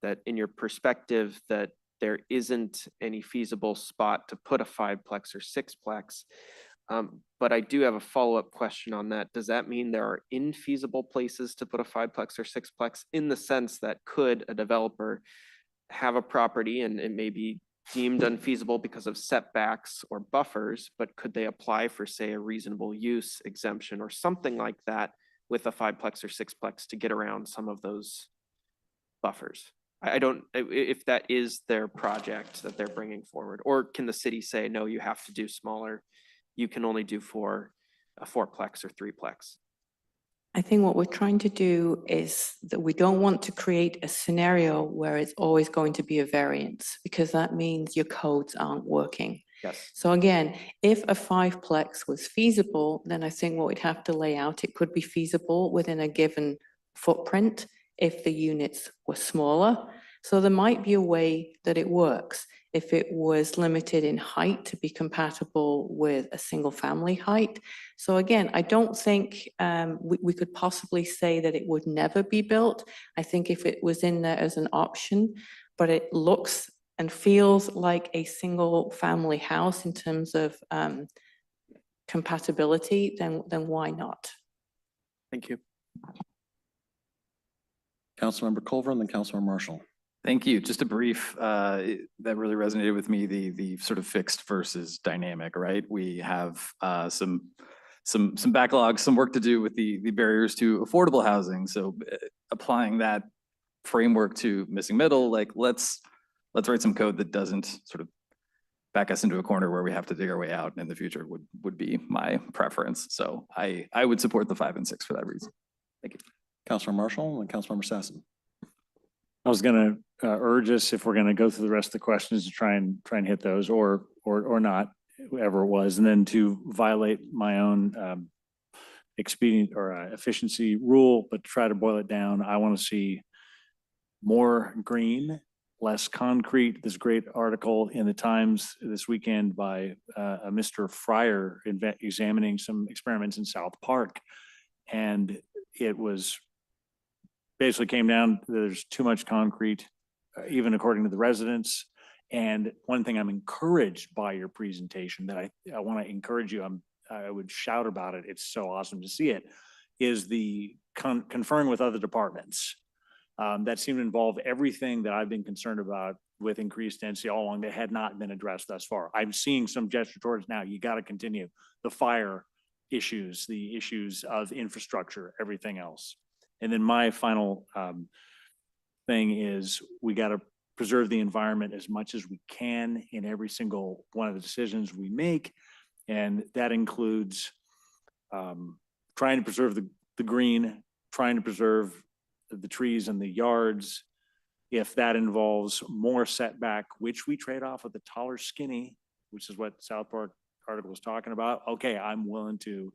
[SPEAKER 18] that in your perspective that there isn't any feasible spot to put a 5-plex or 6-plex. But I do have a follow-up question on that. Does that mean there are infeasible places to put a 5-plex or 6-plex, in the sense that could a developer have a property and it may be deemed unfeasible because of setbacks or buffers, but could they apply for, say, a reasonable use exemption or something like that with a 5-plex or 6-plex to get around some of those buffers? I don't, if that is their project that they're bringing forward, or can the city say, no, you have to do smaller, you can only do for a 4-plex or 3-plex?
[SPEAKER 16] I think what we're trying to do is that we don't want to create a scenario where it's always going to be a variance, because that means your codes aren't working.
[SPEAKER 18] Yes.
[SPEAKER 16] So again, if a 5-plex was feasible, then I think what we'd have to lay out, it could be feasible within a given footprint if the units were smaller. So there might be a way that it works. If it was limited in height to be compatible with a single family height. So again, I don't think we could possibly say that it would never be built. I think if it was in there as an option, but it looks and feels like a single family house in terms of compatibility, then why not?
[SPEAKER 18] Thank you.
[SPEAKER 1] Councilmember Culver and then Councilmember Marshall.
[SPEAKER 5] Thank you. Just a brief, that really resonated with me, the sort of fixed versus dynamic, right? We have some backlogs, some work to do with the barriers to affordable housing. So applying that framework to missing middle, like let's write some code that doesn't sort of back us into a corner where we have to dig our way out in the future would be my preference. So I would support the 5 and 6 for that reason. Thank you.
[SPEAKER 1] Councilmember Marshall and Councilmember Sassen.
[SPEAKER 3] I was gonna urge us, if we're gonna go through the rest of the questions, to try and hit those or not, whoever it was, and then to violate my own expedient or efficiency rule, but to try to boil it down. I want to see more green, less concrete. This great article in the Times this weekend by Mr. Fryer examining some experiments in South Park. And it was basically came down, there's too much concrete, even according to the residents. And one thing I'm encouraged by your presentation that I want to encourage you, I would shout about it, it's so awesome to see it, is the conferring with other departments. That seemed to involve everything that I've been concerned about with increased density all along that had not been addressed thus far. I'm seeing some gesture towards now, you got to continue. The fire issues, the issues of infrastructure, everything else. And then my final thing is we got to preserve the environment as much as we can in every single one of the decisions we make. And that includes trying to preserve the green, trying to preserve the trees and the yards. If that involves more setback, which we trade off with the taller skinny, which is what South Park article was talking about, okay, I'm willing to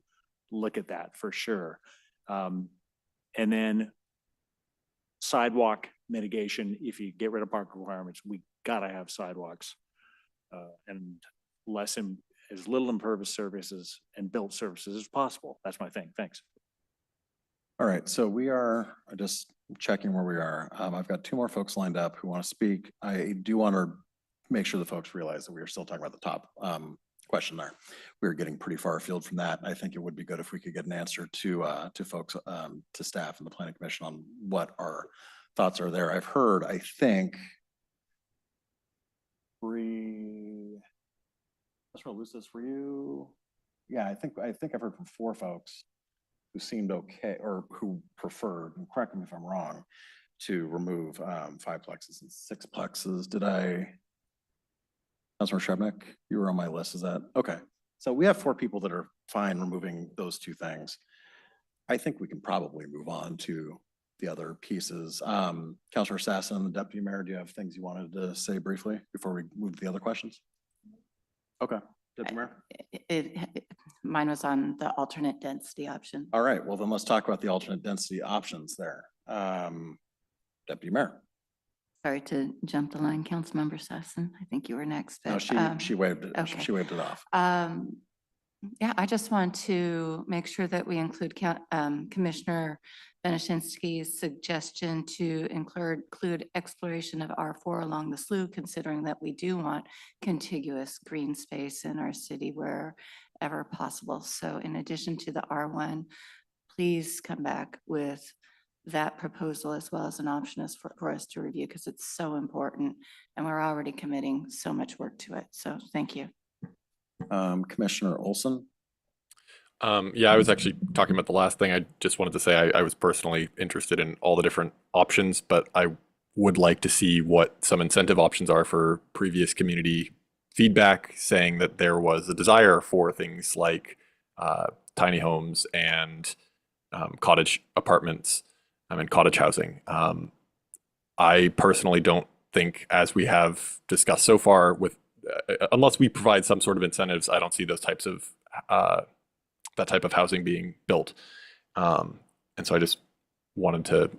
[SPEAKER 3] look at that for sure. And then sidewalk mitigation, if you get rid of park requirements, we gotta have sidewalks and as little impervious surfaces and built surfaces as possible. That's my thing. Thanks.
[SPEAKER 1] All right, so we are just checking where we are. I've got 2 more folks lined up who want to speak. I do want to make sure the folks realize that we are still talking about the top question there. We were getting pretty far afield from that. I think it would be good if we could get an answer to folks, to staff and the planning commission on what our thoughts are there. I've heard, I think, Mr. Lucis, were you? Yeah, I think I've heard from 4 folks who seemed okay, or who preferred, and correct me if I'm wrong, to remove 5 plexes and 6 plexes. Did I? Councilor Shebnick, you were on my list, is that? Okay. So we have 4 people that are fine removing those 2 things. I think we can probably move on to the other pieces. Councilor Sassen and the Deputy Mayor, do you have things you wanted to say briefly before we move to the other questions? Okay, Deputy Mayor.
[SPEAKER 20] Mine was on the alternate density option.
[SPEAKER 1] All right, well then let's talk about the alternate density options there. Deputy Mayor.
[SPEAKER 20] Sorry to jump the line, Councilmember Sassen. I think you were next.
[SPEAKER 1] No,
[SPEAKER 20] but,
[SPEAKER 1] she waved it.
[SPEAKER 20] okay.
[SPEAKER 1] She waved it off.
[SPEAKER 20] Yeah, I just want to make sure that we include Commissioner Benishinsky's suggestion to include exploration of R4 along the slough, considering that we do want contiguous green space in our city wherever possible. So in addition to the R1, please come back with that proposal as well as an option for us to review, because it's so important and we're already committing so much work to it. So thank you.
[SPEAKER 1] Commissioner Olson.
[SPEAKER 10] Yeah, I was actually talking about the last thing. I just wanted to say I was personally interested in all the different options, but I would like to see what some incentive options are for previous community feedback, saying that there was a desire for things like tiny homes and cottage apartments and cottage housing. I personally don't think, as we have discussed so far, with unless we provide some sort of incentives, I don't see those types of that type of housing being built. And so I just wanted to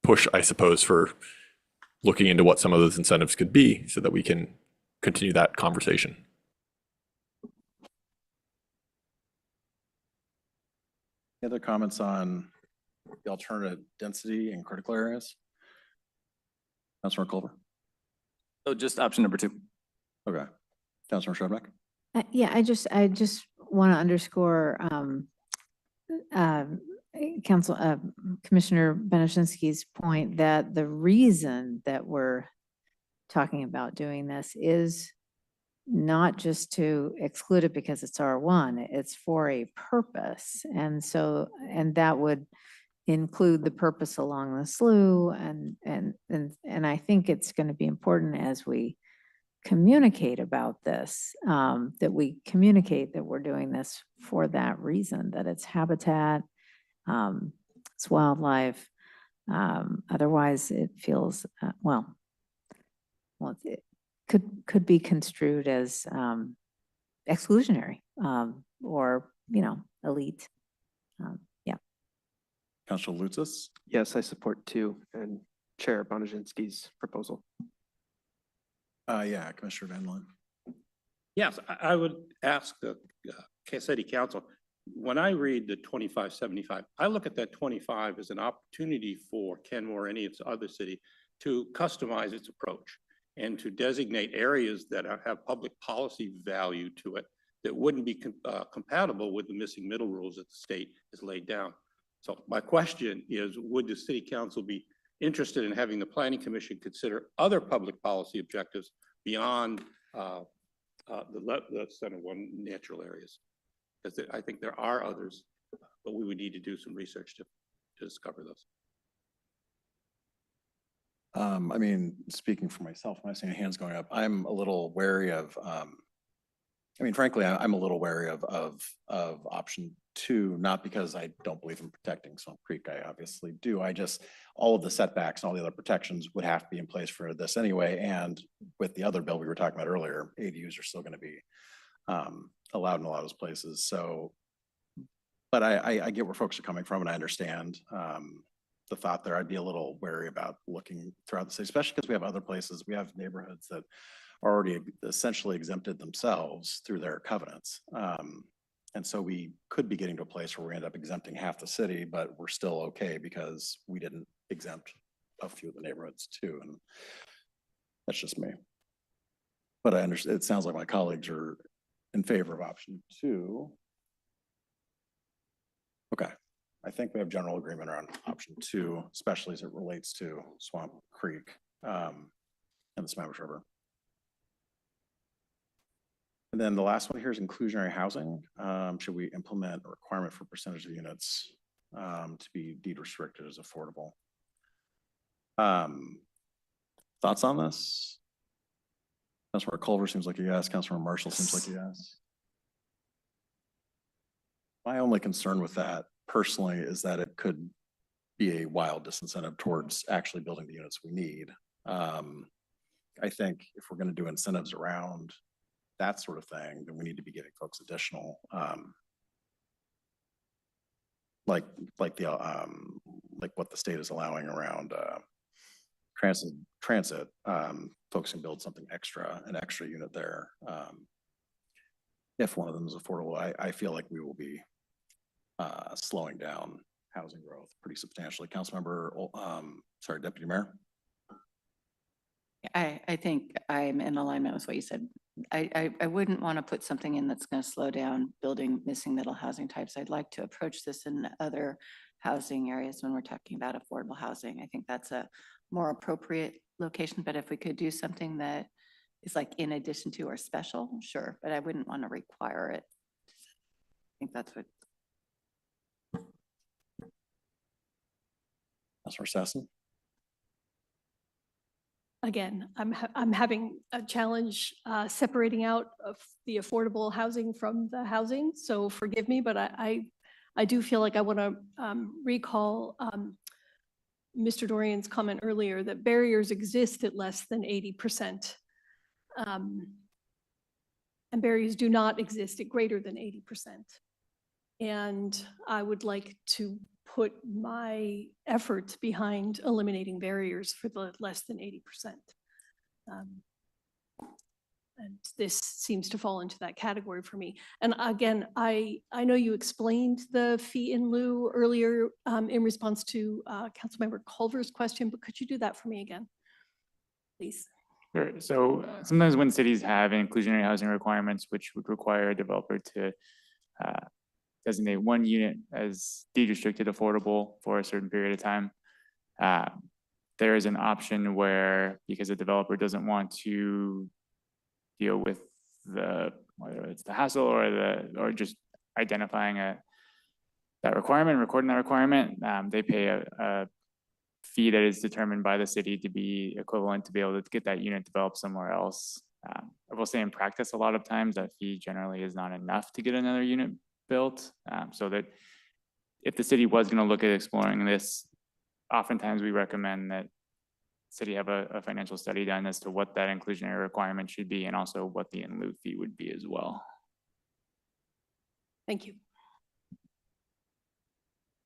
[SPEAKER 10] push, I suppose, for looking into what some of those incentives could be so that we can continue that conversation.
[SPEAKER 1] Any other comments on the alternative density in critical areas? Councilor Culver.
[SPEAKER 5] So just option number 2.
[SPEAKER 1] Okay. Councilor Shebnick.
[SPEAKER 17] Yeah, I just want to underscore Commissioner Benishinsky's point that the reason that we're talking about doing this is not just to exclude it because it's R1, it's for a purpose. And so, and that would include the purpose along the slough. And I think it's going to be important as we communicate about this, that we communicate that we're doing this for that reason, that it's habitat, it's wildlife. Otherwise it feels, it could be construed as exclusionary or, elite. Yeah.
[SPEAKER 1] Councilor Lutzis.
[SPEAKER 18] Yes, I support 2 and Chair Benishinsky's proposal.
[SPEAKER 1] Yeah, Commissioner Van Loon.
[SPEAKER 6] Yes, I would ask the city council, when I read the 2575, I look at that 25 as an opportunity for Kenmore or any of its other city to customize its approach and to designate areas that have public policy value to it that wouldn't be compatible with the missing middle rules that the state has laid down. So my question is, would the city council be interested in having the Planning Commission consider other public policy objectives beyond the Center 1 natural areas? Because I think there are others, but we would need to do some research to discover those.
[SPEAKER 1] I mean, speaking for myself, when I see hands going up, I'm a little wary of, frankly, I'm a little wary of option 2, not because I don't believe in protecting Swamp Creek. I obviously do. All of the setbacks and all the other protections would have to be in place for this anyway. And with the other bill we were talking about earlier, ADUs are still going to be allowed in a lot of those places. So, but I get where folks are coming from, and I understand the thought there. I'd be a little wary about looking throughout the city, especially because we have other places. We have neighborhoods that are already essentially exempted themselves through their covenants. And so we could be getting to a place where we end up exempting half the city, but we're still okay because we didn't exempt a few of the neighborhoods too. And that's just me. But I understand, it sounds like my colleagues are in favor of option 2. Okay, I think we have general agreement around option 2, especially as it relates to Swamp Creek and the Smash River. And then the last one here is inclusionary housing. Should we implement a requirement for percentage of units to be deed restricted as affordable? Thoughts on this? Councilmember Culver seems like a yes. Councilmember Marshall seems like a yes. My only concern with that personally is that it could be a wild disincentive towards actually building the units we need. I think if we're going to do incentives around that sort of thing, then we need to be giving folks additional, like what the state is allowing around transit. Folks can build something extra, an extra unit there. If one of them is affordable, I feel like we will be slowing down housing growth pretty substantially. Councilmember, Deputy Mayor.
[SPEAKER 20] I think I'm in alignment with what you said. I wouldn't want to put something in that's going to slow down building missing middle housing types. I'd like to approach this in other housing areas when we're talking about affordable housing. I think that's a more appropriate location, but if we could do something that is like in addition to or special, sure, but I wouldn't want to require it. I think that's what.
[SPEAKER 1] Councilor Sassen.
[SPEAKER 19] Again, I'm having a challenge separating out of the affordable housing from the housing. So forgive me, but I do feel like I want to recall Mr. Dorian's comment earlier that barriers exist at less than 80%. And barriers do not exist at greater than 80%. And I would like to put my efforts behind eliminating barriers for the less than 80%. And this seems to fall into that category for me. And again, I know you explained the fee in lieu earlier in response to Councilmember Culver's question, but could you do that for me again, please?
[SPEAKER 21] Sure. So sometimes when cities have inclusionary housing requirements, which would require a developer to designate one unit as deed restricted affordable for a certain period of time, there is an option where, because a developer doesn't want to deal with whether it's the hassle or just identifying that requirement, recording that requirement, they pay a fee that is determined by the city to be equivalent to be able to get that unit developed somewhere else. I will say in practice, a lot of times that fee generally is not enough to get another unit built. So that if the city was going to look at exploring this, oftentimes we recommend that city have a financial study done as to what that inclusionary requirement should be and also what the in lieu fee would be as well.
[SPEAKER 19] Thank you.
[SPEAKER 1] I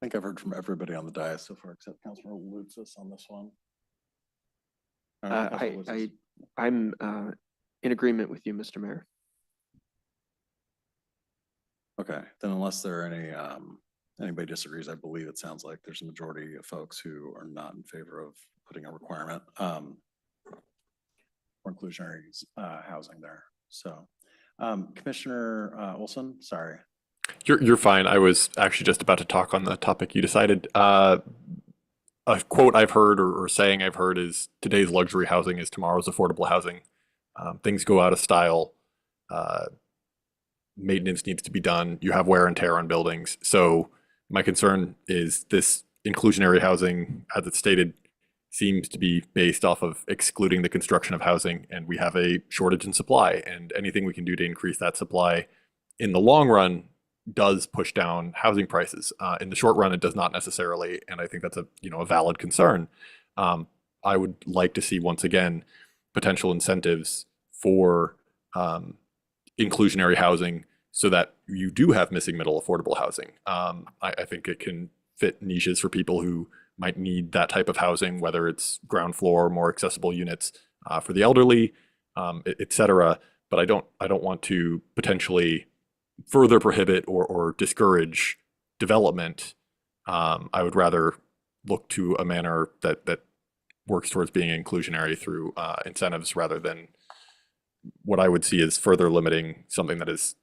[SPEAKER 1] think I've heard from everybody on the dais so far except Councilor Lutzis on this one.
[SPEAKER 18] I'm in agreement with you, Mr. Mayor.
[SPEAKER 1] Okay, then unless there are any, anybody disagrees, I believe it sounds like there's a majority of folks who are not in favor of putting a requirement for inclusionary housing there. So, Commissioner Olson, sorry.
[SPEAKER 10] You're fine. I was actually just about to talk on the topic you decided. A quote I've heard or saying I've heard is today's luxury housing is tomorrow's affordable housing. Things go out of style. Maintenance needs to be done. You have wear and tear on buildings. So my concern is this inclusionary housing, as it's stated, seems to be based off of excluding the construction of housing, and we have a shortage in supply, and anything we can do to increase that supply in the long run does push down housing prices. In the short run, it does not necessarily, and I think that's a valid concern. I would like to see, once again, potential incentives for inclusionary housing so that you do have missing middle affordable housing. I think it can fit niches for people who might need that type of housing, whether it's ground floor, more accessible units for the elderly, et cetera. But I don't want to potentially further prohibit or discourage development. I would rather look to a manner that works towards being inclusionary through incentives rather than what I would see is further limiting something that is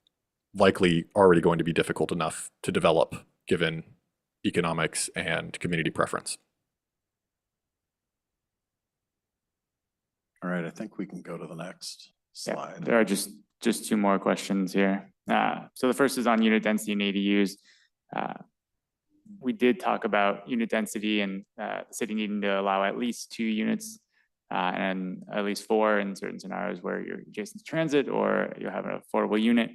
[SPEAKER 10] likely already going to be difficult enough to develop given economics and community preference.
[SPEAKER 1] All right, I think we can go to the next slide.
[SPEAKER 21] There are just two more questions here. So the first is on unit density and ADUs. We did talk about unit density and the city needing to allow at least 2 units and at least 4 in certain scenarios where you're adjacent to transit or you have an affordable unit.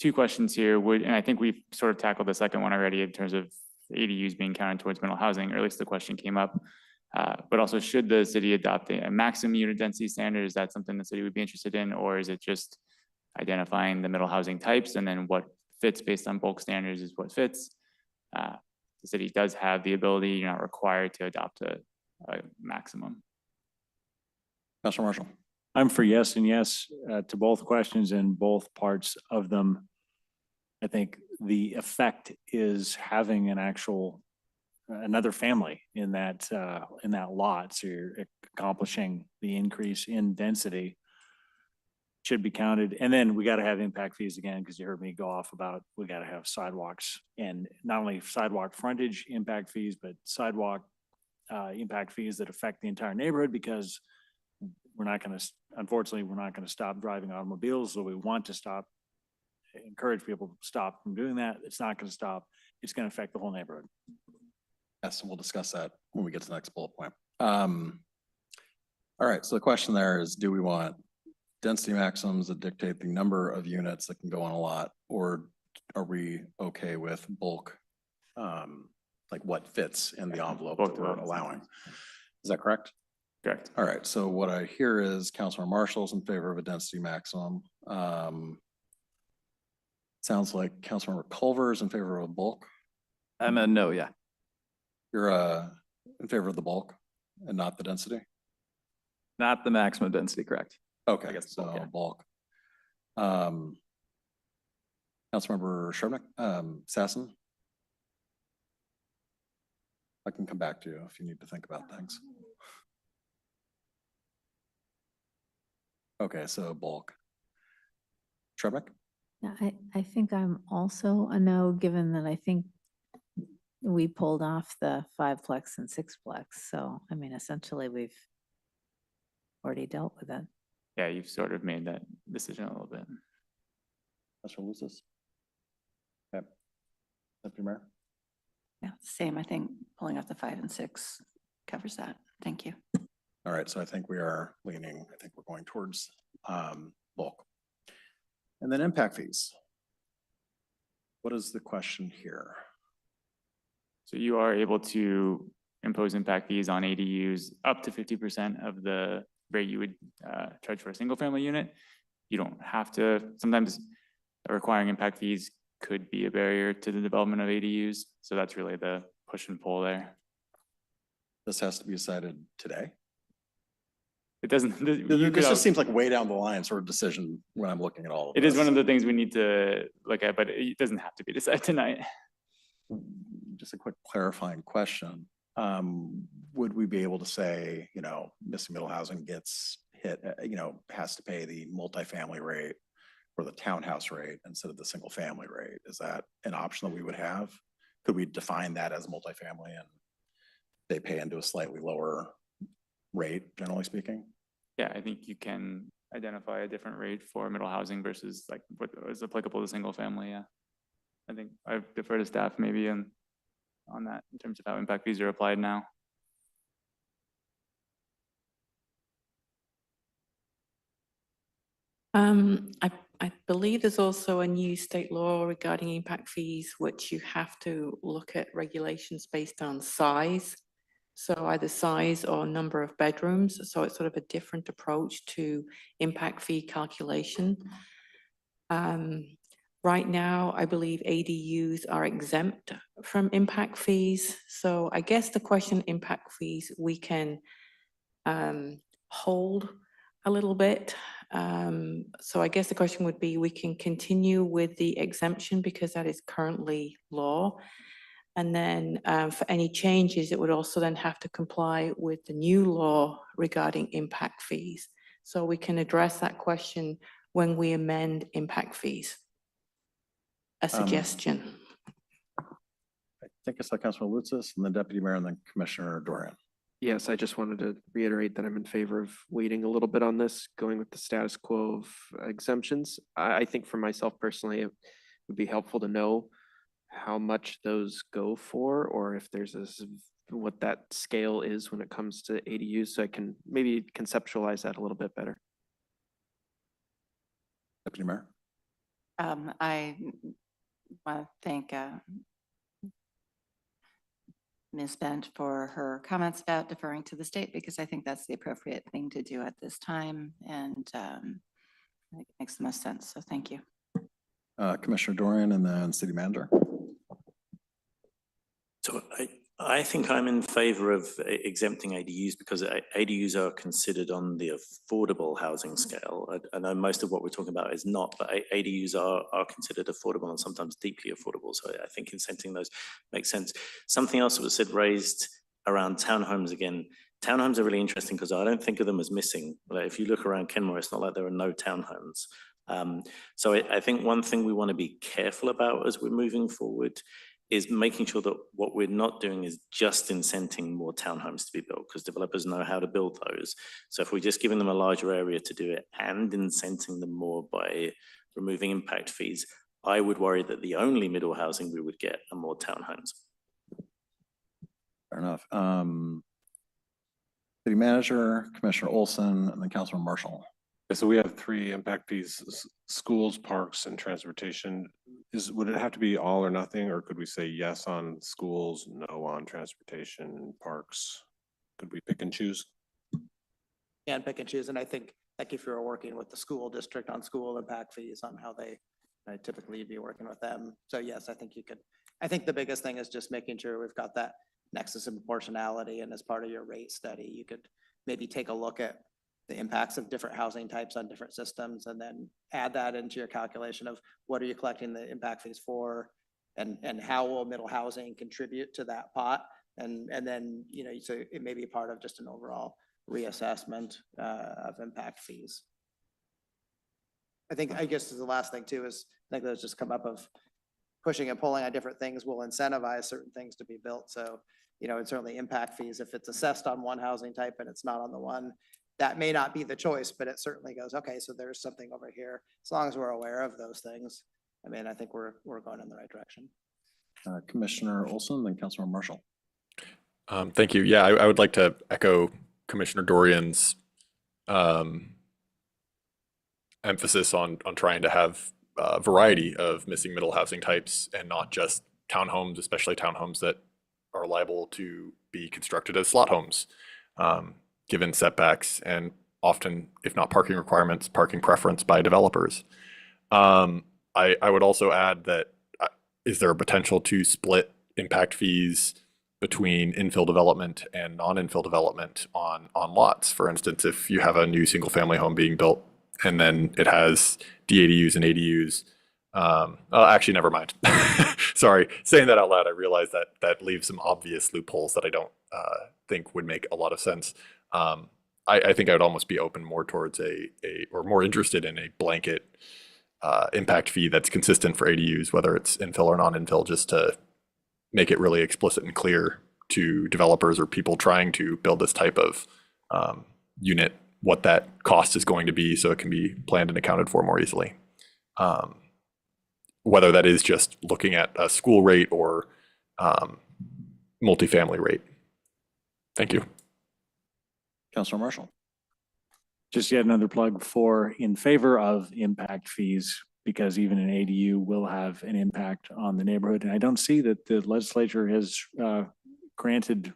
[SPEAKER 21] 2 questions here and I think we've sort of tackled the second one already in terms of ADUs being counted towards middle housing, or at least the question came up. But also, should the city adopt a maximum unit density standard? Is that something the city would be interested in, or is it just identifying the middle housing types and then what fits based on bulk standards is what fits? The city does have the ability, you're not required to adopt a maximum.
[SPEAKER 1] Councilor Marshall.
[SPEAKER 3] I'm for yes and yes to both questions and both parts of them. I think the effect is having an actual another family in that lot. So you're accomplishing the increase in density. Should be counted. And then we got to have impact fees again, because you heard me go off about we got to have sidewalks, and not only sidewalk frontage impact fees, but sidewalk impact fees that affect the entire neighborhood, because we're not going to, unfortunately, we're not going to stop driving automobiles. So we want to encourage people to stop from doing that. It's not going to stop. It's going to affect the whole neighborhood.
[SPEAKER 1] Yes, and we'll discuss that when we get to the next bullet point. All right, so the question there is, do we want density maximums that dictate the number of units that can go on a lot, or are we okay with bulk, like what fits in the envelope that we're allowing? Is that correct?
[SPEAKER 21] Correct.
[SPEAKER 1] All right, so what I hear is Councilor Marshall's in favor of a density maximum. Sounds like Councilmember Culver is in favor of a bulk.
[SPEAKER 5] I'm a no, yeah.
[SPEAKER 1] You're in favor of the bulk and not the density?
[SPEAKER 5] Not the maximum density, correct?
[SPEAKER 1] Okay,
[SPEAKER 5] I guess
[SPEAKER 1] so
[SPEAKER 5] bulk, yeah.
[SPEAKER 1] bulk. Councilmember Shernick, Sassen? I can come back to you if you need to think about things. Okay, so bulk. Shernick?
[SPEAKER 17] Yeah, I think I'm also a no, given that I think we pulled off the 5-plex and 6-plex. So, I mean, essentially we've already dealt with it.
[SPEAKER 21] Yeah, you've sort of made that decision a little bit.
[SPEAKER 1] Councilor Lucis? Okay. Deputy Mayor?
[SPEAKER 20] Yeah, same. I think pulling off the 5 and 6 covers that. Thank you.
[SPEAKER 1] All right, so I think we are leaning, I think we're going towards bulk. And then impact fees. What is the question here?
[SPEAKER 21] So you are able to impose impact fees on ADUs up to 50% of the rate you would charge for a single family unit. You don't have to. Sometimes requiring impact fees could be a barrier to the development of ADUs. So that's really the push and pull there.
[SPEAKER 1] This has to be decided today?
[SPEAKER 21] It doesn't.
[SPEAKER 1] This just seems like way down the line sort of decision when I'm looking at all of this.
[SPEAKER 21] It is one of the things we need to look at, but it doesn't have to be decided tonight.
[SPEAKER 1] Just a quick clarifying question. Would we be able to say, missing middle housing gets hit, has to pay the multifamily rate or the townhouse rate instead of the single family rate? Is that an option that we would have? Could we define that as multifamily and they pay into a slightly lower rate, generally speaking?
[SPEAKER 21] Yeah, I think you can identify a different rate for middle housing versus like what is applicable to single family. Yeah, I think I defer to staff maybe on that in terms of how impact fees are applied now.
[SPEAKER 16] I believe there's also a new state law regarding impact fees, which you have to look at regulations based on size. So either size or number of bedrooms. So it's sort of a different approach to impact fee calculation. Right now, I believe ADUs are exempt from impact fees. So I guess the question impact fees we can hold a little bit. So I guess the question would be, we can continue with the exemption because that is currently law. And then for any changes, it would also then have to comply with the new law regarding impact fees. so we can address that question when we amend impact fees. A suggestion.
[SPEAKER 1] I think I saw Councilman Lutzis and then Deputy Mayor and then Commissioner Dorian.
[SPEAKER 18] Yes, I just wanted to reiterate that I'm in favor of waiting a little bit on this, going with the status quo of exemptions. I think for myself personally, it would be helpful to know how much those go for, or if there's what that scale is when it comes to ADUs, so I can maybe conceptualize that a little bit better.
[SPEAKER 1] Deputy Mayor.
[SPEAKER 20] I want to thank Ms. Bent for her comments about deferring to the state, because I think that's the appropriate thing to do at this time, and I think it makes the most sense, so thank you.
[SPEAKER 1] Commissioner Dorian and then City Manager.
[SPEAKER 9] So I think I'm in favor of exempting ADUs because ADUs are considered on the affordable housing scale. I know most of what we're talking about is not, but ADUs are considered affordable and sometimes deeply affordable. So I think incenting those makes sense. Something else that was raised around townhomes again. Townhomes are really interesting because I don't think of them as missing. Like if you look around Kenmore, it's not like there are no townhomes. So I think one thing we want to be careful about as we're moving forward is making sure that what we're not doing is just incenting more townhomes to be built, because developers know how to build those. So if we're just giving them a larger area to do it and incenting them more by removing impact fees, I would worry that the only middle housing we would get are more townhomes.
[SPEAKER 1] Fair enough. City Manager, Commissioner Olson, and then Councilman Marshall.
[SPEAKER 8] So we have 3 impact fees: schools, parks, and transportation. Would it have to be all or nothing, or could we say yes on schools, no on transportation, parks? Could we pick and choose?
[SPEAKER 7] And pick and choose, and I think like if you're working with the school district on school impact fees on how they typically you'd be working with them. So yes, I think you could. I think the biggest thing is just making sure we've got that nexus of proportionality, and as part of your rate study, you could maybe take a look at the impacts of different housing types on different systems, and then add that into your calculation of what are you collecting the impact fees for, and how will middle housing contribute to that pot, and then, you know, so it may be part of just an overall reassessment of impact fees. I guess the last thing too is, I think that's just come up of pushing and pulling on different things will incentivize certain things to be built. So, you know, and certainly impact fees, if it's assessed on one housing type and it's not on the one, that may not be the choice, but it certainly goes, okay, so there's something over here. As long as we're aware of those things, I mean, I think we're going in the right direction.
[SPEAKER 1] Commissioner Olson, then Councilman Marshall.
[SPEAKER 10] Thank you. Yeah, I would like to echo Commissioner Dorian's emphasis on trying to have a variety of missing middle housing types and not just townhomes, especially townhomes that are liable to be constructed as slot homes, given setbacks and often, if not parking requirements, parking preference by developers. I would also add that is there a potential to split impact fees between infill development and non-infill development on lots? For instance, if you have a new single family home being built and then it has DADUs and ADUs, actually, never mind. Sorry, saying that out loud, I realize that leaves some obvious loopholes that I don't think would make a lot of sense. I think I would almost be open more towards or more interested in a blanket impact fee that's consistent for ADUs, whether it's infill or non-infill, just to make it really explicit and clear to developers or people trying to build this type of unit, what that cost is going to be, so it can be planned and accounted for more easily. Whether that is just looking at a school rate or multifamily rate. Thank you.
[SPEAKER 1] Councilor Marshall.
[SPEAKER 3] Just yet another plug for in favor of impact fees, because even an ADU will have an impact on the neighborhood. And I don't see that the legislature has granted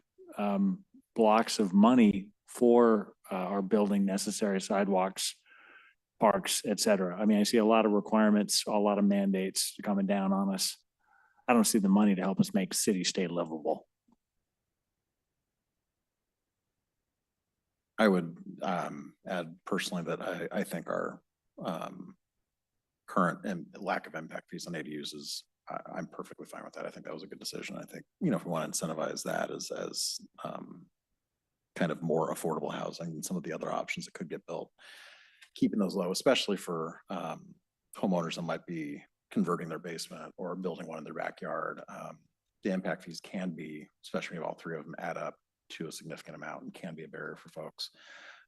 [SPEAKER 3] blocks of money for our building necessary sidewalks, parks, et cetera. I mean, I see a lot of requirements, a lot of mandates coming down on us. I don't see the money to help us make city state livable.
[SPEAKER 1] I would add personally that I think our current and lack of impact fees on ADUs is, I'm perfectly fine with that. I think that was a good decision. I think, you know, if we want to incentivize that as kind of more affordable housing than some of the other options that could get built. Keeping those low, especially for homeowners that might be converting their basement or building one in their backyard. The impact fees can be, especially if all three of them add up to a significant amount, and can be a barrier for folks.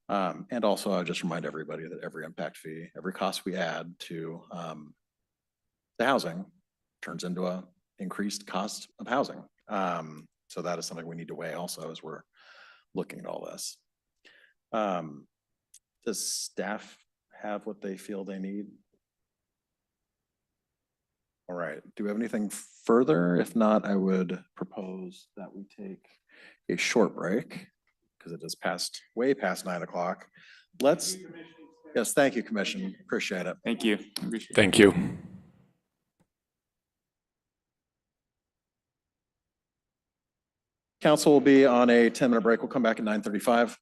[SPEAKER 1] And also, I just remind everybody that every impact fee, every cost we add to the housing turns into a increased cost of housing. So that is something we need to weigh also as we're looking at all this. Does staff have what they feel they need? All right, do we have anything further? If not, I would propose that we take a short break because it is way past 9 o'clock. Yes, thank you, Commission. Appreciate it.
[SPEAKER 21] Thank you. Appreciate it.
[SPEAKER 10] Thank you.
[SPEAKER 1] Council will be on a 10-minute break. We'll come back at 9:35.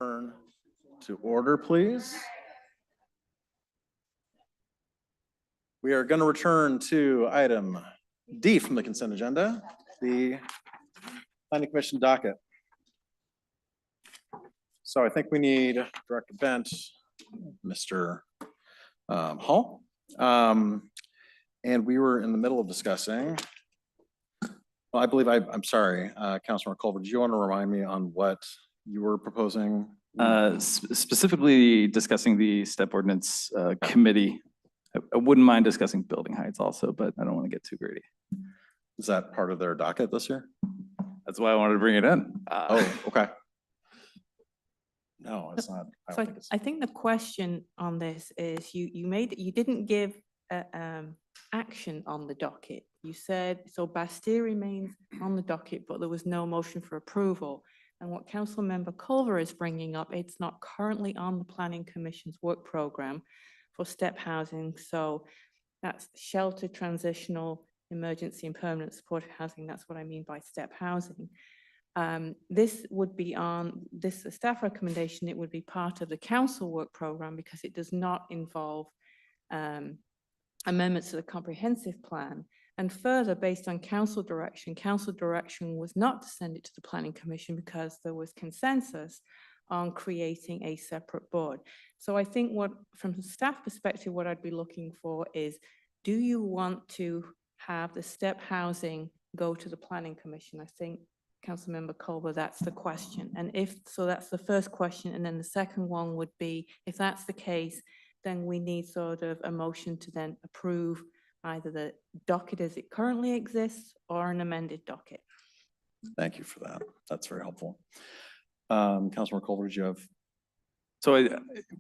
[SPEAKER 1] Turn to order, please. We are going to return to item D from the consent agenda, the planning commission docket. So I think we need Director Bent, Mr. Hall. And we were in the middle of discussing, well, I believe I'm sorry, Councilmember Culver, do you want to remind me on what you were proposing?
[SPEAKER 5] Specifically discussing the step ordinance committee. I wouldn't mind discussing building heights also, but I don't want to get too greedy.
[SPEAKER 1] Is that part of their docket this year?
[SPEAKER 5] That's why I wanted to bring it in.
[SPEAKER 1] Oh, okay. No, it's not. I
[SPEAKER 16] So
[SPEAKER 1] don't think it's.
[SPEAKER 16] I think the question on this is you didn't give action on the docket. You said, so Bastille remains on the docket, but there was no motion for approval. And what Councilmember Culver is bringing up, it's not currently on the Planning Commission's work program for step housing. So that's shelter, transitional, emergency and permanent supportive housing. That's what I mean by step housing. This would be on this staff recommendation. It would be part of the council work program because it does not involve amendments to the comprehensive plan. And further, based on council direction was not to send it to the planning commission because there was consensus on creating a separate board. So I think from the staff perspective, what I'd be looking for is, do you want to have the step housing go to the planning commission? I think Councilmember Culver, that's the question. And if so, that's the first question. And then the second one would be, if that's the case, then we need sort of a motion to then approve either the docket as it currently exists or an amended docket.
[SPEAKER 1] Thank you for that. That's very helpful. Councilmember Culver, did you have?
[SPEAKER 5] So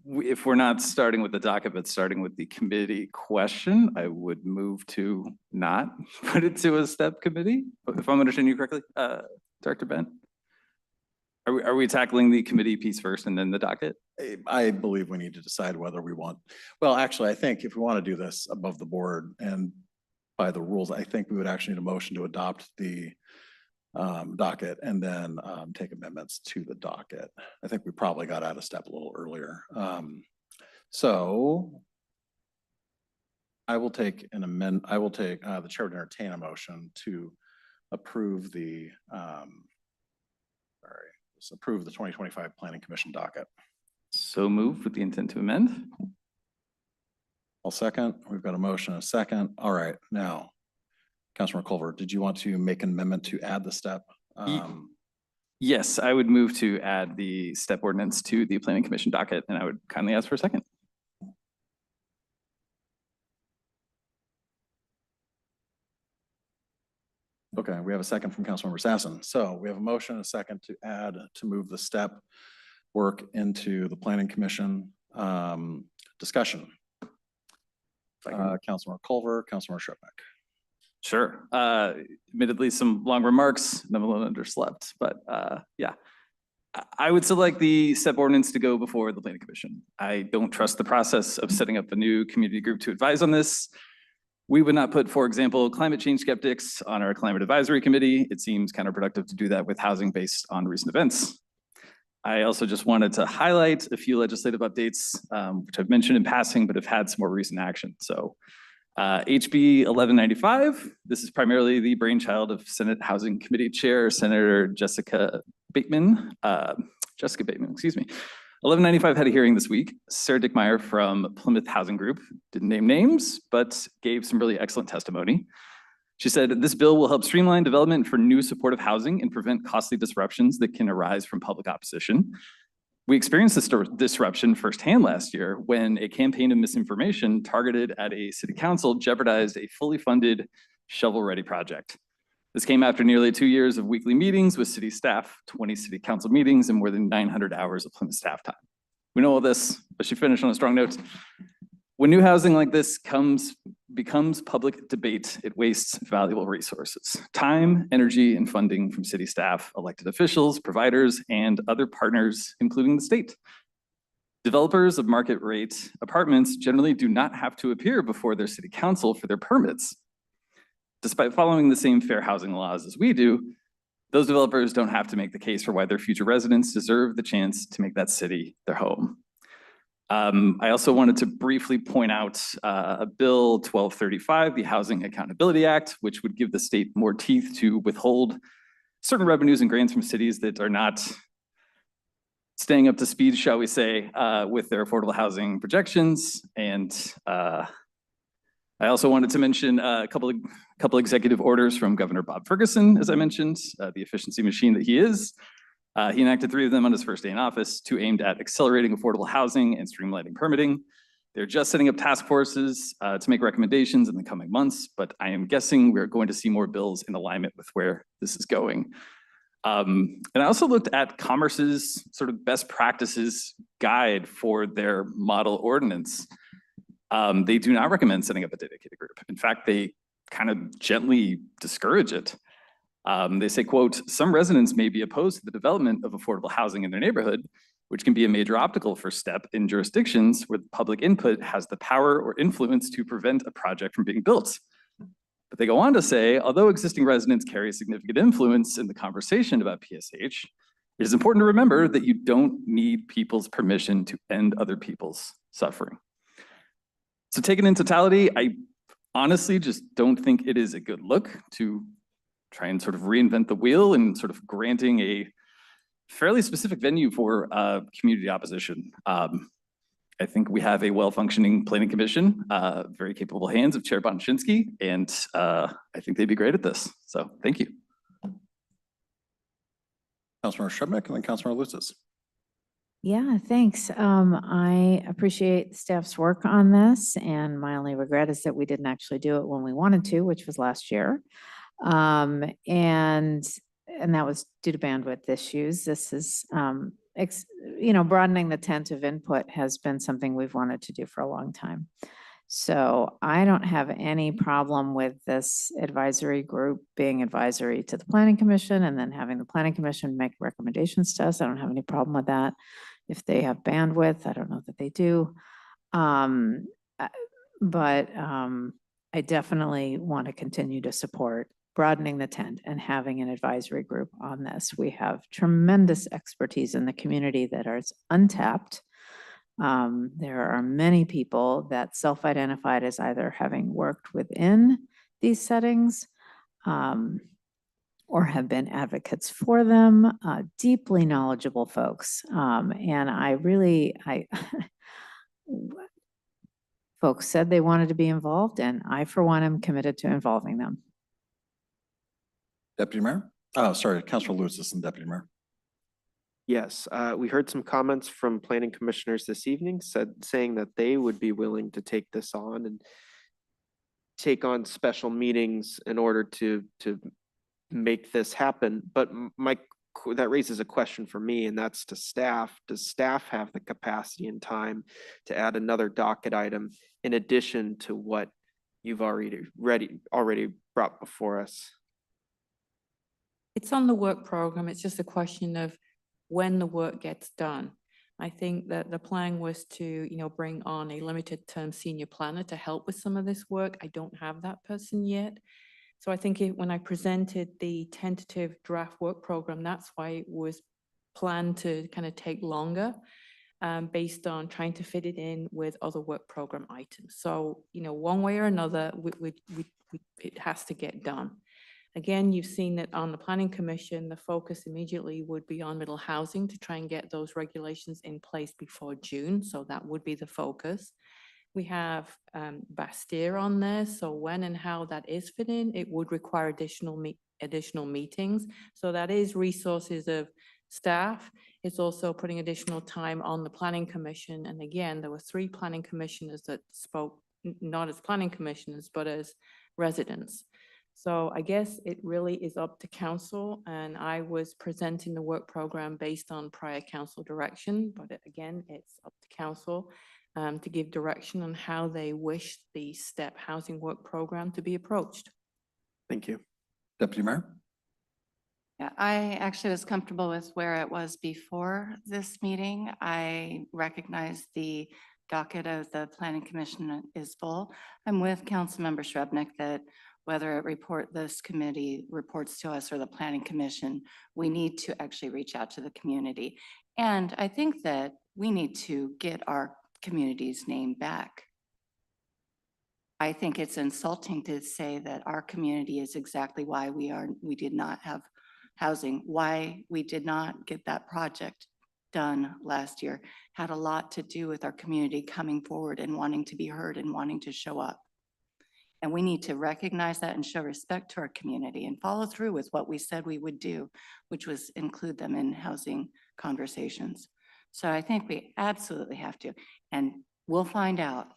[SPEAKER 5] if we're not starting with the docket, but starting with the committee question, I would move to not put it to a step committee, if I'm understanding you correctly, Director Bent. Are we tackling the committee piece first and then the docket?
[SPEAKER 1] I believe we need to decide whether we want, well, actually, I think if we want to do this above the board and by the rules, I think we would actually need a motion to adopt the docket and then take amendments to the docket. I think we probably got out of step a little earlier. So I will take the chair would entertain a motion to approve the approve the 2025 Planning Commission docket.
[SPEAKER 5] So move with the intent to amend.
[SPEAKER 1] I'll second. We've got a motion and a second. All right, now, Councilmember Culver, did you want to make an amendment to add the step?
[SPEAKER 5] Yes, I would move to add the step ordinance to the Planning Commission docket, and I would kindly ask for a second.
[SPEAKER 1] Okay, we have a second from Councilmember Sassen. So we have a motion and a second to move the step work into the Planning Commission discussion. Councilmember Culver, Councilmember Shripneck.
[SPEAKER 5] Sure. Admittedly, some long remarks, none alone underslept, but yeah. I would still like the step ordinance to go before the Planning Commission. I don't trust the process of setting up a new community group to advise on this. We would not put, for example, climate change skeptics on our climate advisory committee. It seems counterproductive to do that with housing based on recent events. I also just wanted to highlight a few legislative updates, which I've mentioned in passing, but have had some more recent action. So HB 1195, this is primarily the brainchild of Senate Housing Committee Chair, Senator Jessica Bateman, excuse me. 1195 had a hearing this week. Sarah Dickmeyer from Plymouth Housing Group didn't name names, but gave some really excellent testimony. She said, this bill will help streamline development for new supportive housing and prevent costly disruptions that can arise from public opposition. We experienced this disruption firsthand last year when a campaign of misinformation targeted at a city council jeopardized a fully funded shovel-ready project. This came after nearly 2 years of weekly meetings with city staff, 20 city council meetings, and more than 900 hours of Plymouth staff time. We know all this, but she finished on a strong note. When new housing like this becomes public debate, it wastes valuable resources, time, energy, and funding from city staff, elected officials, providers, and other partners, including the state. Developers of market rate apartments generally do not have to appear before their city council for their permits. Despite following the same fair housing laws as we do, Those developers don't have to make the case for why their future residents deserve the chance to make that city their home. I also wanted to briefly point out a Bill 1235, the Housing Accountability Act, which would give the state more teeth to withhold certain revenues and grants from cities that are not staying up to speed, shall we say, with their affordable housing projections. And I also wanted to mention a couple executive orders from Governor Bob Ferguson, as I mentioned, the efficiency machine that he is. He enacted 3 of them on his first day in office, 2 aimed at accelerating affordable housing and streamlining permitting. They're just setting up task forces to make recommendations in the coming months, but I am guessing we're going to see more bills in alignment with where this is going. And I also looked at Commerce's sort of best practices guide for their model ordinance. They do not recommend setting up a dedicated group. In fact, they kind of gently discourage it. They say, quote, "Some residents may be opposed to the development of affordable housing in their neighborhood, which can be a major obstacle for STEP in jurisdictions where public input has the power or influence to prevent a project from being built." But they go on to say, although existing residents carry a significant influence in the conversation about PSH, it is important to remember that you don't need people's permission to end other people's suffering. So taken in totality, I honestly just don't think it is a good look to try and sort of reinvent the wheel and sort of granting a fairly specific venue for community opposition. I think we have a well-functioning planning commission, very capable hands of Chair Bonchinsky, and I think they'd be great at this. So thank you.
[SPEAKER 1] Councilmember Shrubnik and then Councilmember Lucis.
[SPEAKER 17] Yeah, thanks. I appreciate staff's work on this, and my only regret is that we didn't actually do it when we wanted to, which was last year. And that was due to bandwidth issues. This is, broadening the tent of input has been something we've wanted to do for a long time. So I don't have any problem with this advisory group being advisory to the Planning Commission and then having the Planning Commission make recommendations to us. I don't have any problem with that. If they have bandwidth, I don't know that they do. But I definitely want to continue to support broadening the tent and having an advisory group on this. We have tremendous expertise in the community that is untapped. There are many people that self-identified as either having worked within these settings or have been advocates for them, deeply knowledgeable folks. And folks said they wanted to be involved, and I, for one, am committed to involving them.
[SPEAKER 1] Deputy Mayor? Oh, sorry, Councilor Lucis and Deputy Mayor.
[SPEAKER 18] Yes, we heard some comments from planning commissioners this evening saying that they would be willing to take this on and take on special meetings in order to make this happen. But that raises a question for me, and that's to staff. Does staff have the capacity and time to add another docket item in addition to what you've already brought before us?
[SPEAKER 16] It's on the work program. It's just a question of when the work gets done. I think that the plan was to, bring on a limited term senior planner to help with some of this work. I don't have that person yet. So I think when I presented the tentative draft work program, that's why it was planned to kind of take longer based on trying to fit it in with other work program items. So, one way or another, it has to get done. Again, you've seen that on the Planning Commission, the focus immediately would be on middle housing to try and get those regulations in place before June. So that would be the focus. We have Bastyr on there. So when and how that is fit in, it would require additional meetings. So that is resources of staff. It's also putting additional time on the Planning Commission. And again, there were 3 planning commissioners that spoke, not as planning commissioners, but as residents. So I guess it really is up to council, and I was presenting the work program based on prior council direction, but again, it's up to council to give direction on how they wish the STEP housing work program to be approached.
[SPEAKER 18] Thank you.
[SPEAKER 1] Deputy Mayor?
[SPEAKER 20] Yeah, I actually was comfortable with where it was before this meeting. I recognize the docket of the Planning Commission is full. I'm with Councilmember Shrubnik that whether this committee reports to us or the planning commission, we need to actually reach out to the community. And I think that we need to get our community's name back. I think it's insulting to say that our community is exactly why we did not have housing, why we did not get that project done last year, had a lot to do with our community coming forward and wanting to be heard and wanting to show up. And we need to recognize that and show respect to our community and follow through with what we said we would do, which was include them in housing conversations. So I think we absolutely have to, and we'll find out.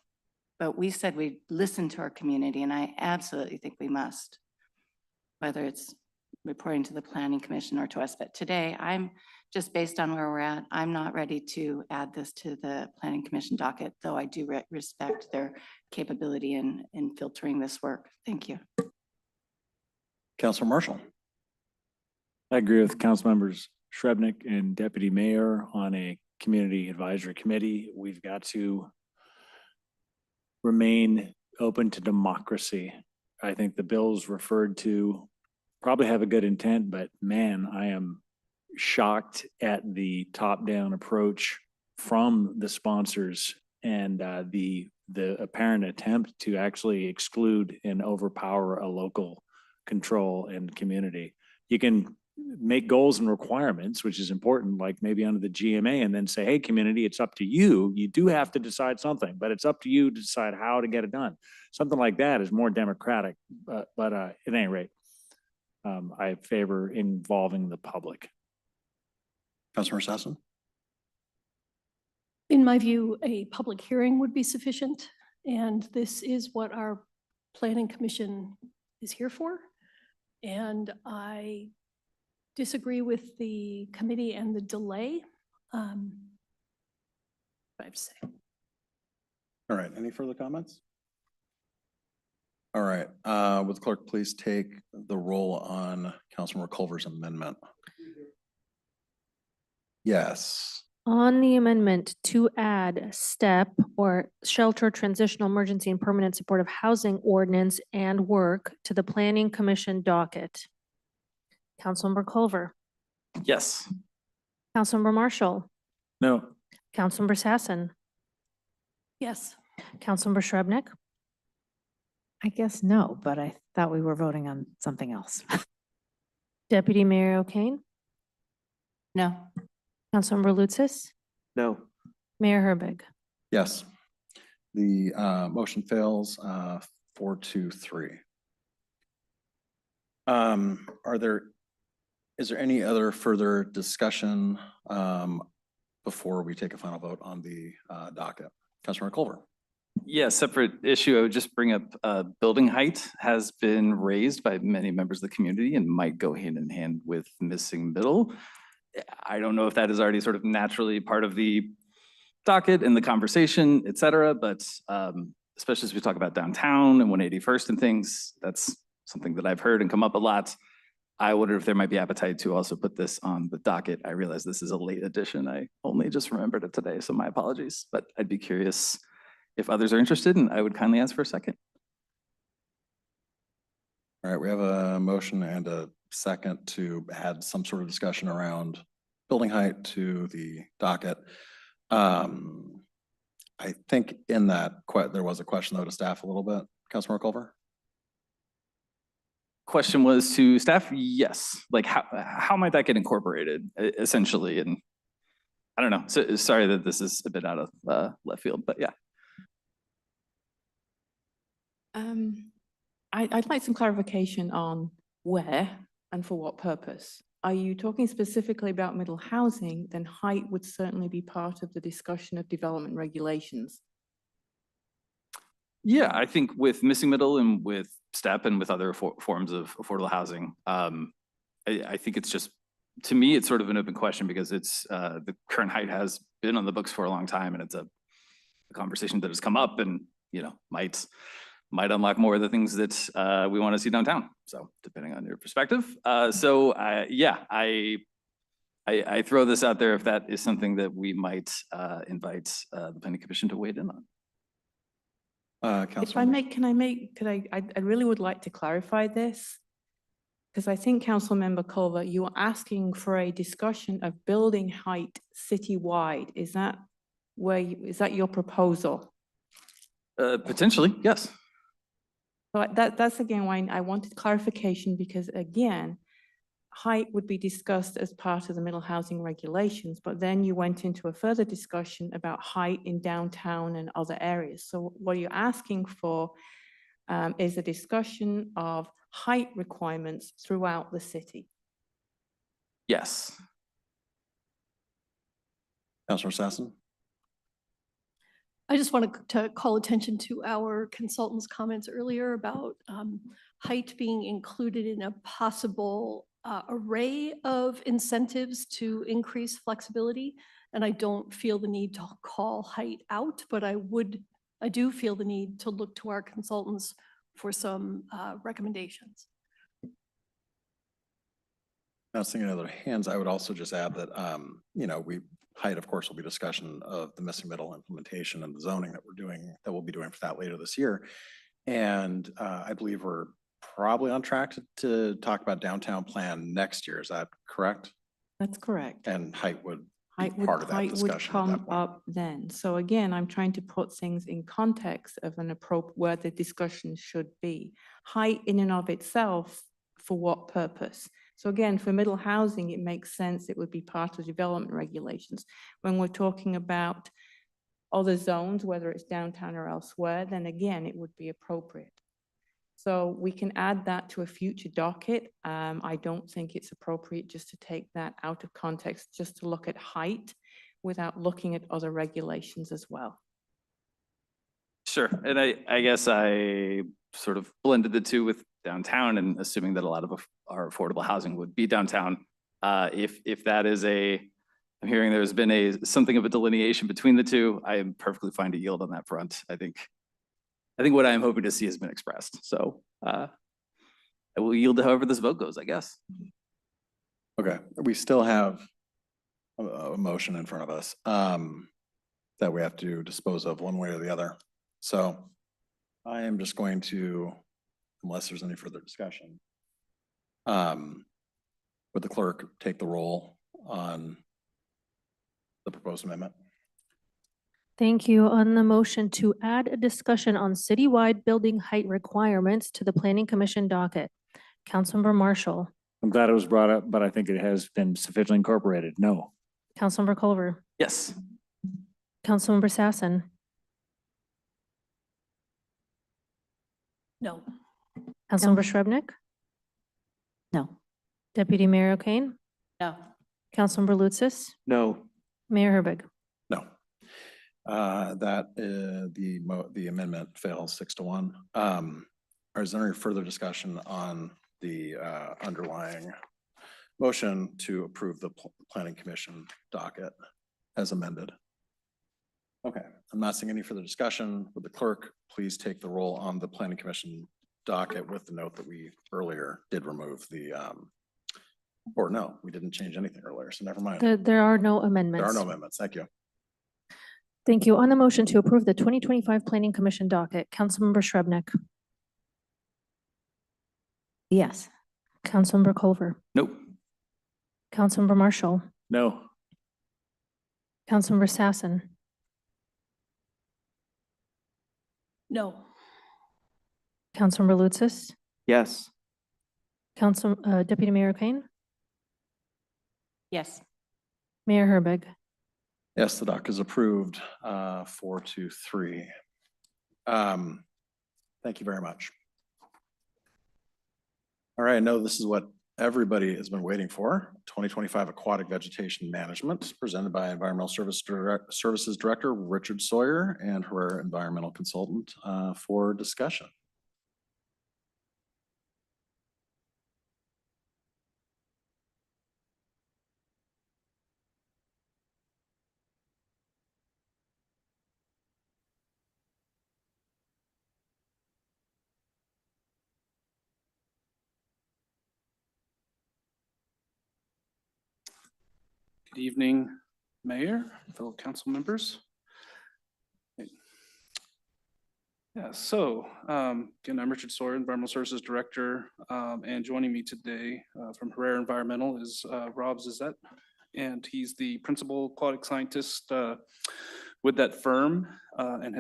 [SPEAKER 20] But we said we'd listen to our community, and I absolutely think we must, whether it's reporting to the Planning Commission or to us. But today, I'm just based on where we're at, I'm not ready to add this to the Planning Commission docket, though I do respect their capability in filtering this work. Thank you.
[SPEAKER 1] Councilor Marshall.
[SPEAKER 3] I agree with Council Members Srebnick and Deputy Mayor on a community advisory committee. We've got to remain open to democracy. I think the bills referred to probably have a good intent, but man, I am shocked at the top-down approach from the sponsors and the apparent attempt to actually exclude and overpower a local control and community. You can make goals and requirements, which is important, like maybe under the GMA, and then say, hey, community, it's up to you. You do have to decide something, but it's up to you to decide how to get it done. Something like that is more democratic, but at any rate, I favor involving the public.
[SPEAKER 1] Councilor Sassen.
[SPEAKER 19] In my view, a public hearing would be sufficient, and this is what our planning commission is here for. And I disagree with the committee and the delay. I have to say.
[SPEAKER 1] All right, any further comments? All right, would the clerk please take the roll on Councilmember Culver's amendment? Yes.
[SPEAKER 4] On the amendment to add STEP or Shelter Transitional Emergency and Permanent Supportive Housing Ordinance and work to the Planning Commission docket. Councilmember Culver.
[SPEAKER 5] Yes.
[SPEAKER 4] Councilmember Marshall.
[SPEAKER 3] No.
[SPEAKER 4] Councilmember Sassen.
[SPEAKER 19] Yes.
[SPEAKER 4] Councilmember Srebnick.
[SPEAKER 17] I guess no, but I thought we were voting on something else.
[SPEAKER 4] Deputy Mayor O'Kane.
[SPEAKER 20] No.
[SPEAKER 4] Councilmember Lutsis.
[SPEAKER 18] No.
[SPEAKER 4] Mayor Herbig.
[SPEAKER 1] Yes. The motion fails 4-3. Is there any other further discussion before we take a final vote on the docket? Councilor Culver.
[SPEAKER 5] Yeah, separate issue. I would just bring up building height has been raised by many members of the community and might go hand in hand with missing middle. I don't know if that is already sort of naturally part of the docket and the conversation, et cetera, but especially as we talk about downtown and 181st and things, that's something that I've heard and come up a lot. I wonder if there might be appetite to also put this on the docket. I realize this is a late addition. I only just remembered it today, so my apologies, but I'd be curious if others are interested, and I would kindly ask for a second.
[SPEAKER 1] All right, we have a motion and a second to add some sort of discussion around building height to the docket. I think in that there was a question though to staff a little bit. Councilor Culver.
[SPEAKER 5] Question was to staff, yes. Like how might that get incorporated essentially? And I don't know, so sorry that this is a bit out of left field, but yeah.
[SPEAKER 16] I'd like some clarification on where and for what purpose. Are you talking specifically about middle housing? Then height would certainly be part of the discussion of development regulations.
[SPEAKER 5] Yeah, I think with missing middle and with STEP and with other forms of affordable housing, I think it's just, to me, it's sort of an open question because it's the current height has been on the books for a long time, and it's a conversation that has come up and, you know, might unlock more of the things that we want to see downtown. So depending on your perspective. Yeah, I throw this out there if that is something that we might invite the Planning Commission to weigh in on.
[SPEAKER 16] If I may, I really would like to clarify this. Because I think Councilmember Culver, you are asking for a discussion of building height citywide. Is that is that your proposal?
[SPEAKER 5] Potentially, yes.
[SPEAKER 16] So that's again why I wanted clarification, because again, height would be discussed as part of the middle housing regulations, but then you went into a further discussion about height in downtown and other areas. So what you're asking for is a discussion of height requirements throughout the city.
[SPEAKER 5] Yes.
[SPEAKER 1] Councilor Sassen?
[SPEAKER 19] I just wanted to call attention to our consultant's comments earlier about height being included in a possible array of incentives to increase flexibility. And I don't feel the need to call height out, but I do feel the need to look to our consultants for some recommendations.
[SPEAKER 1] Not seeing any other hands, I would also just add that, height, of course, will be discussion of the missing middle implementation and the zoning that we'll be doing for that later this year. And I believe we're probably on track to talk about downtown plan next year. Is that correct?
[SPEAKER 16] That's correct.
[SPEAKER 1] And height would be part of that
[SPEAKER 16] Height would
[SPEAKER 1] discussion at that
[SPEAKER 16] come
[SPEAKER 1] point.
[SPEAKER 16] up then. So again, I'm trying to put things in context of where the discussion should be. Height in and of itself, for what purpose? So again, for middle housing, it makes sense. It would be part of development regulations. When we're talking about other zones, whether it's downtown or elsewhere, then again, it would be appropriate. So we can add that to a future docket. I don't think it's appropriate just to take that out of context, just to look at height without looking at other regulations as well.
[SPEAKER 5] Sure. And I guess I sort of blended the two with downtown and assuming that a lot of our affordable housing would be downtown. If that is I'm hearing there's been something of a delineation between the two, I am perfectly fine to yield on that front. I think what I'm hoping to see has been expressed. So I will yield to however this vote goes, I guess.
[SPEAKER 1] Okay, we still have a motion in front of us that we have to dispose of one way or the other. So I am just going to, unless there's any further discussion, would the clerk take the roll on the proposed amendment?
[SPEAKER 4] Thank you. On the motion to add a discussion on citywide building height requirements to the Planning Commission docket, Councilmember Marshall,
[SPEAKER 3] I'm glad it was brought up, but I think it has been sufficiently incorporated. No.
[SPEAKER 4] Councilmember Culver,
[SPEAKER 5] Yes.
[SPEAKER 4] Councilmember Sassen,
[SPEAKER 19] No.
[SPEAKER 4] Councilmember Shrubnik,
[SPEAKER 17] No.
[SPEAKER 4] Deputy Mayor O'Kane,
[SPEAKER 17] No.
[SPEAKER 4] Councilmember Lutsis,
[SPEAKER 18] No.
[SPEAKER 4] Mayor Herbig.
[SPEAKER 1] No. The amendment fails 6-1. Or is there any further discussion on the underlying motion to approve the Planning Commission docket as amended? Okay, I'm not seeing any further discussion. Would the clerk please take the roll on the Planning Commission docket with the note that we earlier did remove or no, we didn't change anything earlier, so never mind.
[SPEAKER 4] There are no
[SPEAKER 1] There
[SPEAKER 4] amendments.
[SPEAKER 1] are no amendments. Thank you.
[SPEAKER 4] Thank you. On the motion to approve the 2025 Planning Commission docket, Councilmember Shrubnik,
[SPEAKER 17] Yes.
[SPEAKER 4] Councilmember Culver,
[SPEAKER 5] Nope.
[SPEAKER 4] Councilmember Marshall,
[SPEAKER 3] No.
[SPEAKER 4] Councilmember Sassen,
[SPEAKER 19] No.
[SPEAKER 4] Councilmember Lutsis,
[SPEAKER 18] Yes.
[SPEAKER 4] Deputy Mayor O'Kane,
[SPEAKER 17] Yes.
[SPEAKER 4] Mayor Herbig.
[SPEAKER 1] Yes, the doc is approved, 4-3. Thank you very much. All right, I know this is what everybody has been waiting for. 2025 Aquatic Vegetation Management, presented by Environmental Services Director Richard Sawyer and her environmental consultant for discussion.
[SPEAKER 12] Good evening, Mayor, fellow council members. Yeah, so again, I'm Richard Sawyer, Environmental Services Director, and joining me today from Herrera Environmental is Rob Zizette, and he's the Principal Aquatic Scientist with that firm and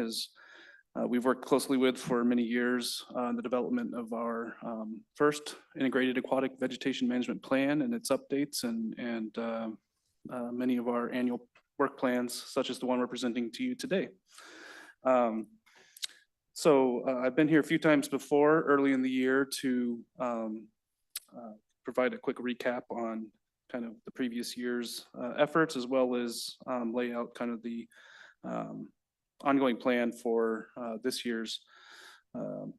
[SPEAKER 12] we've worked closely with for many years on the development of our first integrated aquatic vegetation management plan and its updates and many of our annual work plans, such as the one we're presenting to you today. I've been here a few times before, early in the year, to provide a quick recap on kind of the previous year's efforts, as well as lay out kind of the ongoing plan for this year's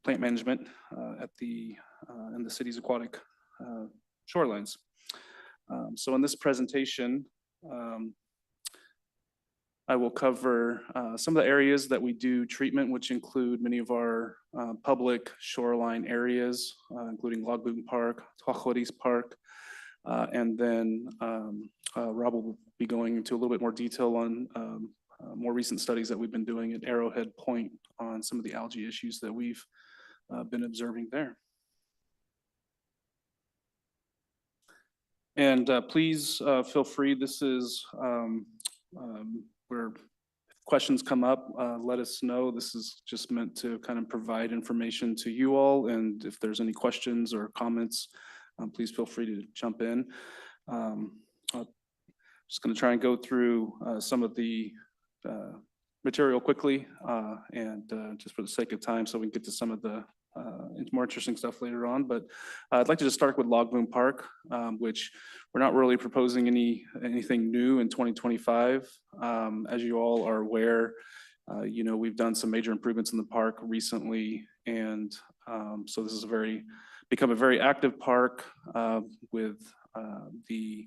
[SPEAKER 12] plant management in the city's aquatic shorelines. So in this presentation, I will cover some of the areas that we do treatment, which include many of our public shoreline areas, including Logboon Park, Tajoris Park, and then Rob will be going into a little bit more detail on more recent studies that we've been doing at Arrowhead Point on some of the algae issues that we've been observing there. And please feel free, this is where questions come up, let us know. This is just meant to kind of provide information to you all. And if there's any questions or comments, please feel free to jump in. I'm just going to try and go through some of the material quickly and just for the sake of time, so we can get to some of the more interesting stuff later on. But I'd like to just start with Logboon Park, which we're not really proposing anything new in 2025. As you all are aware, we've done some major improvements in the park recently, and so this is become a very active park with the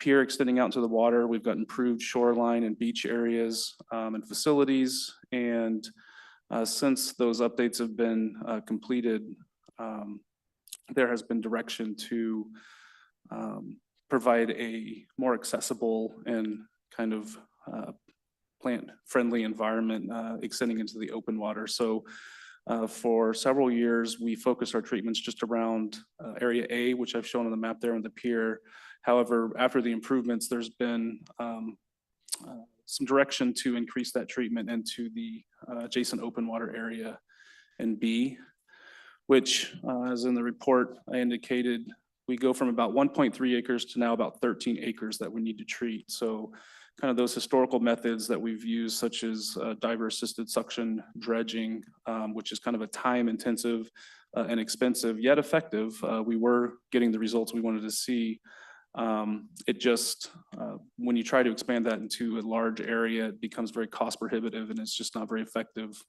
[SPEAKER 12] pier extending out into the water. We've got improved shoreline and beach areas and facilities, and since those updates have been completed, there has been direction to provide a more accessible and kind of plant-friendly environment extending into the open water. So for several years, we focused our treatments just around Area A, which I've shown on the map there on the pier. However, after the improvements, there's been some direction to increase that treatment into the adjacent open water area in B, which, as in the report I indicated, we go from about 1.3 acres to now about 13 acres that we need to treat. So kind of those historical methods that we've used, such as diver-assisted suction dredging, which is kind of a time-intensive and expensive, yet effective. We were getting the results we wanted to see. It just, when you try to expand that into a large area, it becomes very cost prohibitive and it's just not very effective.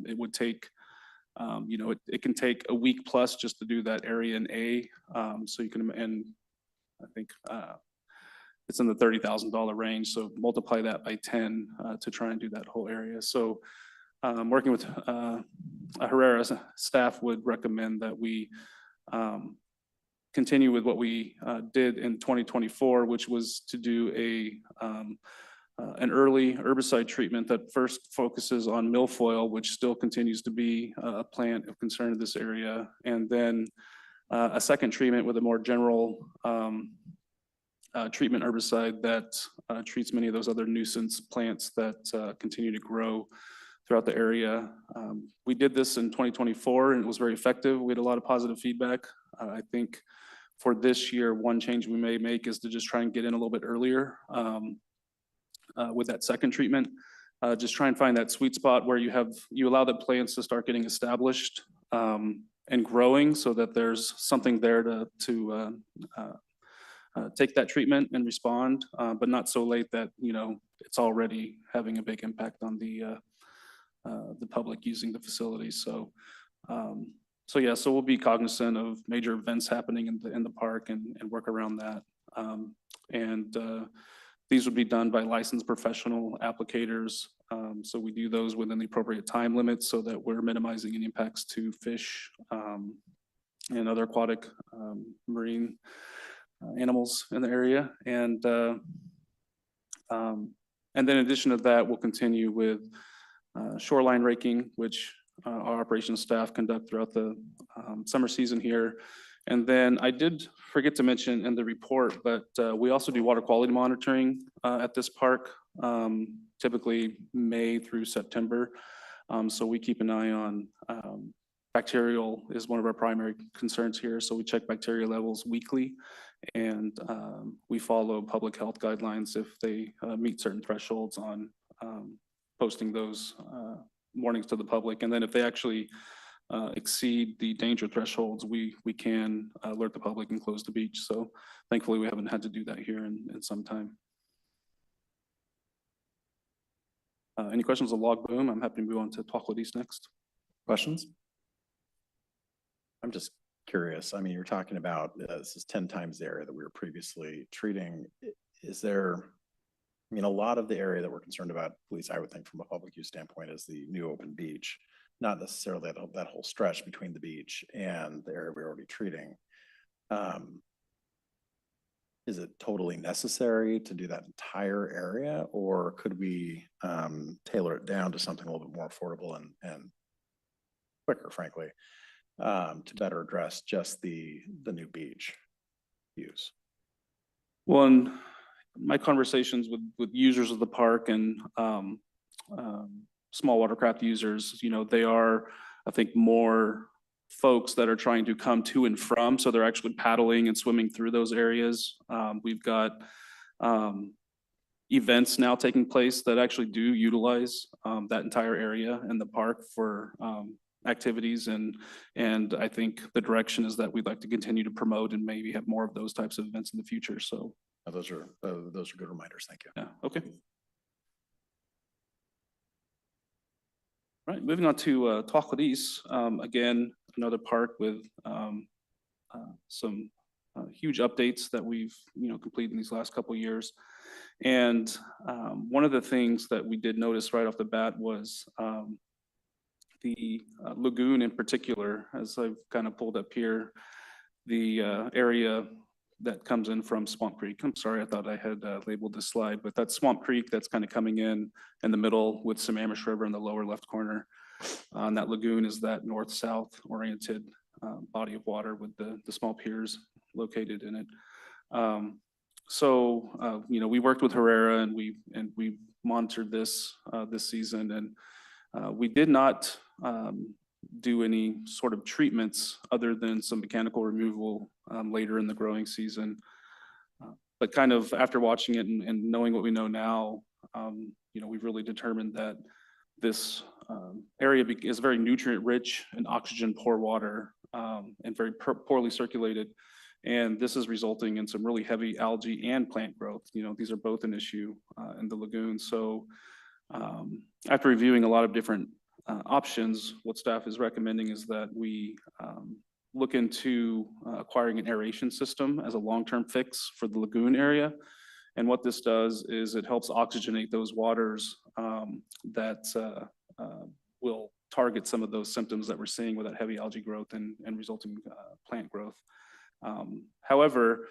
[SPEAKER 12] It would take, it can take a week plus just to do that area in A. So you can, and I think it's in the $30,000 range. So multiply that by 10 to try and do that whole area. So working with Herrera staff would recommend that we continue with what we did in 2024, which was to do an early herbicide treatment that first focuses on milfoil, which still continues to be a plant of concern in this area, and then a second treatment with a more general treatment herbicide that treats many of those other nuisance plants that continue to grow throughout the area. We did this in 2024 and it was very effective. We had a lot of positive feedback. I think for this year, one change we may make is to just try and get in a little bit earlier with that second treatment. Just try and find that sweet spot where you allow the plants to start getting established and growing, so that there's something there to take that treatment and respond, but not so late that it's already having a big impact on the public using the facilities. So we'll be cognizant of major events happening in the park and work around that. These would be done by licensed professional applicators. So we do those within the appropriate time limits so that we're minimizing any impacts to fish and other aquatic marine animals in the area. And then in addition to that, we'll continue with shoreline raking, which our operations staff conduct throughout the summer season here. And then I did forget to mention in the report, but we also do water quality monitoring at this park, typically May through September. So we keep an eye on bacterial is one of our primary concerns here. So we check bacteria levels weekly, and we follow public health guidelines if they meet certain thresholds on posting those warnings to the public. And then if they actually exceed the danger thresholds, we can alert the public and close the beach. So thankfully, we haven't had to do that here in some time. Any questions on Log Boom? I'm happy to move on to Tualatin East next.
[SPEAKER 1] Questions? I'm just curious. I mean, you're talking about this is 10 times the area that we were previously treating. Is there, I mean, a lot of the area that we're concerned about, at least I would think from a public use standpoint, is the new open beach, not necessarily that whole stretch between the beach and the area we're already treating. Is it totally necessary to do that entire area, or could we tailor it down to something a little bit more affordable and quicker, frankly, to better address just the new beach use?
[SPEAKER 12] Well, in my conversations with users of the park and small watercraft users, you know, they are, I think, more folks that are trying to come to and from, so they're actually paddling and swimming through those areas. We've got events now taking place that actually do utilize that entire area in the park for activities, and I think the direction is that we'd like to continue to promote and maybe have more of those types of events in the future. So
[SPEAKER 1] those are good reminders. Thank you.
[SPEAKER 12] yeah, okay. All right, moving on to Tualatin East. Again, another park with some huge updates that we've completed in these last couple of years. And one of the things that we did notice right off the bat was the lagoon in particular, as I've kind of pulled up here, the area that comes in from Swamp Creek. I'm sorry, I thought I had labeled this slide, but that's Swamp Creek that's kind of coming in the middle with Sammamish River in the lower left corner. And that lagoon is that north-south oriented body of water with the small piers located in it. So we worked with Herrera and we monitored this this season, and we did not do any sort of treatments other than some mechanical removal later in the growing season. But kind of after watching it and knowing what we know now, we've really determined that this area is very nutrient rich and oxygen poor water and very poorly circulated. And this is resulting in some really heavy algae and plant growth. These are both an issue in the lagoon. So after reviewing a lot of different options, what staff is recommending is that we look into acquiring an aeration system as a long-term fix for the lagoon area. And what this does is it helps oxygenate those waters that will target some of those symptoms that we're seeing with that heavy algae growth and resulting plant growth. However,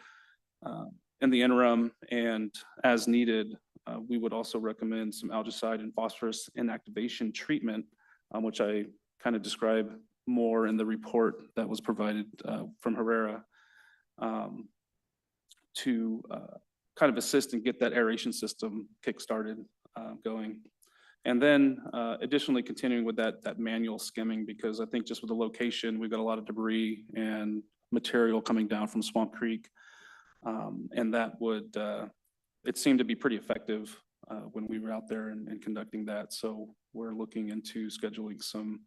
[SPEAKER 12] in the interim and as needed, we would also recommend some algicide and phosphorus inactivation treatment, which I kind of describe more in the report that was provided from Herrera, to kind of assist and get that aeration system kick-started going. And then additionally continuing with that manual skimming, because I think just with the location, we've got a lot of debris and material coming down from Swamp Creek. And that would, it seemed to be pretty effective when we were out there and conducting that. So we're looking into scheduling some,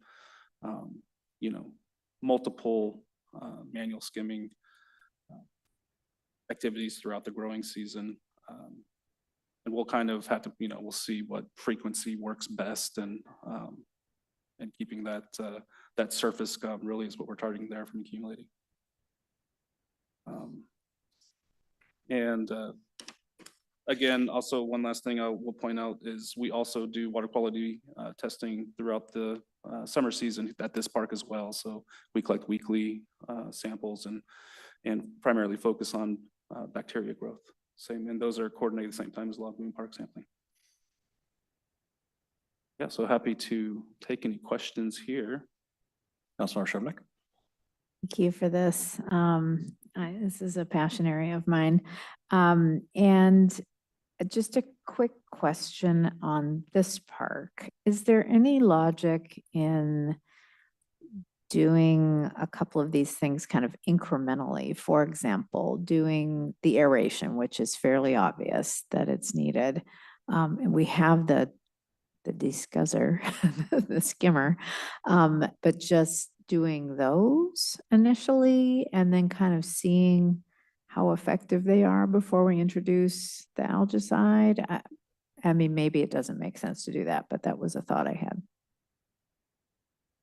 [SPEAKER 12] multiple manual skimming activities throughout the growing season. And we'll kind of have to, we'll see what frequency works best, and keeping that surface scum really is what we're targeting there from accumulating. Again, also one last thing I will point out is we also do water quality testing throughout the summer season at this park as well. So we collect weekly samples and primarily focus on bacteria growth. Same, and those are coordinated at the same time as Log Boom Park sampling. Yeah, so happy to take any questions here.
[SPEAKER 1] Councilor Skrillex.
[SPEAKER 17] Thank you for this. This is a passion area of mine. And just a quick question on this park. Is there any logic in doing a couple of these things kind of incrementally? For example, doing the aeration, which is fairly obvious that it's needed. And we have the descuzzer, the skimmer, but just doing those initially and then kind of seeing how effective they are before we introduce the algicide. I mean, maybe it doesn't make sense to do that, but that was a thought I had.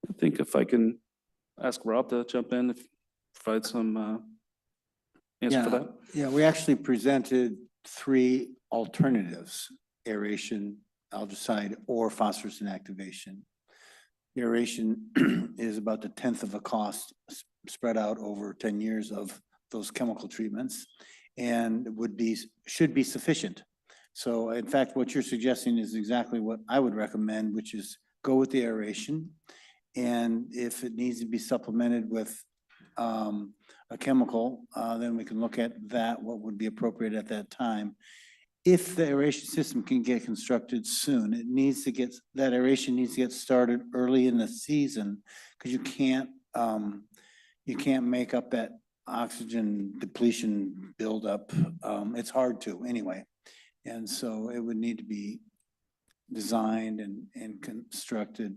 [SPEAKER 12] I think if I can ask Rob to jump in, provide some answer for that.
[SPEAKER 14] Yeah, we actually presented 3 alternatives: aeration, algicide, or phosphorus inactivation. Aeration is about the 1/10 of a cost spread out over 10 years of those chemical treatments, and should be sufficient. So in fact, what you're suggesting is exactly what I would recommend, which is go with the aeration. And if it needs to be supplemented with a chemical, then we can look at that, what would be appropriate at that time. If the aeration system can get constructed soon, that aeration needs to get started early in the season, because you can't make up that oxygen depletion buildup. It's hard to anyway. And so it would need to be designed and constructed,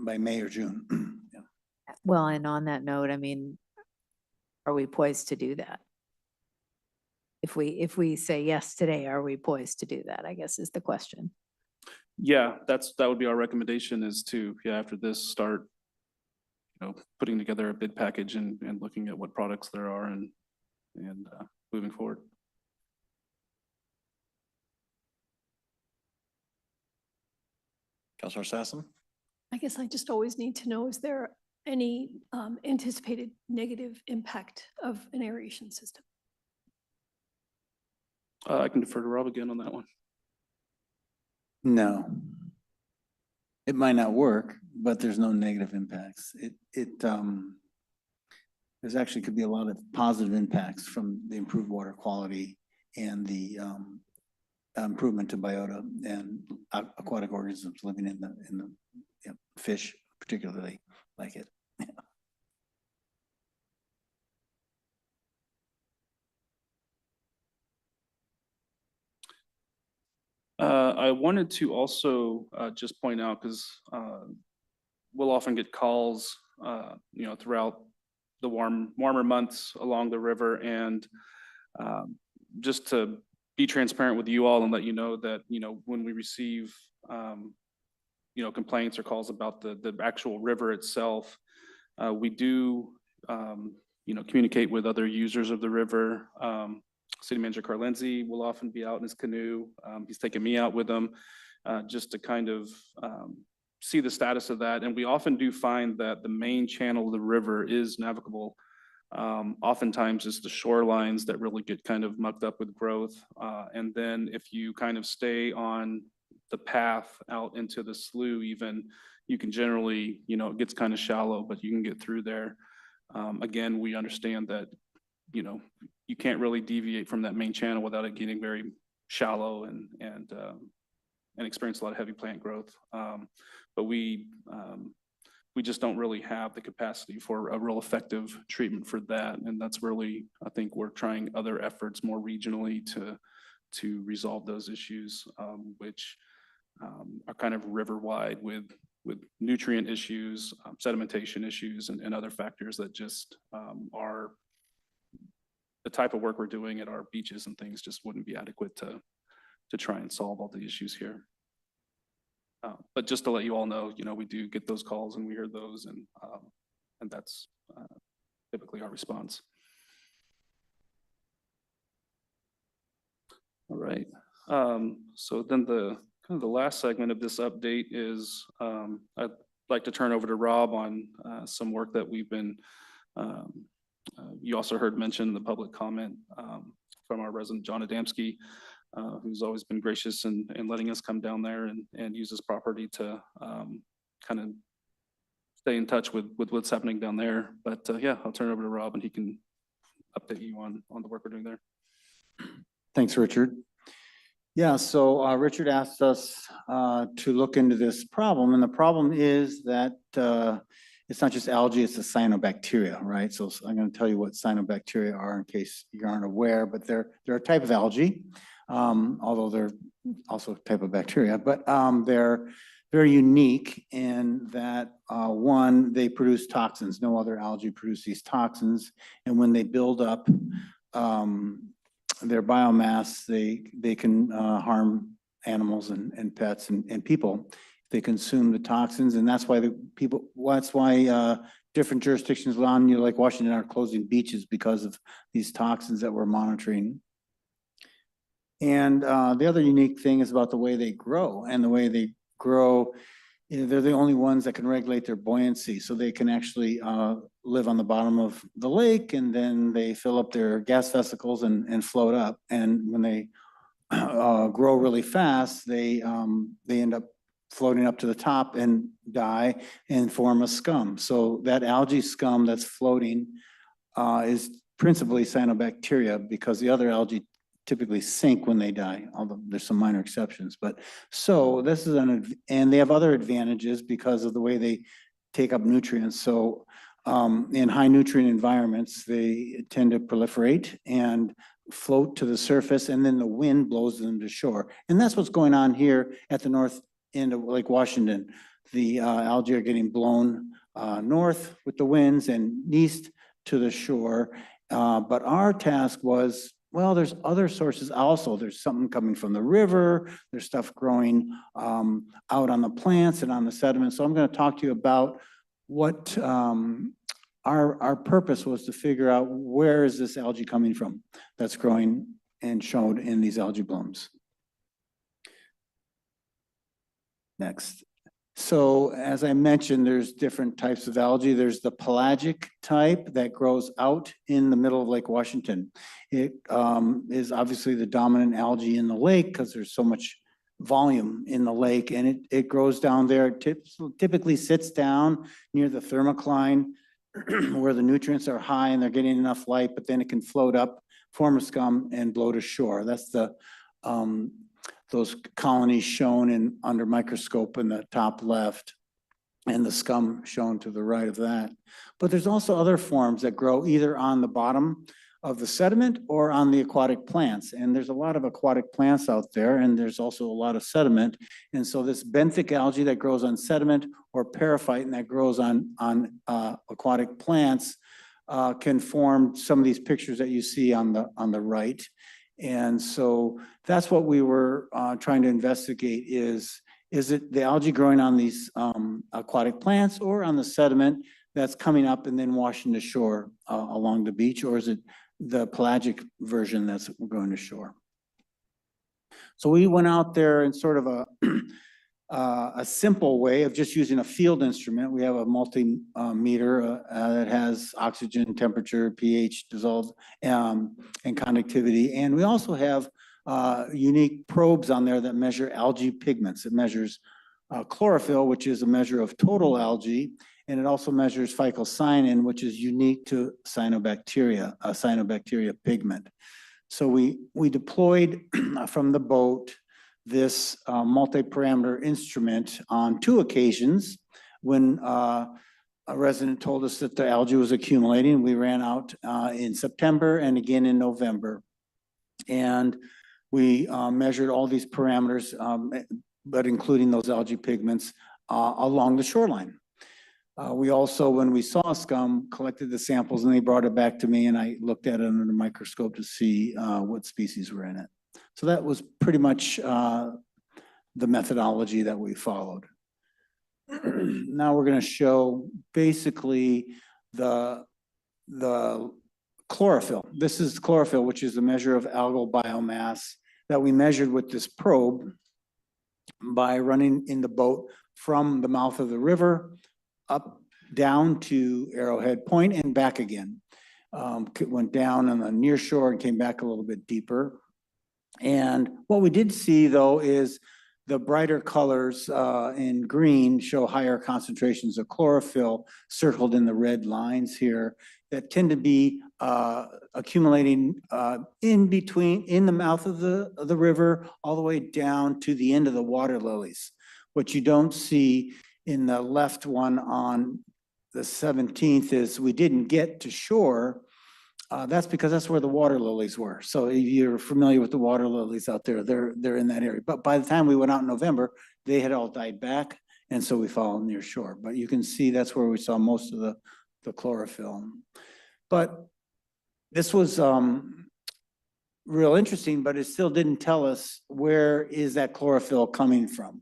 [SPEAKER 14] by May or June. Yeah.
[SPEAKER 17] Well, and on that note, I mean, are we poised to do that? If we say yes today, are we poised to do that, I guess is the question.
[SPEAKER 12] Yeah, that would be our recommendation, is to, after this, start, putting together a bid package and looking at what products there are and moving forward.
[SPEAKER 1] Councilor Sassen.
[SPEAKER 19] I guess I just always need to know, is there any anticipated negative impact of an aeration system?
[SPEAKER 12] I can defer to Rob again on that one.
[SPEAKER 14] No. It might not work, but there's no negative impacts. There's actually could be a lot of positive impacts from the improved water quality and the improvement to biota and aquatic organisms living in the fish particularly like it.
[SPEAKER 12] I wanted to also just point out, because we'll often get calls, throughout the warmer months along the river, and just to be transparent with you all and let you know that, when we receive, complaints or calls about the actual river itself, we do, communicate with other users of the river. City Manager Carlenzi will often be out in his canoe. He's taken me out with him just to kind of see the status of that. And we often do find that the main channel of the river is navigable. Oftentimes it's the shorelines that really get kind of mucked up with growth. And then if you kind of stay on the path out into the slough even, you can generally, it gets kind of shallow, but you can get through there. Again, we understand that, you can't really deviate from that main channel without it getting very shallow and experience a lot of heavy plant growth. But we just don't really have the capacity for a real effective treatment for that. And that's really, I think we're trying other efforts more regionally to resolve those issues, which are kind of river-wide with nutrient issues, sedimentation issues, and other factors that just are the type of work we're doing at our beaches and things just wouldn't be adequate to try and solve all the issues here. But just to let you all know, we do get those calls and we hear those, and that's typically our response. All right. So then the last segment of this update is I'd like to turn over to Rob on some work that we've been. You also heard mentioned in the public comment from our resident John Adamski who's always been gracious in letting us come down there and use this property to kind of stay in touch with what's happening down there. But yeah, I'll turn it over to Rob and he can update you on the work we're doing there.
[SPEAKER 14] Thanks, Richard. Yeah, so Richard asked us to look into this problem, and the problem is that it's not just algae, it's the cyanobacteria, right? So I'm going to tell you what cyanobacteria are in case you aren't aware, but they're a type of algae, although they're also a type of bacteria, but they're very unique in that one, they produce toxins. No other algae produce these toxins, and when they build up their biomass, they can harm animals and pets and people. They consume the toxins, and that's why different jurisdictions around you, like Washington, are closing beaches because of these toxins that we're monitoring. And the other unique thing is about the way they grow, and the way they grow, they're the only ones that can regulate their buoyancy, so they can actually live on the bottom of the lake, and then they fill up their gas vesicles and float up. And when they grow really fast, they end up floating up to the top and die and form a scum. So that algae scum that's floating is principally cyanobacteria, because the other algae typically sink when they die, although there's some minor exceptions. But so this is and they have other advantages because of the way they take up nutrients. So in high nutrient environments, they tend to proliferate and float to the surface, and then the wind blows them to shore. And that's what's going on here at the north end of Lake Washington. The algae are getting blown north with the winds and east to the shore. But our task was, well, there's other sources also. There's something coming from the river. There's stuff growing out on the plants and on the sediment. So I'm going to talk to you about what our purpose was, to figure out where is this algae coming from that's growing and shown in these algae blooms. Next. So as I mentioned, there's different types of algae. There's the pelagic type that grows out in the middle of Lake Washington. It is obviously the dominant algae in the lake because there's so much volume in the lake, and it grows down there. It typically sits down near the thermocline where the nutrients are high and they're getting enough light, but then it can float up, form a scum, and blow to shore. That's the those colonies shown under microscope in the top left, and the scum shown to the right of that. But there's also other forms that grow either on the bottom of the sediment or on the aquatic plants. And there's a lot of aquatic plants out there, and there's also a lot of sediment. And so this benthic algae that grows on sediment, or periphyton that grows on aquatic plants, can form some of these pictures that you see on the right. And so that's what we were trying to investigate is it the algae growing on these aquatic plants or on the sediment that's coming up and then washing to shore along the beach, or is it the pelagic version that's going to shore? So we went out there in sort of a simple way of just using a field instrument. We have a multimeter that has oxygen, temperature, pH, dissolved, and conductivity. And we also have unique probes on there that measure algae pigments. It measures chlorophyll, which is a measure of total algae, and it also measures phycocyanin, which is unique to cyanobacteria, a cyanobacteria pigment. So we deployed from the boat this multi-parameter instrument on 2 occasions. When a resident told us that the algae was accumulating, we ran out in September and again in November. And we measured all these parameters, but including those algae pigments along the shoreline. We also, when we saw scum, collected the samples and they brought it back to me, and I looked at it under the microscope to see what species were in it. So that was pretty much the methodology that we followed. Now we're going to show basically the chlorophyll. This is chlorophyll, which is a measure of algal biomass that we measured with this probe by running in the boat from the mouth of the river up down to Arrowhead Point and back again. Went down on the near shore and came back a little bit deeper. And what we did see though is the brighter colors in green show higher concentrations of chlorophyll circled in the red lines here that tend to be accumulating in the mouth of the river all the way down to the end of the water lilies. What you don't see in the left one on the 17th is we didn't get to shore. That's because that's where the water lilies were. So if you're familiar with the water lilies out there, they're in that area. But by the time we went out in November, they had all died back. And so we followed near shore. But you can see that's where we saw most of the chlorophyll. But this was real interesting, but it still didn't tell us where is that chlorophyll coming from.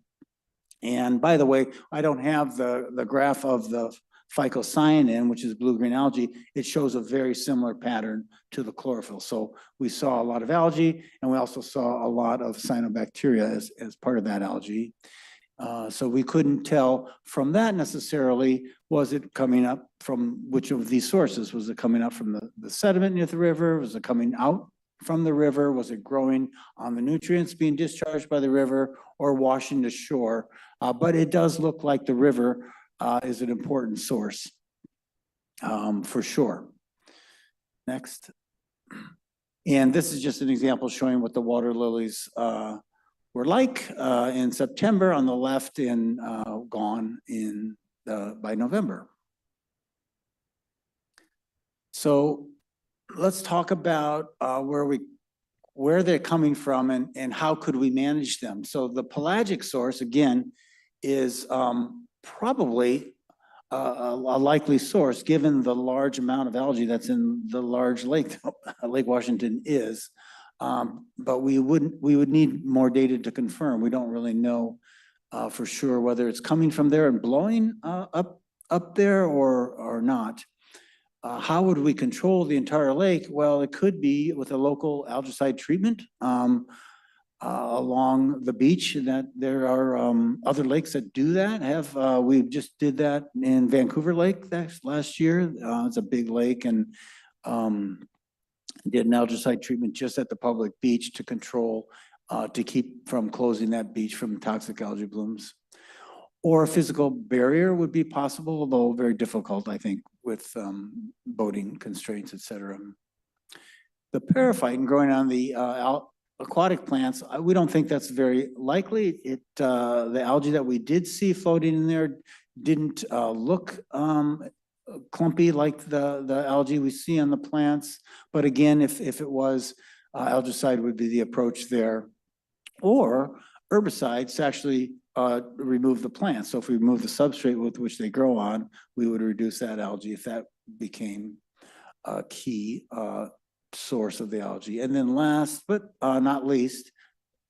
[SPEAKER 14] And by the way, I don't have the graph of the phycocyanin, which is blue-green algae. It shows a very similar pattern to the chlorophyll. So we saw a lot of algae, and we also saw a lot of cyanobacteria as part of that algae. So we couldn't tell from that necessarily, was it coming up from which of these sources? Was it coming up from the sediment near the river? Was it coming out from the river? Was it growing on the nutrients being discharged by the river or washing to shore? But it does look like the river is an important source for sure. Next. And this is just an example showing what the water lilies were like in September on the left and gone by November. So let's talk about where they're coming from and how could we manage them. So the pelagic source, again, is probably a likely source given the large amount of algae that's in the large lake, Lake Washington is. But we would need more data to confirm. We don't really know for sure whether it's coming from there and blowing up there or not. How would we control the entire lake? Well, it could be with a local algicide treatment along the beach. That there are other lakes that do that. We just did that in Vancouver Lake last year. It's a big lake, and did an algicide treatment just at the public beach to control, to keep from closing that beach from toxic algae blooms. Or a physical barrier would be possible, although very difficult, I think, with boating constraints, et cetera. The periphyton growing on the aquatic plants, we don't think that's very likely. The algae that we did see floating in there didn't look clumpy like the algae we see on the plants. But again, if it was, algicide would be the approach there. Or herbicides to actually remove the plants. So if we remove the substrate with which they grow on, we would reduce that algae if that became a key source of the algae. And then last but not least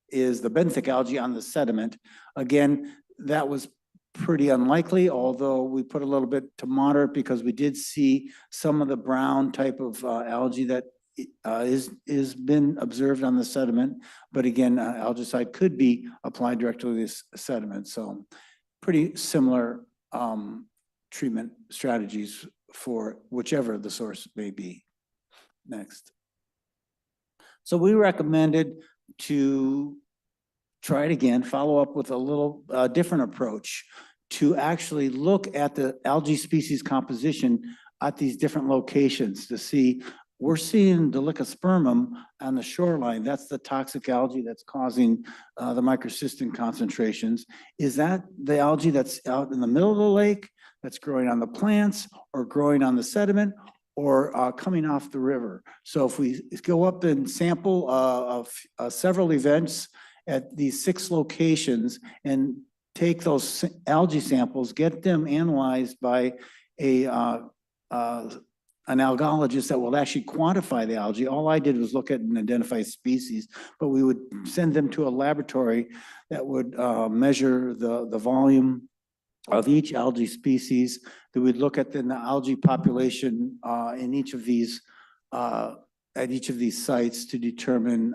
[SPEAKER 14] is the benthic algae on the sediment. Again, that was pretty unlikely, although we put a little bit to moderate because we did see some of the brown type of algae that is been observed on the sediment. But again, algicide could be applied directly to this sediment. So pretty similar treatment strategies for whichever the source may be. Next. So we recommended to try it again, follow up with a little different approach to actually look at the algae species composition at these different locations to see. We're seeing Delicospermum on the shoreline. That's the toxic algae that's causing the microcystin concentrations. Is that the algae that's out in the middle of the lake, that's growing on the plants, or growing on the sediment, or coming off the river? So if we go up and sample of several events at these 6 locations and take those algae samples, get them analyzed by an algologist that will actually quantify the algae. All I did was look at and identify species, but we would send them to a laboratory that would measure the volume of each algae species. That we'd look at the algae population in each of these at each of these sites to determine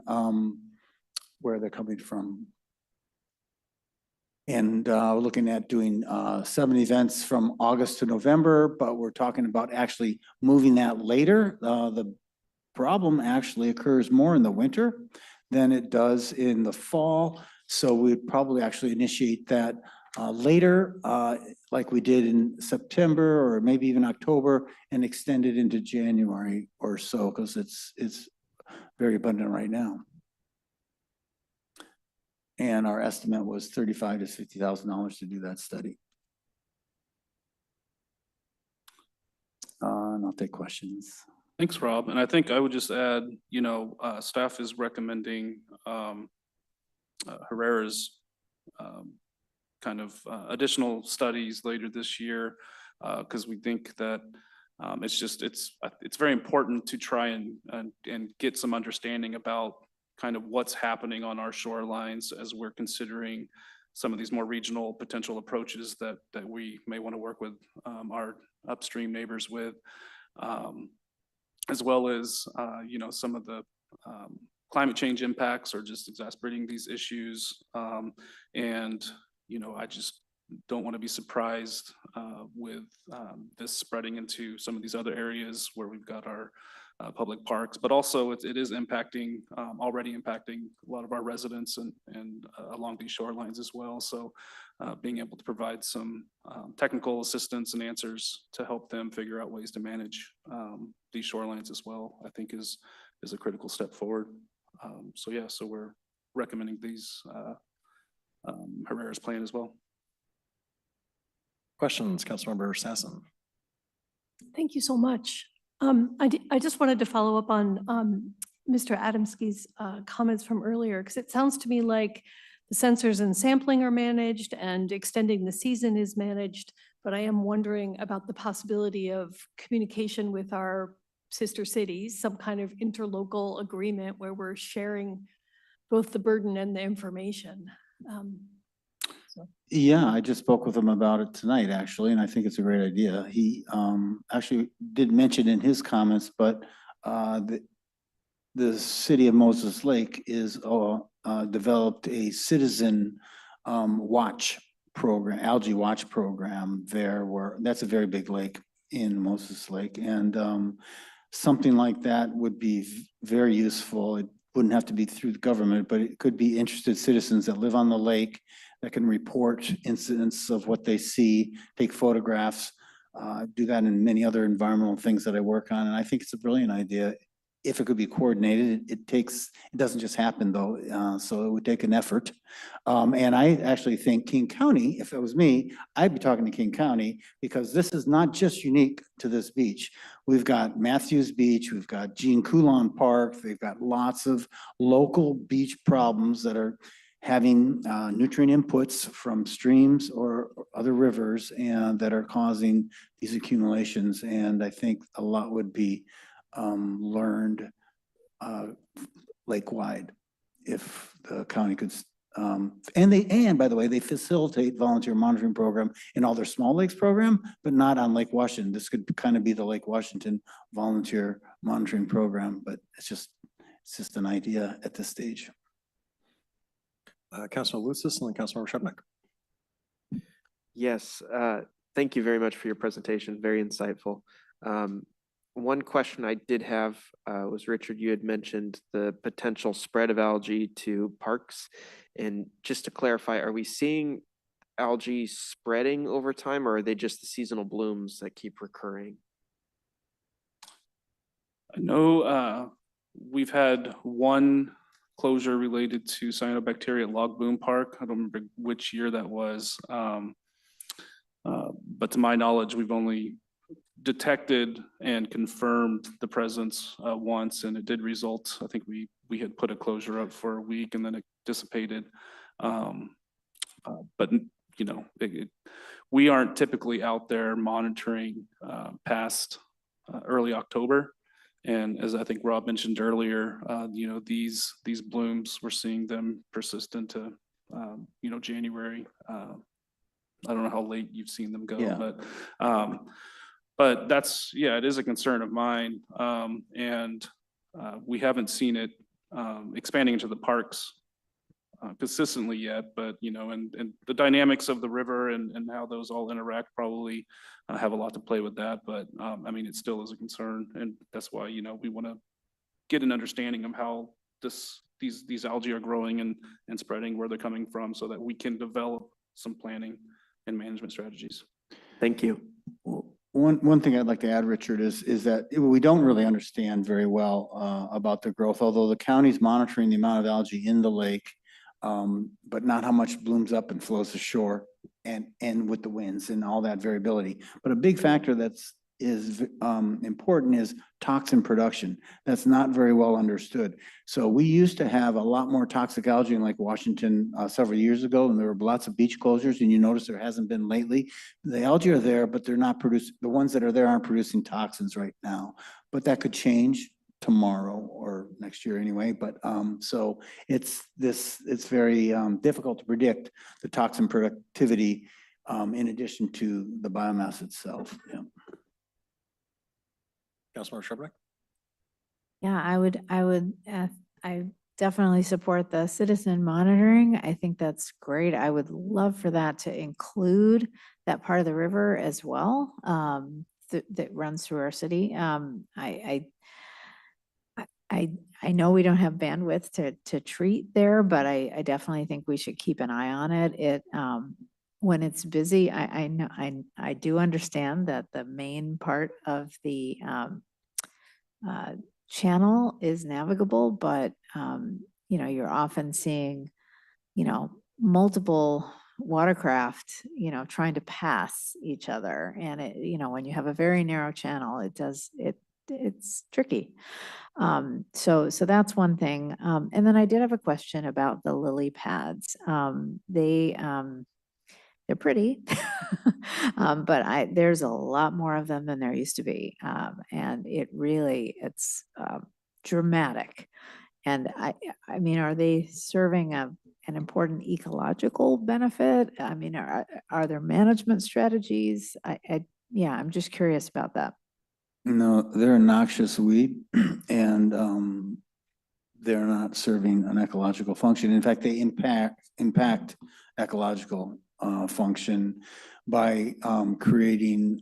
[SPEAKER 14] where they're coming from. And we're looking at doing 7 events from August to November, but we're talking about actually moving that later. The problem actually occurs more in the winter. than it does in the fall. So we'd probably actually initiate that later, like we did in September or maybe even October, and extend it into January or so, because it's very abundant right now. And our estimate was $35,000 to $50,000 to do that study. And I'll take questions.
[SPEAKER 12] Thanks, Rob. And I think I would just add, staff is recommending Herrera's kind of additional studies later this year, because we think that it's very important to try and get some understanding about kind of what's happening on our shorelines as we're considering some of these more regional potential approaches that we may want to work with our upstream neighbors with, as well as some of the climate change impacts are just exacerbating these issues. I just don't want to be surprised with this spreading into some of these other areas where we've got our public parks, but also it is impacting, already impacting a lot of our residents and along these shorelines as well. So being able to provide some technical assistance and answers to help them figure out ways to manage these shorelines as well, I think is a critical step forward. So we're recommending these Herrera's plan as well.
[SPEAKER 1] Questions, Councilmember Sassen?
[SPEAKER 19] Thank you so much. I just wanted to follow up on Mr. Adamski's comments from earlier, because it sounds to me like the sensors and sampling are managed and extending the season is managed, but I am wondering about the possibility of communication with our sister cities, some kind of interlocal agreement where we're sharing both the burden and the information.
[SPEAKER 14] Yeah, I just spoke with him about it tonight, actually, and I think it's a great idea. He actually did mention in his comments, but the city of Moses Lake is developed a citizen watch program, algae watch program there, where that's a very big lake in Moses Lake, and something like that would be very useful. It wouldn't have to be through the government, but it could be interested citizens that live on the lake that can report incidents of what they see, take photographs, do that in many other environmental things that I work on. And I think it's a brilliant idea. If it could be coordinated, it doesn't just happen though. So it would take an effort. And I actually think King County, if it was me, I'd be talking to King County, because this is not just unique to this beach. We've got Matthews Beach, we've got Jean Coulon Park, they've got lots of local beach problems that are having nutrient inputs from streams or other rivers and that are causing these accumulations. And I think a lot would be learned lake-wide if the county could, and by the way, they facilitate volunteer monitoring program in all their small lakes program, but not on Lake Washington. This could kind of be the Lake Washington volunteer monitoring program, but it's just an idea at this stage.
[SPEAKER 1] Councilor Lucis and then Councilmember Shebnick.
[SPEAKER 18] Yes, thank you very much for your presentation. Very insightful. One question I did have was, Richard, you had mentioned the potential spread of algae to parks. And just to clarify, are we seeing algae spreading over time, or are they just the seasonal blooms that keep recurring?
[SPEAKER 12] I know we've had one closure related to cyanobacteria at Log Boom Park. I don't remember which year that was. But to my knowledge, we've only detected and confirmed the presence once, and it did result, I think we had put a closure up for a week and then it dissipated. But we aren't typically out there monitoring past early October. And as I think Rob mentioned earlier, these blooms, we're seeing them persist into January. I don't know how late you've seen them go, yeah. But that's, it is a concern of mine. And we haven't seen it expanding into the parks consistently yet, but and the dynamics of the river and how those all interact probably have a lot to play with that. But I mean, it still is a concern, and that's why we want to get an understanding of how these these algae are growing and spreading, where they're coming from, so that we can develop some planning and management strategies.
[SPEAKER 18] Thank you.
[SPEAKER 14] One thing I'd like to add, Richard, is that we don't really understand very well about the growth, although the county's monitoring the amount of algae in the lake, but not how much blooms up and flows ashore and with the winds and all that variability. But a big factor is important is toxin production. That's not very well understood. So we used to have a lot more toxic algae in Lake Washington several years ago, and there were lots of beach closures, and you notice there hasn't been lately. The algae are there, but they're not producing, the ones that are there aren't producing toxins right now. But that could change tomorrow or next year anyway. But so it's very difficult to predict the toxin productivity in addition to the biomass itself. Yeah.
[SPEAKER 1] Councilmember Shrubnik?
[SPEAKER 17] Yeah, I definitely support the citizen monitoring. I think that's great. I would love for that to include that part of the river as well, that runs through our city. I know we don't have bandwidth to treat there, but I definitely think we should keep an eye on it. When it's busy, I know, I do understand that the main part of the channel is navigable, but you know, you're often seeing, you know, multiple watercraft, you know, trying to pass each other. And it, you know, when you have a very narrow channel, it's tricky. So that's one thing. And then I did have a question about the lily pads. They're pretty, but there's a lot more of them than there used to be. And it's dramatic. And I mean, are they serving an important ecological benefit? I mean, are there management strategies? Yeah, I'm just curious about that.
[SPEAKER 14] No, they're a noxious weed and they're not serving an ecological function. In fact, they impact ecological function by creating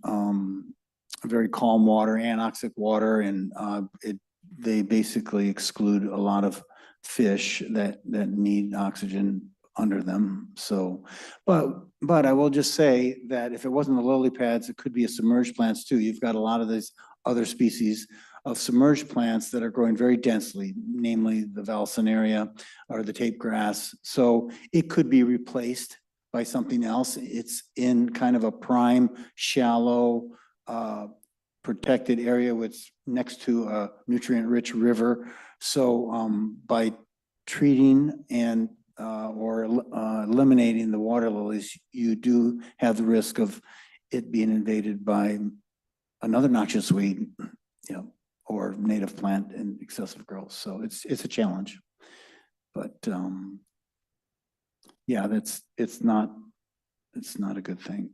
[SPEAKER 14] very calm water, anoxic water, and they basically exclude a lot of fish that need oxygen under them. So, but I will just say that if it wasn't the lily pads, it could be a submerged plants too. You've got a lot of these other species of submerged plants that are growing very densely, namely the Valsenaria or the tape grass. So it could be replaced by something else. It's in kind of a prime, shallow, protected area with next to a nutrient-rich river. So by treating and or eliminating the water lilies, you do have the risk of it being invaded by another noxious weed, you know, or native plant and excessive growth. So it's a challenge. But yeah, it's not a good thing.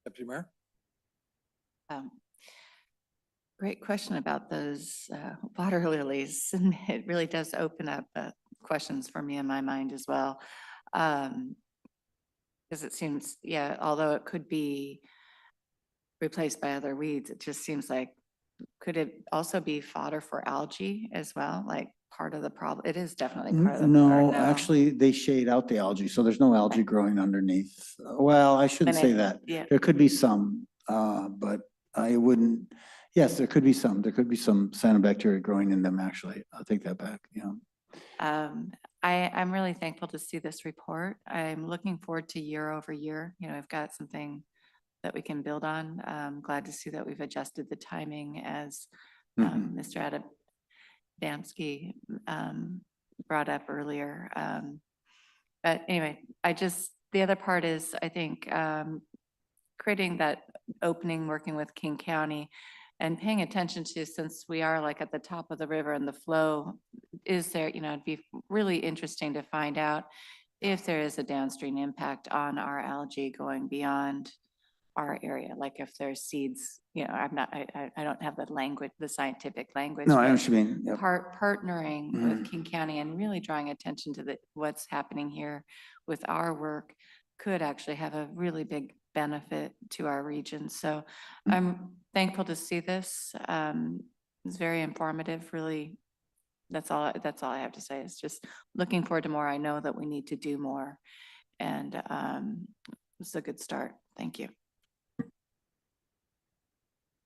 [SPEAKER 1] Deputy Mayor?
[SPEAKER 20] Great question about those water lilies. And it really does open up questions for me in my mind as well. Because it seems, yeah, although it could be replaced by other weeds, it just seems like, could it also be fodder for algae as well? Like part of the problem? It is definitely part of the
[SPEAKER 14] No, actually, they shade out the algae, so there's no algae growing underneath. Well, I shouldn't say that.
[SPEAKER 20] Yeah.
[SPEAKER 14] There could be some, but I wouldn't. Yes, there could be some. There could be some cyanobacteria growing in them, actually. I'll take that back, yeah.
[SPEAKER 20] I'm really thankful to see this report. I'm looking forward to year over year. You know, I've got something that we can build on. I'm glad to see that we've adjusted the timing as Mr. Adamski brought up earlier. But anyway, the other part is, I think, creating that opening, working with King County and paying attention to, since we are like at the top of the river and the flow is there, you know, it'd be really interesting to find out if there is a downstream impact on our algae going beyond our area. Like if there's seeds, you know, I don't have the language, the scientific language.
[SPEAKER 14] No, I know
[SPEAKER 20] but
[SPEAKER 14] what you mean. Yep.
[SPEAKER 20] Partnering with King County and really drawing attention to what's happening here with our work could actually have a really big benefit to our region. So I'm thankful to see this. It's very informative, really That's all I have to say. It's just looking forward to more. I know that we need to do more. And it's a good start. Thank you.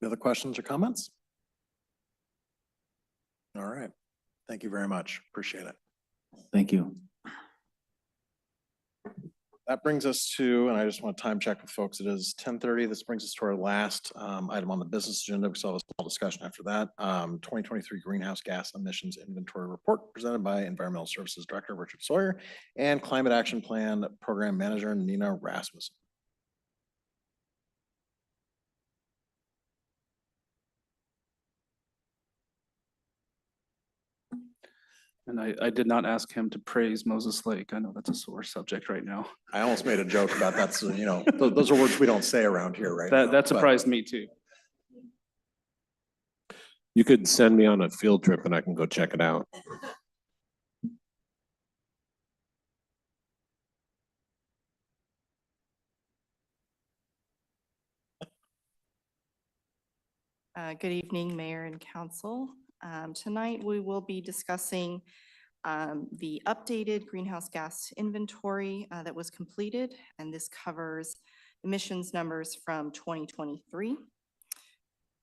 [SPEAKER 1] Any other questions or comments? All right. Thank you very much. Appreciate it.
[SPEAKER 14] Thank you.
[SPEAKER 1] That brings us to, and I just want to time check with folks, it is 10:30. This brings us to our last item on the business agenda. We still have a small discussion after that. 2023 Greenhouse Gas Emissions Inventory Report presented by Environmental Services Director Richard Sawyer and Climate Action Plan Program Manager Nina Rasmussen.
[SPEAKER 12] And I did not ask him to praise Moses Lake. I know that's a sore subject right now.
[SPEAKER 1] I almost made a joke about that. So, you know, those are words we don't say around here, right? now,
[SPEAKER 12] That
[SPEAKER 1] but-
[SPEAKER 12] surprised me too.
[SPEAKER 8] You could send me on a field trip and I can go check it out.
[SPEAKER 2] Good evening, Mayor and Council. Tonight, we will be discussing the updated greenhouse gas inventory that was completed, and this covers emissions numbers from 2023.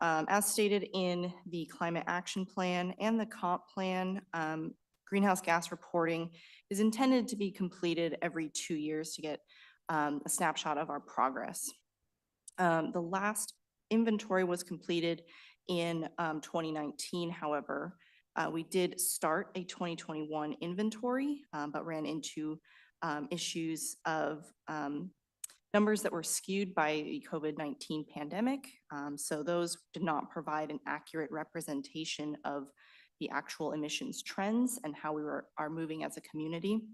[SPEAKER 2] As stated in the Climate Action Plan and the Comp Plan, greenhouse gas reporting is intended to be completed every 2 years to get a snapshot of our progress. The last inventory was completed in 2019. However, we did start a 2021 inventory, but ran into issues of numbers that were skewed by the COVID-19 pandemic. So those did not provide an accurate representation of the actual emissions trends and how we are moving as a community.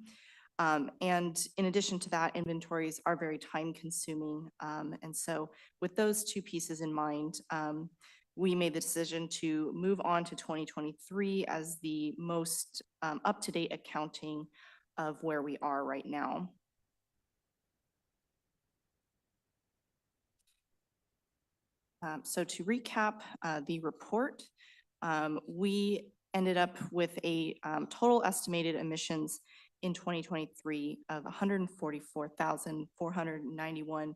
[SPEAKER 2] And in addition to that, inventories are very time consuming. And so with those two pieces in mind, we made the decision to move on to 2023 as the most up-to-date accounting of where we are right now. So to recap the report, we ended up with a total estimated emissions in 2023 of 144,491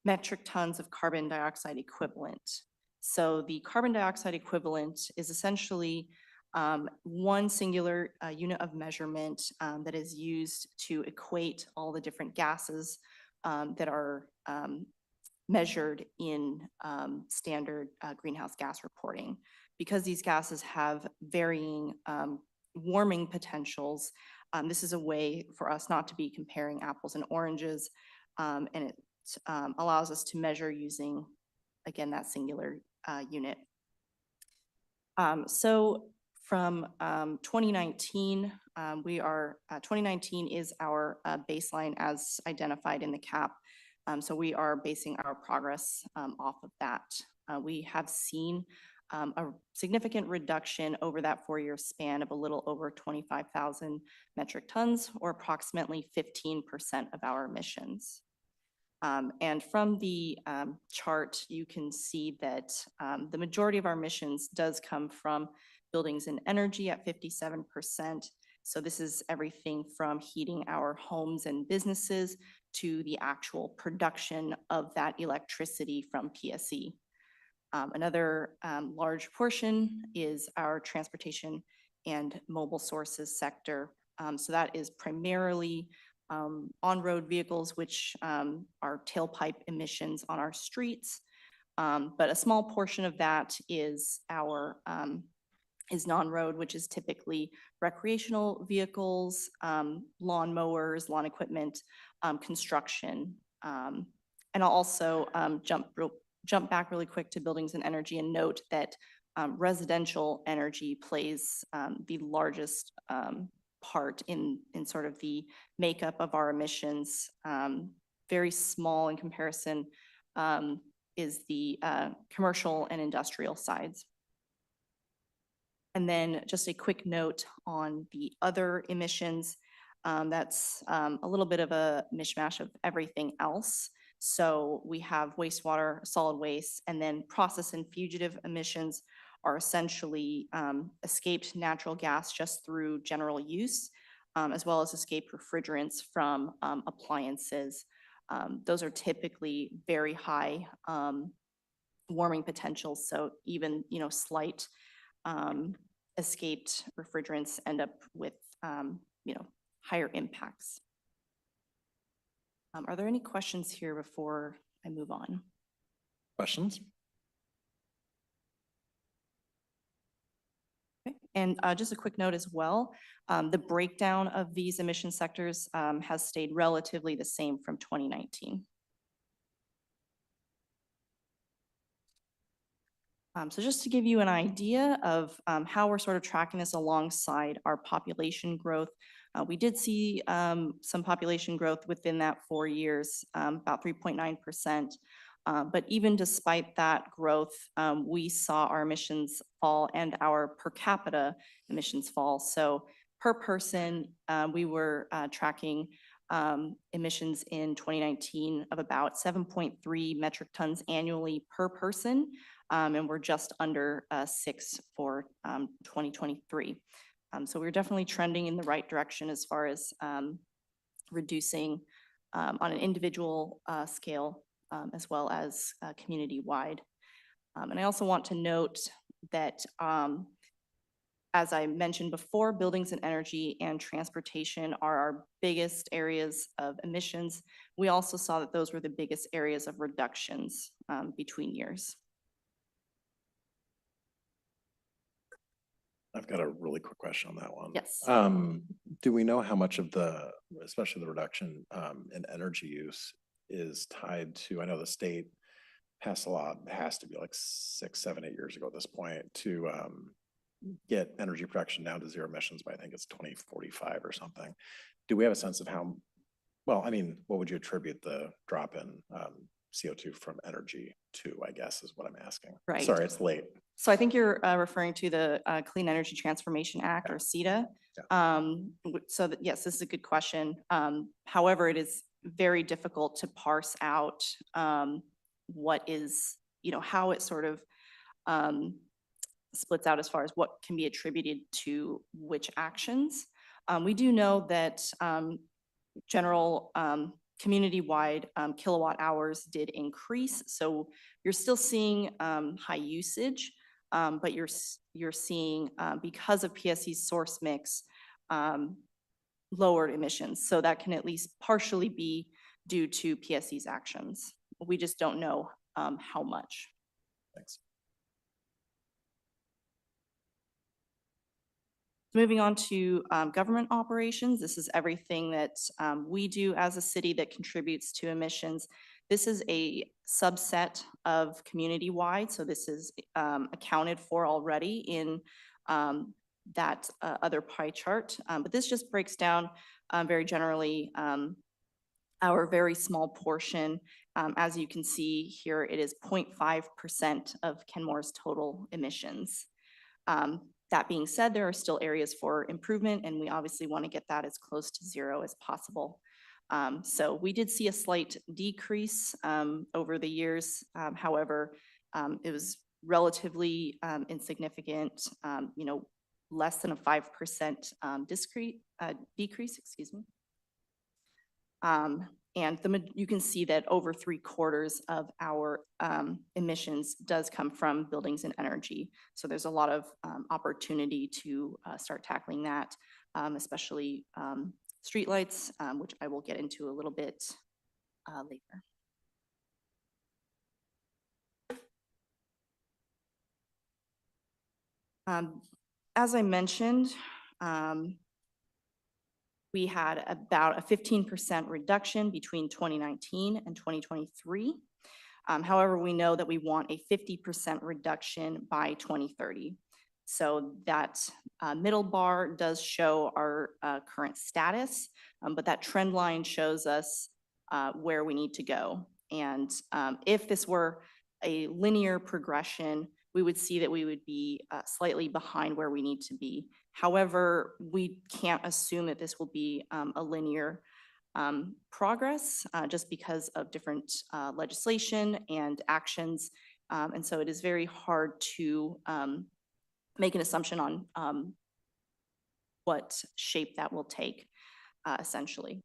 [SPEAKER 2] metric tons of carbon dioxide equivalent. So the carbon dioxide equivalent is essentially one singular unit of measurement that is used to equate all the different gases that are measured in standard greenhouse gas reporting. Because these gases have varying warming potentials, this is a way for us not to be comparing apples and oranges, and it allows us to measure using, again, that singular unit. So from 2019, 2019 is our baseline as identified in the CAP. So we are basing our progress off of that. We have seen a significant reduction over that 4-year span of a little over 25,000 metric tons, or approximately 15% of our emissions. And from the chart, you can see that the majority of our emissions does come from buildings and energy at 57%. So this is everything from heating our homes and businesses to the actual production of that electricity from PSE. Another large portion is our transportation and mobile sources sector. So that is primarily on-road vehicles, which are tailpipe emissions on our streets. But a small portion of that is our non-road, which is typically recreational vehicles, lawn mowers, lawn equipment, construction. And I'll also jump back really quick to buildings and energy and note that residential energy plays the largest part in sort of the makeup of our emissions. Very small in comparison is the commercial and industrial sides. And then just a quick note on the other emissions. That's a little bit of a mishmash of everything else. So we have wastewater, solid waste, and then process and fugitive emissions are essentially escaped natural gas just through general use, as well as escaped refrigerants from appliances. Those are typically very high warming potentials, so even, slight escaped refrigerants end up with, higher impacts. Are there any questions here before I move on?
[SPEAKER 1] Questions?
[SPEAKER 2] Okay. And just a quick note as well, the breakdown of these emission sectors has stayed relatively the same from 2019. So just to give you an idea of how we're sort of tracking this alongside our population growth, we did see some population growth within that 4 years, about 3.9%. But even despite that growth, we saw our emissions fall and our per capita emissions fall. So per person, we were tracking emissions in 2019 of about 7.3 metric tons annually per person. And we're just under 6 for 2023. So we're definitely trending in the right direction as far as reducing on an individual scale as well as community-wide. And I also want to note that as I mentioned before, buildings and energy and transportation are our biggest areas of emissions. We also saw that those were the biggest areas of reductions between years.
[SPEAKER 1] I've got a really quick question on that one.
[SPEAKER 2] Yes.
[SPEAKER 1] Do we know how much of the, especially the reduction in energy use is tied to, I know the state passed a law, it has to be like 6, 7, 8 years ago at this point, to get energy production down to zero emissions by, I think it's 2045 or something. Do we have a sense of how, well, I mean, what would you attribute the drop in CO2 from energy to, I guess, is what I'm asking.
[SPEAKER 2] Right.
[SPEAKER 1] Sorry, it's late.
[SPEAKER 2] So I think you're referring to the Clean Energy Transformation Act, or CETA. So yes, this is a good question. However, it is very difficult to parse out what is, how it sort of splits out as far as what can be attributed to which actions. We do know that general community-wide kilowatt hours did increase. So you're still seeing high usage, but you're seeing, because of PSC's source mix, lowered emissions. So that can at least partially be due to PSC's actions. We just don't know how much.
[SPEAKER 1] Thanks.
[SPEAKER 2] Moving on to government operations, this is everything that we do as a city that contributes to emissions. This is a subset of community-wide, so this is accounted for already in that other pie chart. But this just breaks down very generally our very small portion. As you can see here, it is 0.5% of Kenmore's total emissions. That being said, there are still areas for improvement, and we obviously want to get that as close to zero as possible. So we did see a slight decrease over the years. However, it was relatively insignificant, less than a 5% decrease, excuse me. And you can see that over 3/4 of our emissions does come from buildings and energy. So there's a lot of opportunity to start tackling that, especially streetlights, which I will get into a little bit later. As I mentioned, we had about a 15% reduction between 2019 and 2023. However, we know that we want a 50% reduction by 2030. So that middle bar does show our current status, but that trend line shows us where we need to go. And if this were a linear progression, we would see that we would be slightly behind where we need to be. However, we can't assume that this will be a linear progress just because of different legislation and actions And so it is very hard to make an assumption on what shape that will take, essentially.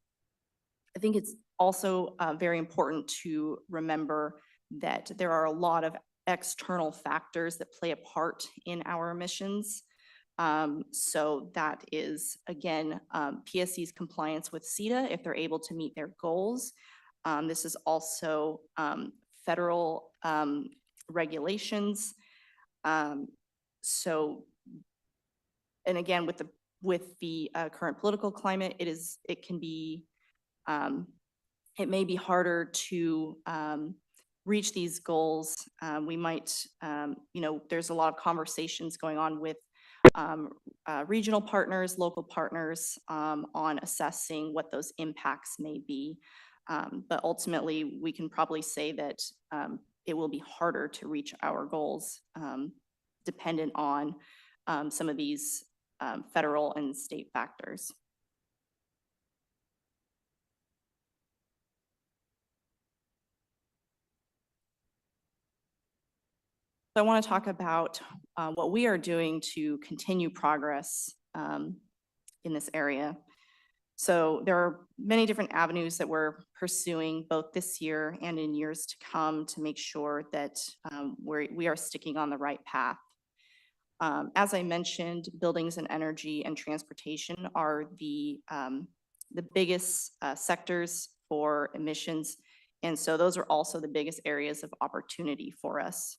[SPEAKER 2] I think it's also very important to remember that there are a lot of external factors that play a part in our emissions. So that is, again, PSC's compliance with CETA if they're able to meet their goals. This is also federal regulations. So, and again, with the current political climate, it can be, it may be harder to reach these goals. We might, there's a lot of conversations going on with regional partners, local partners on assessing what those impacts may be. But ultimately, we can probably say that it will be harder to reach our goals dependent on some of these federal and state factors. So I want to talk about what we are doing to continue progress in this area. So there are many different avenues that we're pursuing both this year and in years to come to make sure that we are sticking on the right path. As I mentioned, buildings and energy and transportation are the biggest sectors for emissions. And so those are also the biggest areas of opportunity for us.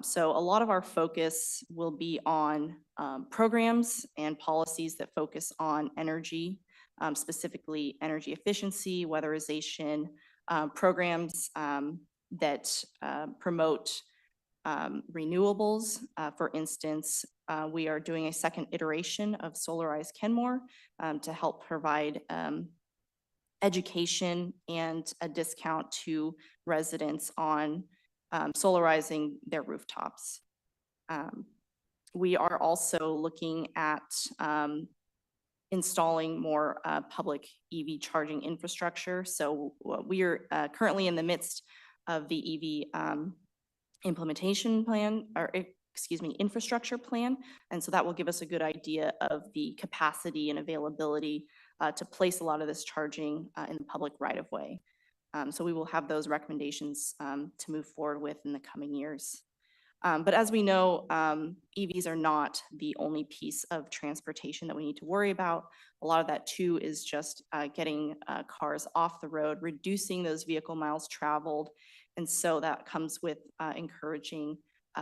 [SPEAKER 2] So a lot of our focus will be on programs and policies that focus on energy, specifically energy efficiency, weatherization, programs that promote renewables. For instance, we are doing a second iteration of Solarize Kenmore to help provide education and a discount to residents on solarizing their rooftops. We are also looking at installing more public EV charging infrastructure. So we are currently in the midst of the EV implementation plan, or excuse me, infrastructure plan. And so that will give us a good idea of the capacity and availability to place a lot of this charging in the public right of way. So we will have those recommendations to move forward with in the coming years. But as we know, EVs are not the only piece of transportation that we need to worry about. A lot of that too is just getting cars off the road, reducing those vehicle miles traveled. And so that comes with encouraging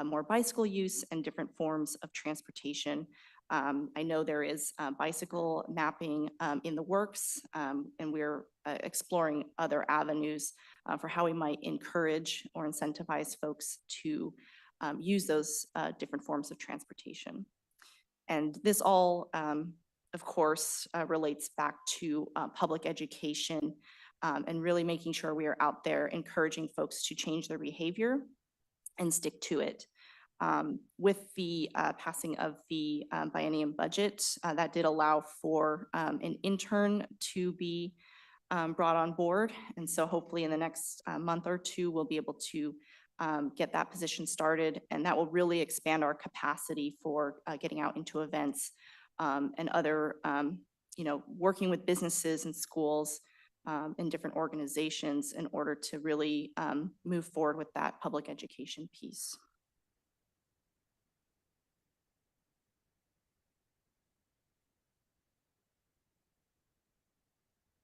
[SPEAKER 2] more bicycle use and different forms of transportation. I know there is bicycle mapping in the works, and we're exploring other avenues for how we might encourage or incentivize folks to use those different forms of transportation. And this all, of course, relates back to public education and really making sure we are out there encouraging folks to change their behavior and stick to it. With the passing of the biennium budget, that did allow for an intern to be brought on board. And so hopefully in the next month or two, we'll be able to get that position started. And that will really expand our capacity for getting out into events and other, working with businesses and schools and different organizations in order to really move forward with that public education piece.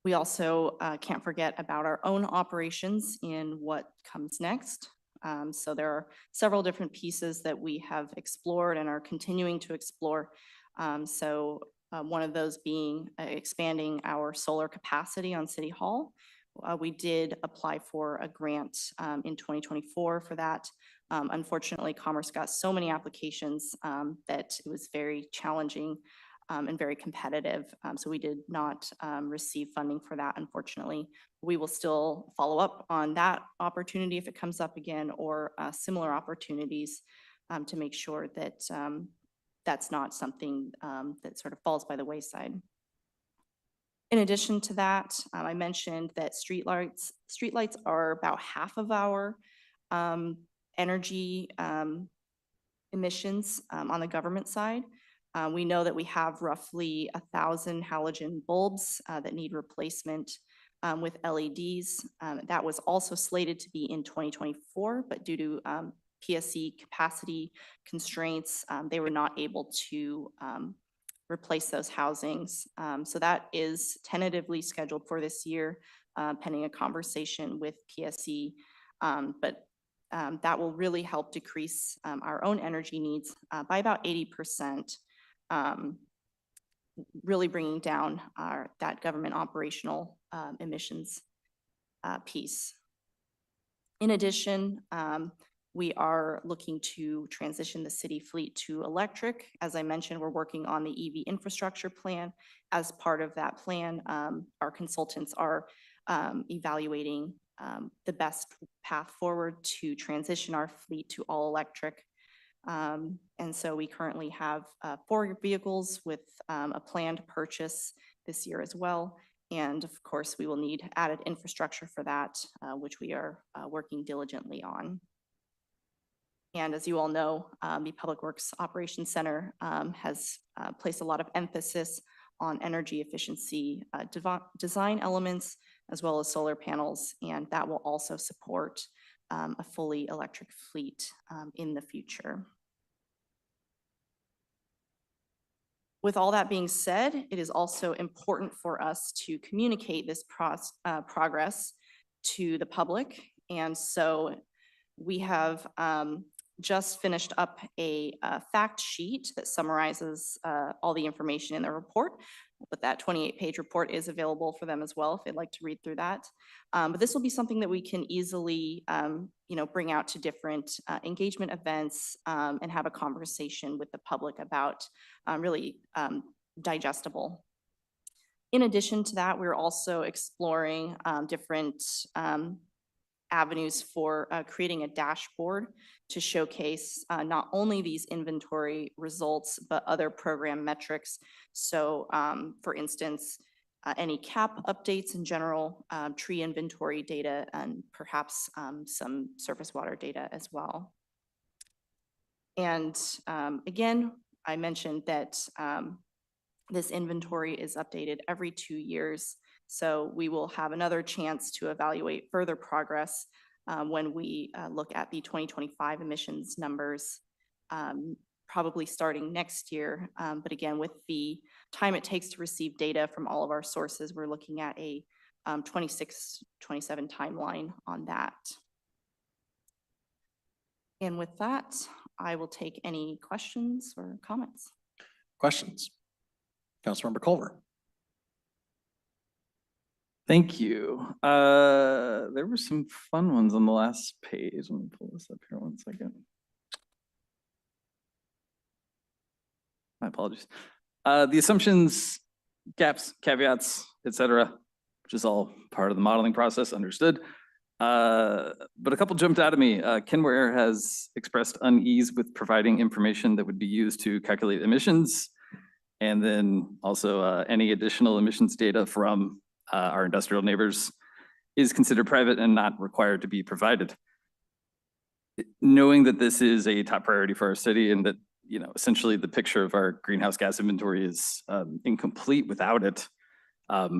[SPEAKER 2] We also can't forget about our own operations in what comes next. So there are several different pieces that we have explored and are continuing to explore. One of those being expanding our solar capacity on City Hall. We did apply for a grant in 2024 for that. Unfortunately, Commerce got so many applications that it was very challenging and very competitive. So we did not receive funding for that, unfortunately. We will still follow up on that opportunity if it comes up again, or similar opportunities to make sure that that's not something that sort of falls by the wayside. In addition to that, I mentioned that streetlights are about half of our energy emissions on the government side. We know that we have roughly 1,000 halogen bulbs that need replacement with LEDs. That was also slated to be in 2024, but due to PSC capacity constraints, they were not able to replace those housings. So that is tentatively scheduled for this year, pending a conversation with PSC. But that will really help decrease our own energy needs by about 80%, really bringing down that government operational emissions piece. In addition, we are looking to transition the city fleet to electric. As I mentioned, we're working on the EV infrastructure plan. As part of that plan, our consultants are evaluating the best path forward to transition our fleet to all electric. And so we currently have 4 vehicles with a planned purchase this year as well. And of course, we will need added infrastructure for that, which we are working diligently on. And as you all know, the Public Works Operations Center has placed a lot of emphasis on energy efficiency design elements, as well as solar panels, and that will also support a fully electric fleet in the future. With all that being said, it is also important for us to communicate this progress to the public. And so we have just finished up a fact sheet that summarizes all the information in the report. But that 28-page report is available for them as well if they'd like to read through that. But this will be something that we can easily, bring out to different engagement events and have a conversation with the public about really digestible. In addition to that, we're also exploring different avenues for creating a dashboard to showcase not only these inventory results, but other program metrics. So for instance, any CAP updates in general, tree inventory data, and perhaps some surface water data as well. And again, I mentioned that this inventory is updated every 2 years. So we will have another chance to evaluate further progress when we look at the 2025 emissions numbers, probably starting next year. But again, with the time it takes to receive data from all of our sources, we're looking at a 26, 27 timeline on that. And with that, I will take any questions or comments.
[SPEAKER 1] Questions? Councilmember Culver.
[SPEAKER 5] Thank you. There were some fun ones on the last page. Let me pull this up here 1 second. My apologies. The assumptions, gaps, caveats, et cetera, which is all part of the modeling process, understood. But a couple jumped out at me. Kenware has expressed unease with providing information that would be used to calculate emissions. And then also any additional emissions data from our industrial neighbors is considered private and not required to be provided. Knowing that this is a top priority for our city and that, essentially the picture of our greenhouse gas inventory is incomplete without it,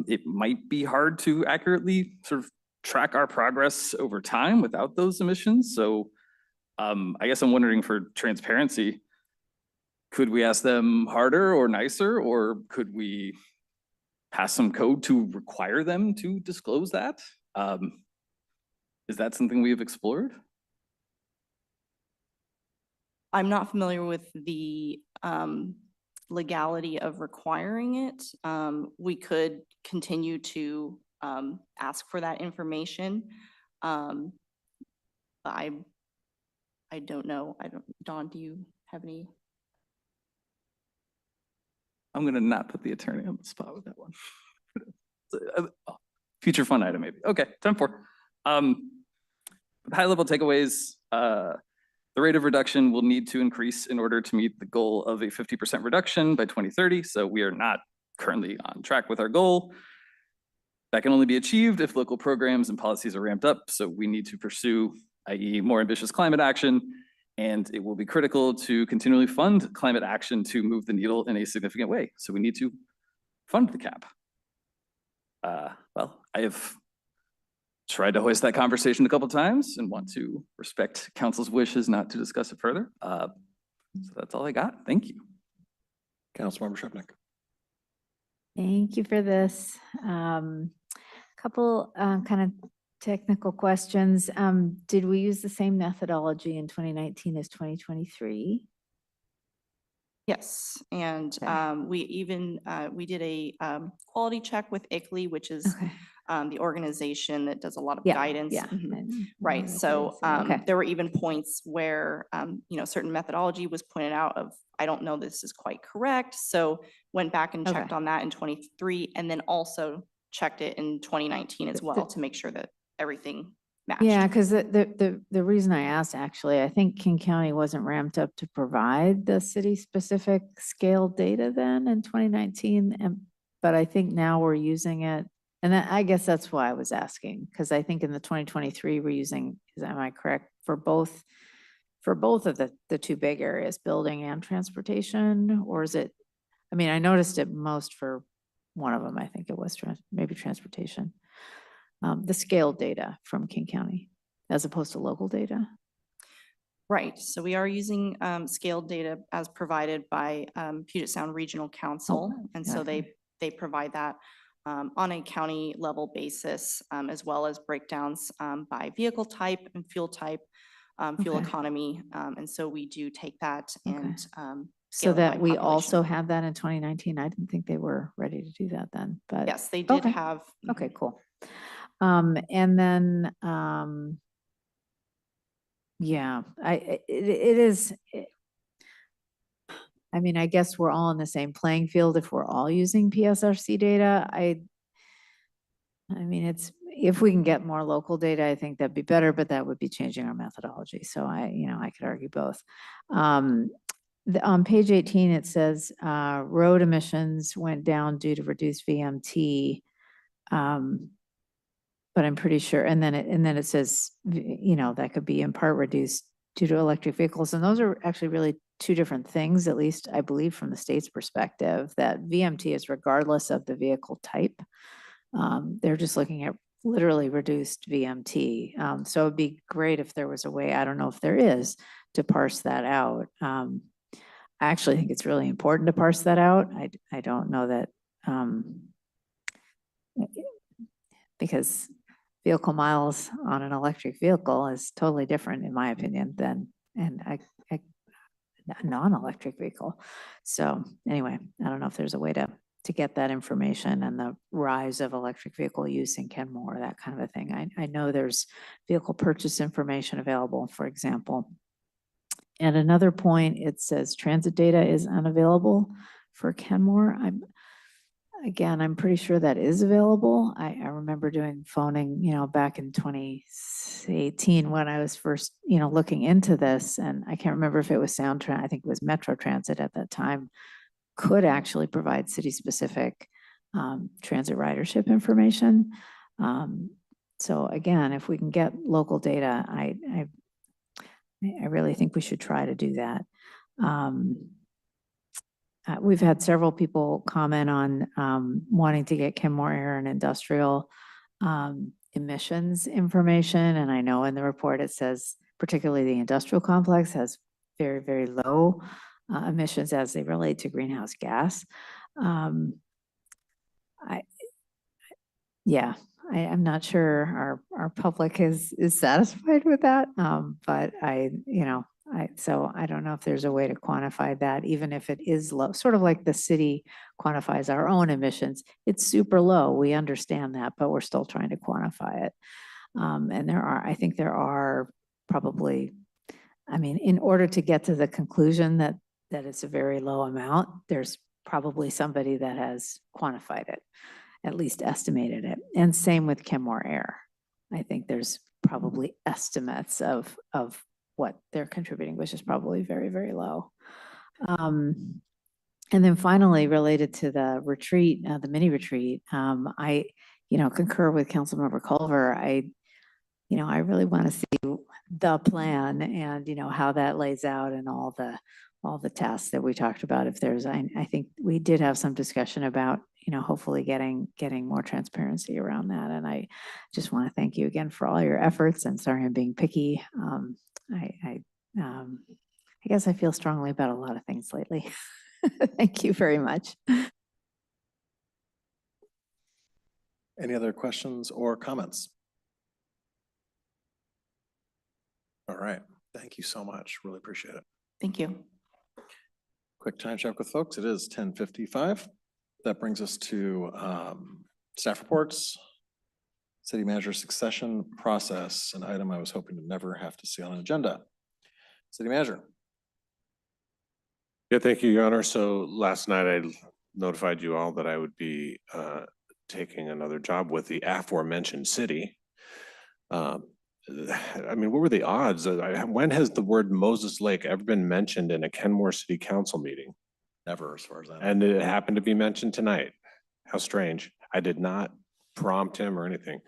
[SPEAKER 5] it might be hard to accurately sort of track our progress over time without those emissions. So I guess I'm wondering, for transparency, could we ask them harder or nicer, or could we pass some code to require them to disclose that? Is that something we've explored?
[SPEAKER 2] I'm not familiar with the legality of requiring it. We could continue to ask for that information. I don't know. Dawn, do you have any?
[SPEAKER 5] I'm gonna not put the attorney on the spot with that one. Future fun item maybe. Okay, time for. High level takeaways. The rate of reduction will need to increase in order to meet the goal of a 50% reduction by 2030. So we are not currently on track with our goal. That can only be achieved if local programs and policies are ramped up. So we need to pursue i.e. more ambitious climate action, and it will be critical to continually fund climate action to move the needle in a significant way. So we need to fund the cap. Well, I have tried to hoist that conversation a couple times and want to respect council's wishes not to discuss it further. So that's all I got. Thank you.
[SPEAKER 1] Councilmember Shupnick.
[SPEAKER 17] Thank you for this. Couple kind of technical questions. Did we use the same methodology in 2019 as 2023?
[SPEAKER 2] Yes, and we even, we did a quality check with ICLEI, which is the organization that does a lot of guidance.
[SPEAKER 17] Yeah.
[SPEAKER 2] Mhm. Right, so there were even points where, you know, certain methodology was pointed out of, I don't know this is quite correct, so went back and checked on that in 23, and then also checked it in 2019 as well to make sure that everything matched.
[SPEAKER 17] Yeah, because the reason I asked, actually, I think King County wasn't ramped up to provide the city-specific scale data then in 2019, but I think now we're using it. And I guess that's why I was asking, because I think in the 2023, we're using, am I correct, for both of the two big areas, building and transportation, or is it, I mean, I noticed it most for one of them, I think it was maybe transportation. The scale data from King County as opposed to local data.
[SPEAKER 2] Right, so we are using scaled data as provided by Puget Sound Regional Council. And so they provide that on a county level basis, as well as breakdowns by vehicle type and fuel type, fuel economy. And so we do take that and
[SPEAKER 17] so
[SPEAKER 2] scale it by
[SPEAKER 17] that we
[SPEAKER 2] population.
[SPEAKER 17] also have that in 2019. I didn't think they were ready to do that then, but
[SPEAKER 2] Yes, they did have.
[SPEAKER 17] Okay, cool. And then, yeah, it is, I mean, I guess we're all in the same playing field if we're all using PSRC data. I mean, if we can get more local data, I think that'd be better, but that would be changing our methodology. So I could argue both. On page 18, it says, road emissions went down due to reduced VMT. But I'm pretty sure, and then it says, you know, that could be in part reduced due to electric vehicles. And those are actually really two different things, at least I believe from the state's perspective, that VMT is regardless of the vehicle type. They're just looking at literally reduced VMT. So it'd be great if there was a way, I don't know if there is, to parse that out. I actually think it's really important to parse that out. I don't know that, because vehicle miles on an electric vehicle is totally different, in my opinion, than a non-electric vehicle. So anyway, I don't know if there's a way to get that information and the rise of electric vehicle use in Kenmore, that kind of a thing. I know there's vehicle purchase information available, for example. And another point, it says transit data is unavailable for Kenmore. I'm pretty sure that is available. I remember doing phoning, you know, back in 2018 when I was first, you know, looking into this, and I can't remember if it was I think it was Metro Transit at that time, could actually provide city-specific transit ridership information. So again, if we can get local data, I really think we should try to do that. We've had several people comment on wanting to get Kenmore Air and Industrial emissions information. And I know in the report it says particularly the industrial complex has very, very low emissions as they relate to greenhouse gas. I'm not sure our public is satisfied with that, but so I don't know if there's a way to quantify that, even if it is low, sort of like the city quantifies our own emissions. It's super low. We understand that, but we're still trying to quantify it. And I think there are probably, I mean, in order to get to the conclusion that it's a very low amount, there's probably somebody that has quantified it, at least estimated it. And same with Kenmore Air. I think there's probably estimates of what they're contributing, which is probably very, very low. And then finally, related to the retreat, the mini retreat, I concur with Councilmember Culver. you know, I really want to see the plan and, you know, how that lays out and all the tasks that we talked about. If there's, I think we did have some discussion about, you know, hopefully getting more transparency around that. And I just want to thank you again for all your efforts, and sorry I'm being picky. I guess I feel strongly about a lot of things lately. Thank you very much.
[SPEAKER 1] Any other questions or comments? All right, thank you so much. Really appreciate it.
[SPEAKER 2] Thank you.
[SPEAKER 1] Quick time check with folks. It is 10:55. That brings us to staff reports, city manager succession process, an item I was hoping to never have to see on an agenda. City manager.
[SPEAKER 8] Yeah, thank you, Your Honor. So last night I notified you all that I would be taking another job with the aforementioned city. I mean, what were the odds? When has the word Moses Lake ever been mentioned in a Kenmore City Council meeting?
[SPEAKER 1] Never, as far as I know.
[SPEAKER 8] And it happened to be mentioned tonight. How strange. I did not prompt him or anything.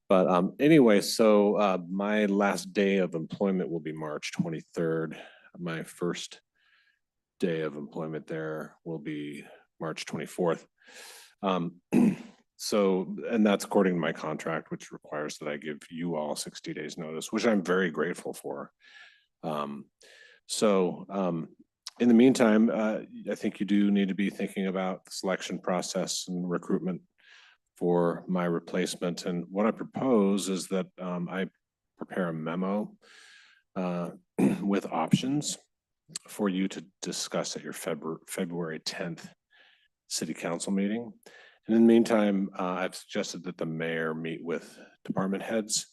[SPEAKER 8] But anyway, so my last day of employment will be March 23rd. My first day of employment there will be March 24th. So, and that's according to my contract, which requires that I give you all 60 days notice, which I'm very grateful for. In the meantime, I think you do need to be thinking about the selection process and recruitment for my replacement. And what I propose is that I prepare a memo with options for you to discuss at your February 10th city council meeting. And in the meantime, I've suggested that the mayor meet with department heads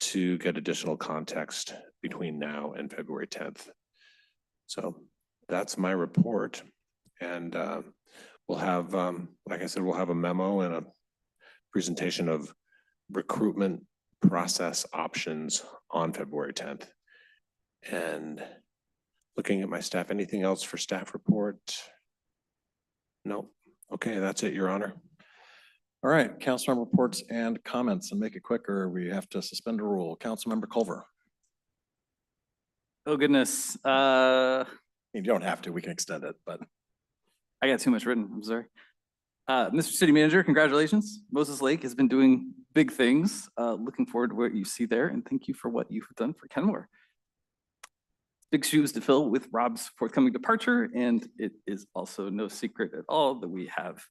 [SPEAKER 8] to get additional context between now and February 10th. So that's my report. And we'll have, like I said, we'll have a memo and a presentation of recruitment process options on February 10th. And looking at my staff, anything else for staff report? No. Okay, that's it, Your Honor.
[SPEAKER 1] All right, councilmember reports and comments, and make it quick or we have to suspend a rule. Councilmember Culver.
[SPEAKER 5] Oh, goodness.
[SPEAKER 1] You don't have to, we can extend it, but.
[SPEAKER 5] I got too much written, I'm sorry. Mr. City Manager, congratulations. Moses Lake has been doing big things. Looking forward to what you see there, and thank you for what you've done for Kenmore. Big shoes to fill with Rob's forthcoming departure, and it is also no secret at all that we have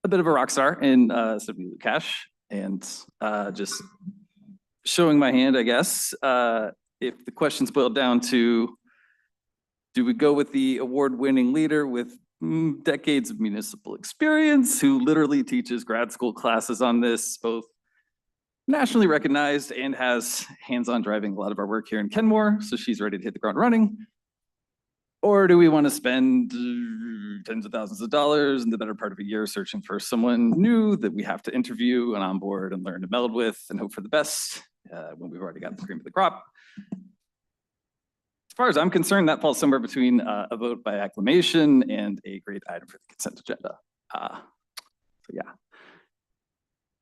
[SPEAKER 5] a bit of a rock star in Sylvie Lukash, and just showing my hand, I guess. If the questions boil down to, do we go with the award-winning leader with decades of municipal experience who literally teaches grad school classes on this, both nationally recognized and has hands-on driving a lot of our work here in Kenmore, so she's ready to hit the ground running? Or do we want to spend tens of thousands of dollars in the better part of a year searching for someone new that we have to interview and onboard and learn to meld with and hope for the best when we've already got the cream of the crop? As far as I'm concerned, that falls somewhere between a vote by acclamation and a great item for the consent agenda. So yeah.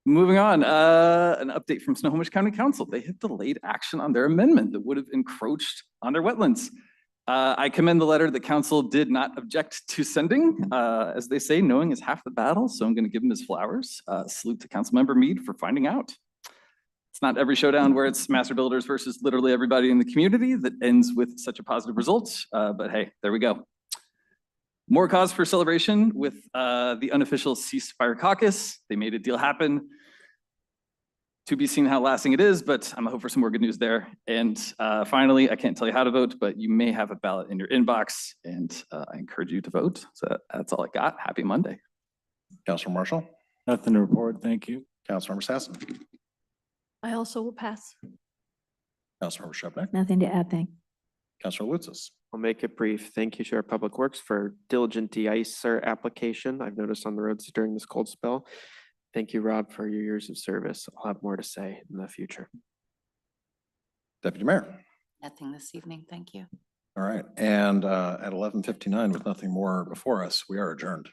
[SPEAKER 5] Moving on, an update from Snohomish County Council. They have delayed action on their amendment that would have encroached on their wetlands. I commend the letter that council did not object to sending. As they say, knowing is half the battle, so I'm going to give him his flowers. Salute to Councilmember Mead for finding out. It's not every showdown where it's master builders versus literally everybody in the community that ends with such a positive result, but hey, there we go. More cause for celebration with the unofficial ceasefire caucus. They made a deal happen. To be seen how lasting it is, but I'm a hope for some more good news there. And finally, I can't tell you how to vote, but you may have a ballot in your inbox, and I encourage you to vote. So that's all I got. Happy Monday.
[SPEAKER 1] Councilor Marshall.
[SPEAKER 3] Nothing to report, thank you.
[SPEAKER 1] Councilmember Sassen.
[SPEAKER 19] I also will pass.
[SPEAKER 1] Councilmember Shevnik.
[SPEAKER 17] Nothing to add, thank.
[SPEAKER 1] Councilor Lutzis.
[SPEAKER 18] I'll make it brief. Thank you to our Public Works for diligent de-icer application. I've noticed on the roads during this cold spell. Thank you, Rob, for your years of service. I'll have more to say in the future.
[SPEAKER 1] Deputy Mayor.
[SPEAKER 20] Nothing this evening, thank you.
[SPEAKER 1] All right, and at 11:59, with nothing more before us, we are adjourned.